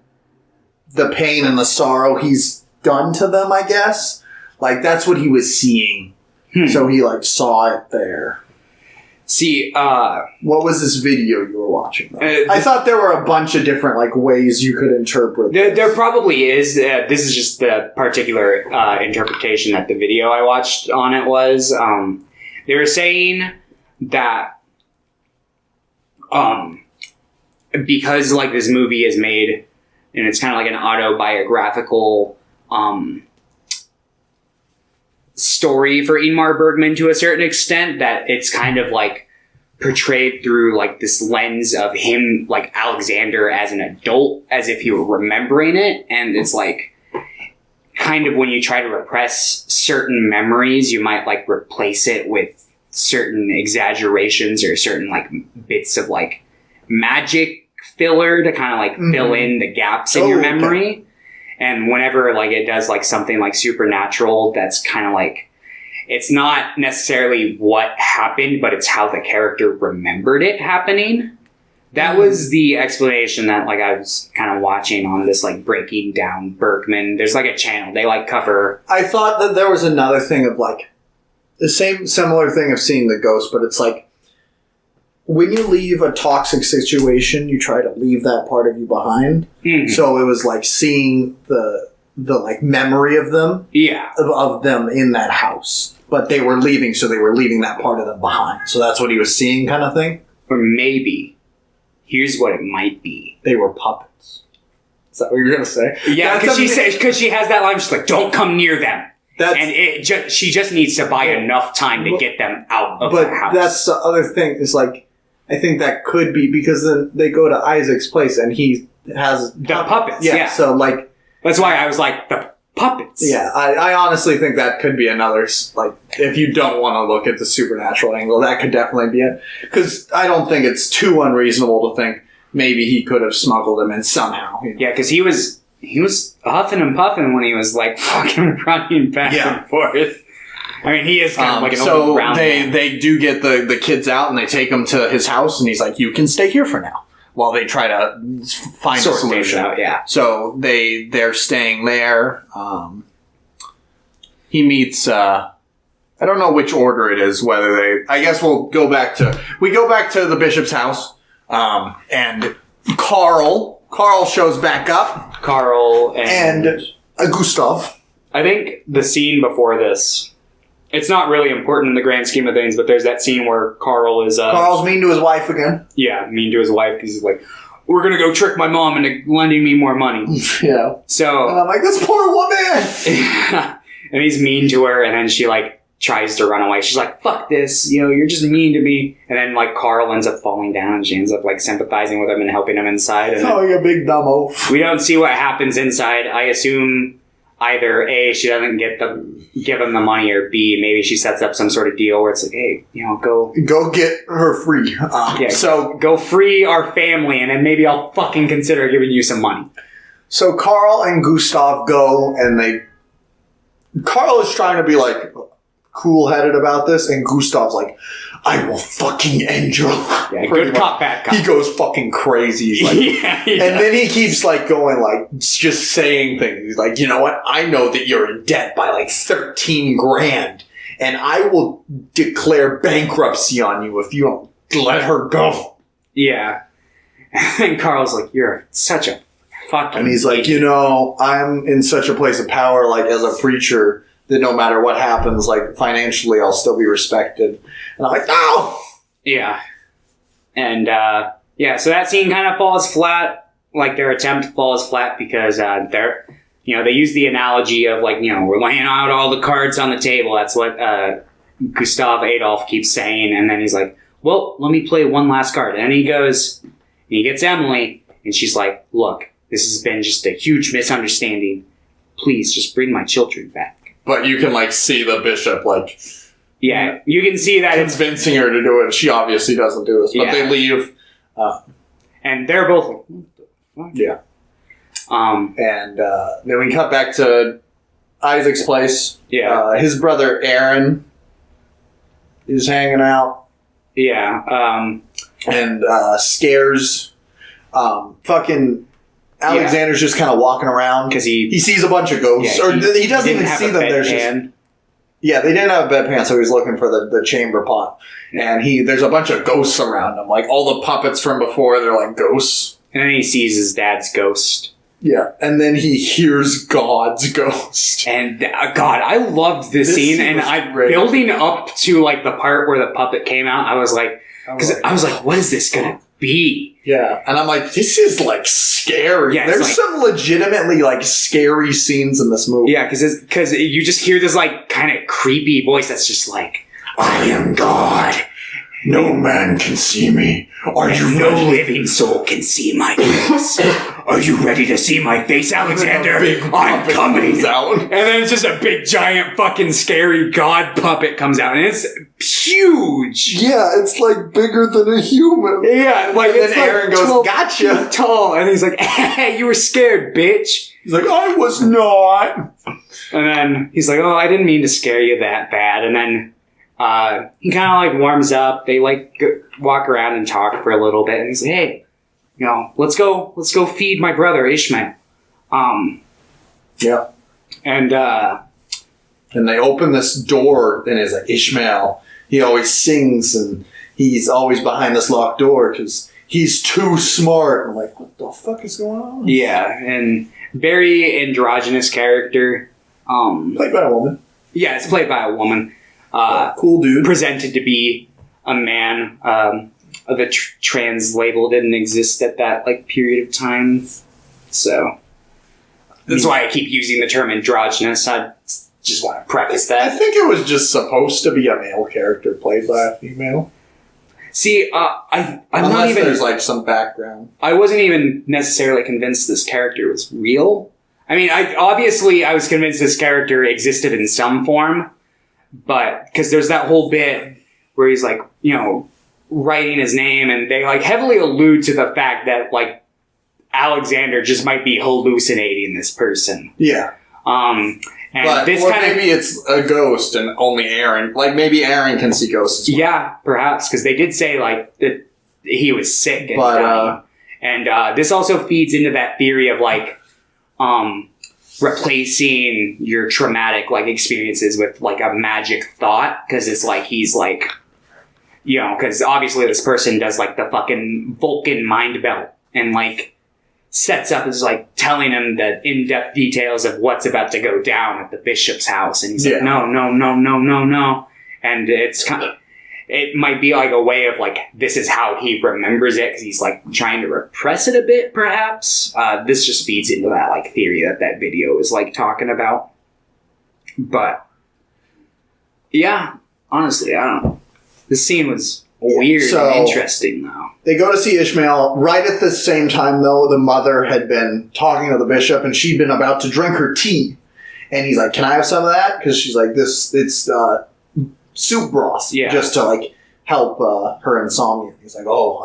pain and the sorrow he's done to them, I guess. Like, that's what he was seeing. So he, like, saw it there. See, what was this video you were watching? I thought there were a bunch of different, like, ways you could interpret there probably is. This is just the particular interpretation that the video I watched on it was. They were saying that because, like, this movie is made and it's kind of like an autobiographical story for Ingmar Bergman to a certain extent, that it's kind of like portrayed through like this lens of him, like Alexander as an adult, as if he were remembering it. And it's like kind of when you try to repress certain memories, you might like replace it with certain exaggerations or certain like bits of like magic filler to kind of like fill in the gaps in your memory. Okay. And whenever like it does like something like supernatural, that's kind of like, it's not necessarily what happened, but it's how the character remembered it happening. That was the explanation that like I was kind of watching on this like Breaking Down Bergman. There's like a channel, they like cover. I thought that there was another thing of like the similar thing of seeing the ghost, but it's like when you leave a toxic situation, you try to leave that part of you behind. So it was like seeing the like memory of them, of them in that house, but they were leaving, so they were leaving that part of them behind. So that's what he was seeing, kind of thing. Or maybe here's what it might be: they were puppets. Is that what you're gonna say? Yeah, because she has that line. She's like, "Don't come near them." She just needs to buy enough time to get them out of the house. But that's the other thing. Is like, I think that could be because then they go to Isaac's place and he has the puppets. Yeah, so like that's why I was like the puppets. Yeah, I honestly think that could be another, like, if you don't want to look at the supernatural angle, that could definitely be it. Because I don't think it's too unreasonable to think maybe he could have smuggled them in somehow. You know? Yeah, because he was huffing and puffing when he was like fucking running back and forth. I mean, he is kind of like an old brown man. They do get the kids out and they take him to his house and he's like, you can stay here for now. While they try to find a solution. Out, yeah. So they're staying there. He meets, I don't know which order it is, I guess we go back to the bishop's house, and Carl shows back up. Carl and Gustav. I think the scene before this, it's not really important in the grand scheme of things, but there's that scene where Carl's mean to his wife again. Yeah, mean to his wife because he's like, we're going to go trick my mom into lending me more money. Yeah. So, and I'm like, this poor woman! And he's mean to her, and then she, like, tries to run away. She's like, fuck this, you're just mean to me. And then, like, Carl ends up falling down, and she ends up, like, sympathizing with him and helping him inside. And you big dumbo. We don't see what happens inside. I assume either A, she doesn't give him the money, or B, maybe she sets up some sort of deal where it's like, hey, go get her free. So go free our family, and then maybe I'll fucking consider giving you some money. So Carl and Gustav go, and Carl is trying to be like cool-headed about this, and Gustav's like, I will fucking end your life. Yeah, good cop, bad cop. He goes fucking crazy. He's like, and then he keeps like going, like, just saying things. He's like, you know what? I know that you're in debt by like 13 grand, and I will declare bankruptcy on you if you don't let her go. Yeah. And Carl's like, you're such a fucking And he's like, I'm in such a place of power, like, as a preacher, that no matter what happens, like, financially, I'll still be respected. And I'm like, no! Yeah. And, so that scene kind of falls flat. Like, their attempt falls flat because, they use the analogy of, like, we're laying out all the cards on the table. That's what, Gustav Adolf keeps saying. And then he's like, well, let me play one last card. And he goes, and he gets Emily, and she's like, look, this has been just a huge misunderstanding. Please, just bring my children back. But you can, like, see the bishop, like... Yeah, you can see that convincing her to do it. She obviously doesn't do this. But they leave. And they're both like, what the fuck? Yeah. And then we cut back to Isaac's place. Yeah. His brother Aaron is hanging out. Yeah. And scares fucking Alexander's just kind of walking around because he sees a bunch of ghosts, or he doesn't even see them. There's just they didn't have a bedpan, so he was looking for the chamber pot, and there's a bunch of ghosts around him, like all the puppets from before. They're like ghosts, and then he sees his dad's ghost. Yeah, and then he hears God's ghost. And God, I loved this scene, and building up to like the part where the puppet came out, I was like, what is this gonna be? Yeah, and I'm like, this is like scary. Yeah, there's some legitimately like scary scenes in this movie. Yeah, because you just hear this like kind of creepy voice that's just like, I am God. No man can see me. Are you ready? No living soul can see my face. Are you ready to see my face, Alexander? I'm coming out. And then it's just a big, giant, fucking scary god puppet comes out, and it's huge. Yeah, it's like bigger than a human. Yeah, like, and then Aaron goes, "Gotcha!" Tall, and he's like, "Hey, you were scared, bitch." He's like, "I was not." And then he's like, "Oh, I didn't mean to scare you that bad." And then he kind of like warms up. They like walk around and talk for a little bit, and he's like, "Hey, let's go feed my brother Ishmael." Yeah. And they open this door, and it's like Ishmael. He always sings, and he's always behind this locked door because he's too smart. And I'm like, what the fuck is going on? Yeah, and very androgynous character. Played by a woman. Yeah, it's played by a woman. Cool dude. Presented to be a man. The trans label didn't exist at that like period of time, so that's why I keep using the term androgynous. I just want to preface that. I think it was just supposed to be a male character played by a female. See, I'm Unless not even. There's like some background. I wasn't even necessarily convinced this character was real. I mean, I was convinced this character existed in some form, but because there's that whole bit where he's like, writing his name, and they like heavily allude to the fact that like Alexander just might be hallucinating this person. Yeah. And maybe it's a ghost and only Aaron. Like maybe Aaron can see ghosts. As well. Yeah, perhaps because they did say like that he was sick and dying. And this also feeds into that theory of like replacing your traumatic like experiences with like a magic thought, because it's like he's like. Because obviously this person does like the fucking Vulcan mind belt and like sets up as like telling him the in-depth details of what's about to go down at the bishop's house. And he's like, no. And it's it might be like a way of like, this is how he remembers it because he's like trying to repress it a bit, perhaps. This just feeds into that like theory that video is like talking about. But yeah, honestly, I don't know. The scene was weird and interesting, though. They go to see Ishmael. Right at the same time, though, the mother had been talking to the bishop, and she'd been about to drink her tea. And he's like, "Can I have some of that?" Because she's like, it's soup broth, just to like help her insomnia. He's like, "Oh,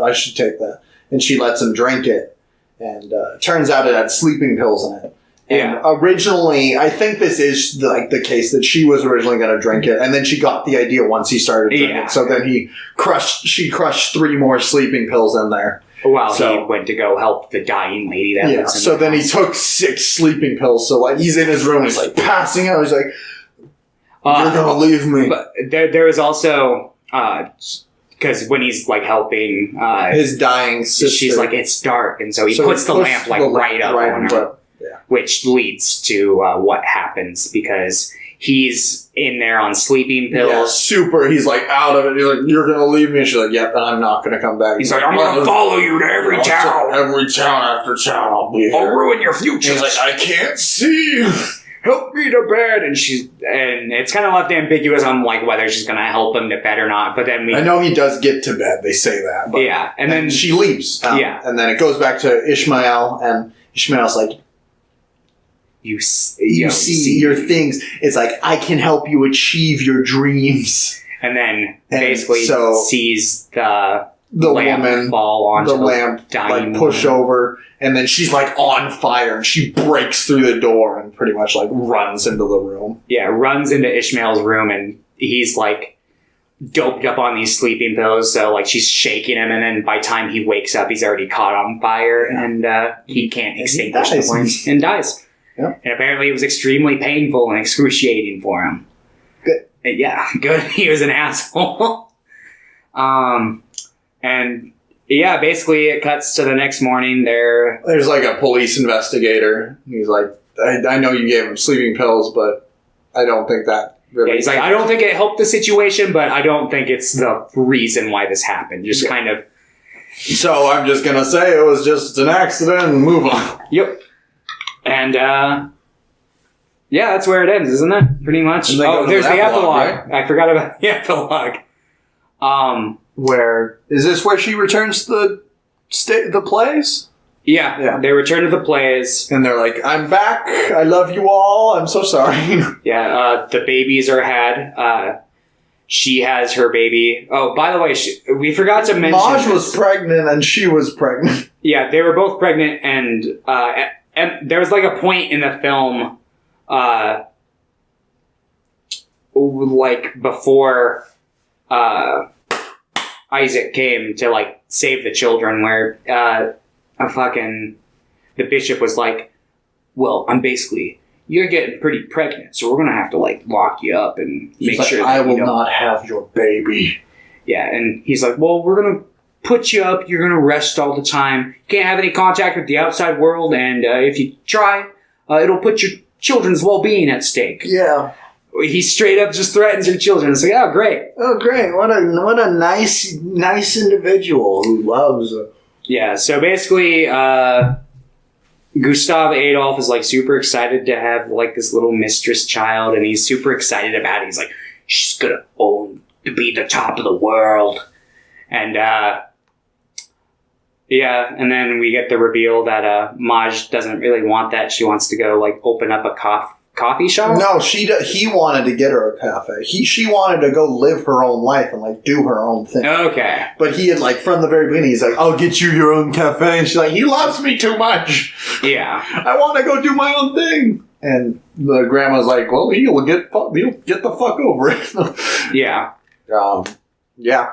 I should take that." And she lets him drink it, and turns out it had sleeping pills in it. And originally, I think this is the case that she was originally going to drink it, and then she got the idea once he started drinking it. So then she crushed 3 more sleeping pills in there. While he went to go help the dying lady. So then he took 6 sleeping pills. So like he's in his room, he's like passing out. He's like, "You're going to leave me." But there is also because when he's like helping his dying sister, she's like, "It's dark," and so he puts the lamp like right up on her. Which leads to what happens because he's in there on sleeping pills. Yeah, super. He's like out of it. He's like, "You're going to leave me?" And she's like, "Yep, and I'm not going to come back." He's like, "I'm going to follow you to every town. Every town after town, I'll be here. I'll ruin your future." He's like, "I can't see. Help me to bed." And it's kind of left ambiguous on like whether she's going to help him to bed or not. But then I know he does get to bed. They say that. But, and then she leaves. And then it goes back to Ishmael, and Ishmael's like, You see your things. It's like, "I can help you achieve your dreams." And then basically sees the lamp woman fall onto the lamp, dying like push over, and then she's like on fire, and she breaks through the door and pretty much like runs into the room. Yeah, runs into Ishmael's room, and he's like doped up on these sleeping pills, so like she's shaking him, and then by the time he wakes up, he's already caught on fire, and he can't extinguish the flames and dies. Yep. And apparently, it was extremely painful and excruciating for him. Good. Yeah, good. He was an asshole. And yeah, basically, it cuts to the next morning. There's like a police investigator. He's like, I know you gave him sleeping pills, but I don't think that really. Yeah, he's like, I don't think it helped the situation, but I don't think it's the reason why this happened. Just kind of. So I'm just gonna say it was just an accident and move on. Yep. And yeah, that's where it ends, isn't it? Pretty much. Oh, there's the epilogue. Right? I forgot about the epilogue. Where is this? Where she returns to the place? Yeah, they return to the plays. And they're like, I'm back. I love you all. I'm so sorry. Yeah, the babies are had. She has her baby. Oh, by the way, we forgot to mention... Maj was pregnant and she was pregnant. Yeah, they were both pregnant, and there was like a point in the film, like before Isaac came to like save the children, where the bishop was like, well, you're getting pretty pregnant, so we're gonna have to like lock you up and make sure that I will not have your baby. Yeah, and he's like, well, we're gonna put you up, you're gonna rest all the time, you can't have any contact with the outside world, and if you try, it'll put your children's well-being at stake. Yeah. He straight up just threatens your children. It's like, oh, great. Oh, great. What a nice individual who loves her. Yeah, so basically, Gustav Adolf is like super excited to have like this little mistress child, and he's super excited about it. He's like, she's gonna be the top of the world. And yeah, and then we get the reveal that Maj doesn't really want that. She wants to go like open up a coffee shop? No, he wanted to get her a cafe. She wanted to go live her own life and like do her own thing. Okay. But he had like from the very beginning, he's like, I'll get you your own cafe. And she's like, he loves me too much. Yeah. I want to go do my own thing. And the grandma's like, well, he'll get the fuck over it. Yeah. Yeah.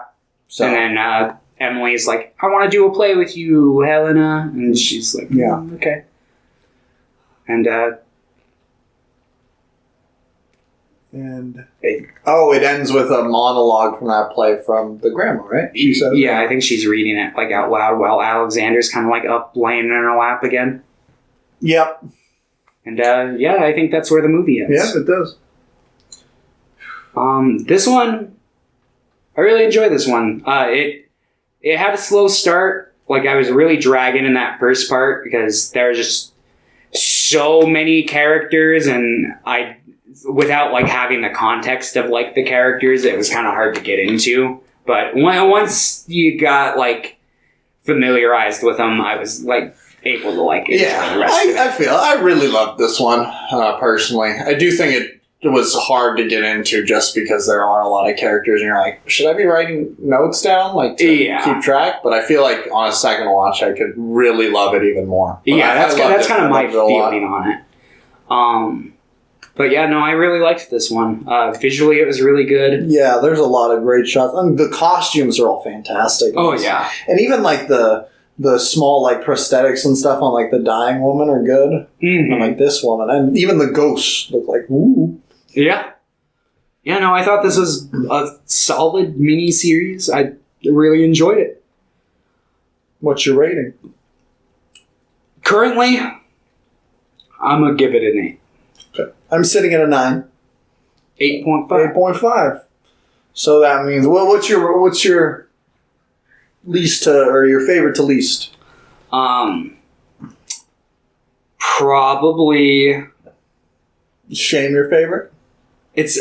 So. And then Emily's like, I want to do a play with you, Helena. And she's like, yeah, okay. And it ends with a monologue from that play from the grandma, right? Yeah, I think she's reading it like out loud while Alexander's kind of like up laying in her lap again. Yep. And yeah, I think that's where the movie ends. Yeah, it does. This one, I really enjoyed this one. It had a slow start. Like I was really dragging in that first part because there are just so many characters, and without like having the context of like the characters, it was kind of hard to get into. But once you got like familiarized with them, I was like able to like enjoy the rest of it. I really loved this one personally. I do think it was hard to get into just because there are a lot of characters, and you're like, should I be writing notes down like to keep track? But I feel like on a second watch, I could really love it even more. But that's kind of my feeling on it. But yeah, no, I really liked this one. Visually, it was really good. Yeah, there's a lot of great shots. I mean, the costumes are all fantastic. Oh, yeah. And even like the small like prosthetics and stuff on like the dying woman are good. Mm-hmm. And like this woman. And even the ghosts look like, ooh. Yeah. Yeah, no, I thought this was a solid mini-series. I really enjoyed it. What's your rating? Currently, I'm going to give it an 8. Okay. I'm sitting at a 9. 8.5. 8.5. So that means, well, what's your least to, or your favorite to least? Probably. Shame your favorite? It's.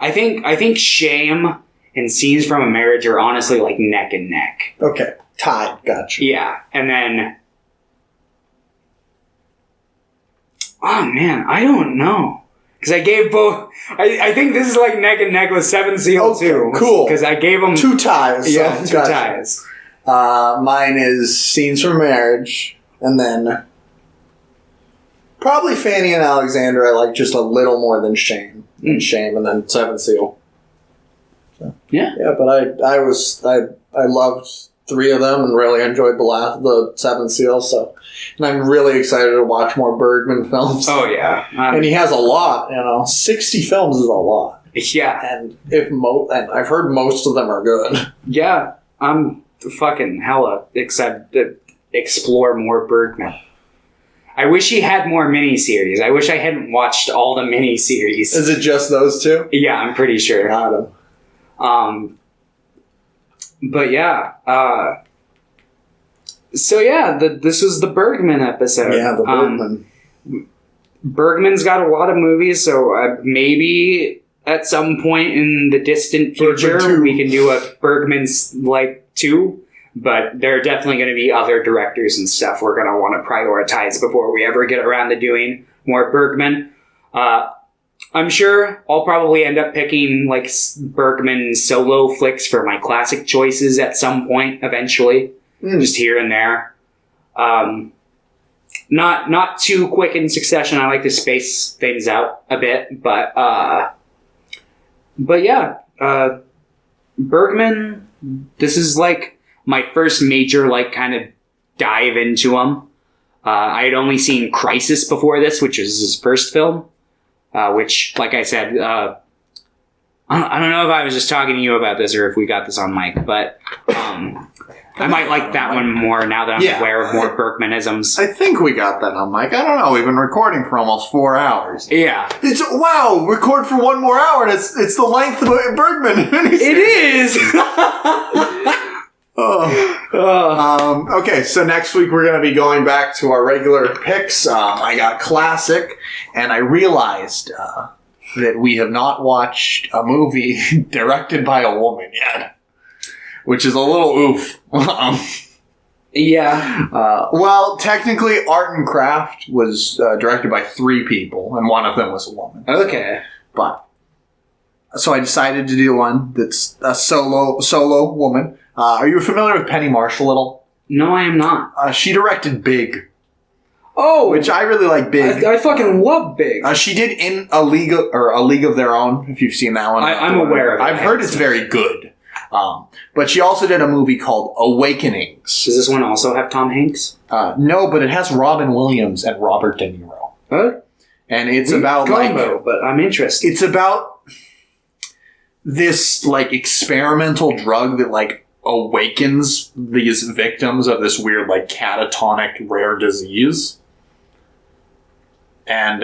I think Shame and Scenes from a Marriage are honestly like neck and neck. Okay, tied. Gotcha. Yeah, and then. Oh man, I don't know. Because I gave both. I think this is like neck and neck with Seven Seal too. Cool. Because I gave them 2 ties. Yeah, so 2 ties. Mine is Scenes from Marriage, and then probably Fanny and Alexander. I like just a little more than Shame, and then Seven Seal. So. Yeah. Yeah, but I loved 3 of them and really enjoyed the 7th Seal. So, and I'm really excited to watch more Bergman films. Oh yeah. And he has a lot. 60 films is a lot. Yeah. And and I've heard most of them are good. Yeah. I'm fucking hella excited to explore more Bergman. I wish he had more miniseries. I wish I hadn't watched all the miniseries. Is it just those 2? Yeah, I'm pretty sure. Got him. But yeah. So yeah, this was the Bergman episode. Yeah, the Bergman. Bergman's got a lot of movies, so maybe at some point in the distant future we can do a Bergman's 2. But there are definitely going to be other directors and stuff we're going to want to prioritize before we ever get around to doing more Bergman. I'm sure I'll probably end up picking Bergman solo flicks for my classic choices at some point eventually, just here and there. Not too quick in succession. I like to space things out a bit, but yeah, Bergman. This is my first major kind of dive into him. I had only seen Crisis before this, which was his first film. Which, like I said, I don't know if I was just talking to you about this or if we got this on mic, but I might like that one more now that I'm aware of more Bergmanisms. I think we got that on mic. I don't know. We've been recording for almost 4 hours. Yeah. Wow, record for 1 more hour and it's the length of Bergman. It is! Okay, so next week we're going to be going back to our regular picks. I got classic, and I realized that we have not watched a movie directed by a woman yet, which is a little oof. Yeah. Well, technically, Art and Craft was directed by 3 people, and one of them was a woman. Okay. But so I decided to do one that's a solo woman. Are you familiar with Penny Marshall at all? No, I am not. She directed Big. Oh! Which I really like Big. I fucking love Big. She did In a League of Their Own, if you've seen that one. I'm aware of it. I've heard it's very good. But she also did a movie called Awakenings. Does this one also have Tom Hanks? No, but it has Robin Williams and Robert De Niro. Huh? And it's about but I'm interested. It's about this experimental drug that awakens these victims of this weird catatonic rare disease. And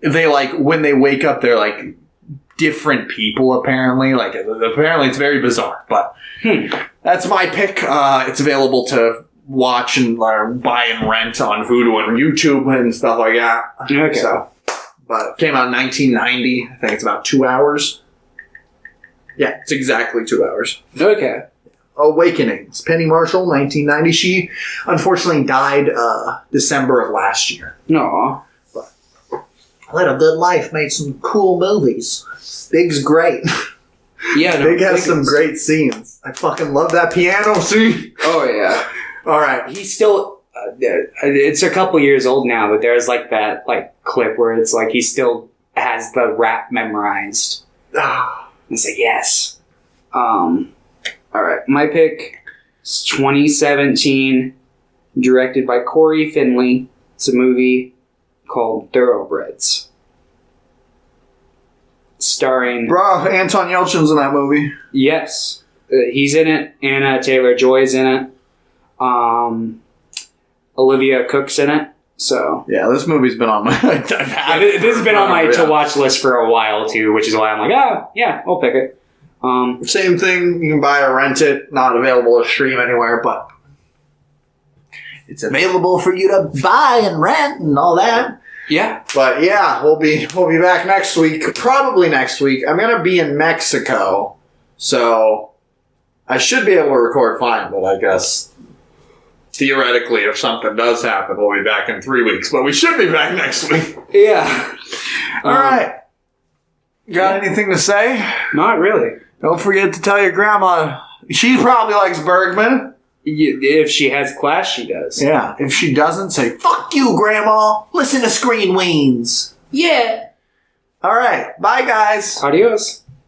they when they wake up they're different people apparently. Apparently it's very bizarre, but that's my pick. It's available to watch and buy and rent on Vudu and YouTube and stuff like that. Okay. So, but it came out in 1990. I think it's about 2 hours. Yeah, it's exactly 2 hours. Okay. Awakenings. Penny Marshall, 1990. She unfortunately died December of last year. No. Led a good life, made some cool movies. Big's great. Yeah, Big has some great scenes. I fucking love that piano scene. Oh, yeah. All right. He's still... it's a couple years old now, but there's that clip where it's he still has the rap memorized. It's yes. All right. My pick is 2017, directed by Corey Finley. It's a movie called Thoroughbreds. Starring... Bro, Anton Yelchin's in that movie. Yes. He's in it. Anna Taylor-Joy's in it. Olivia Cook's in it. So yeah, this movie's been on my... this has been on my to-watch list for a while, too, which is why I'm yeah, I'll pick it. Same thing. You can buy or rent it. Not available to stream anywhere, but it's available for you to buy and rent and all that. Yeah. But yeah, we'll be back next week. Probably next week. I'm going to be in Mexico, so I should be able to record fine, but I guess... Theoretically, if something does happen, we'll be back in 3 weeks. But we should be back next week. Yeah. All right. Got anything to say? Not really. Don't forget to tell your grandma. She probably likes Bergman. If she has class, she does. Yeah. If she doesn't, say, fuck you, Grandma. Listen to Screen Weens. Yeah. All right. Bye, guys. Adios.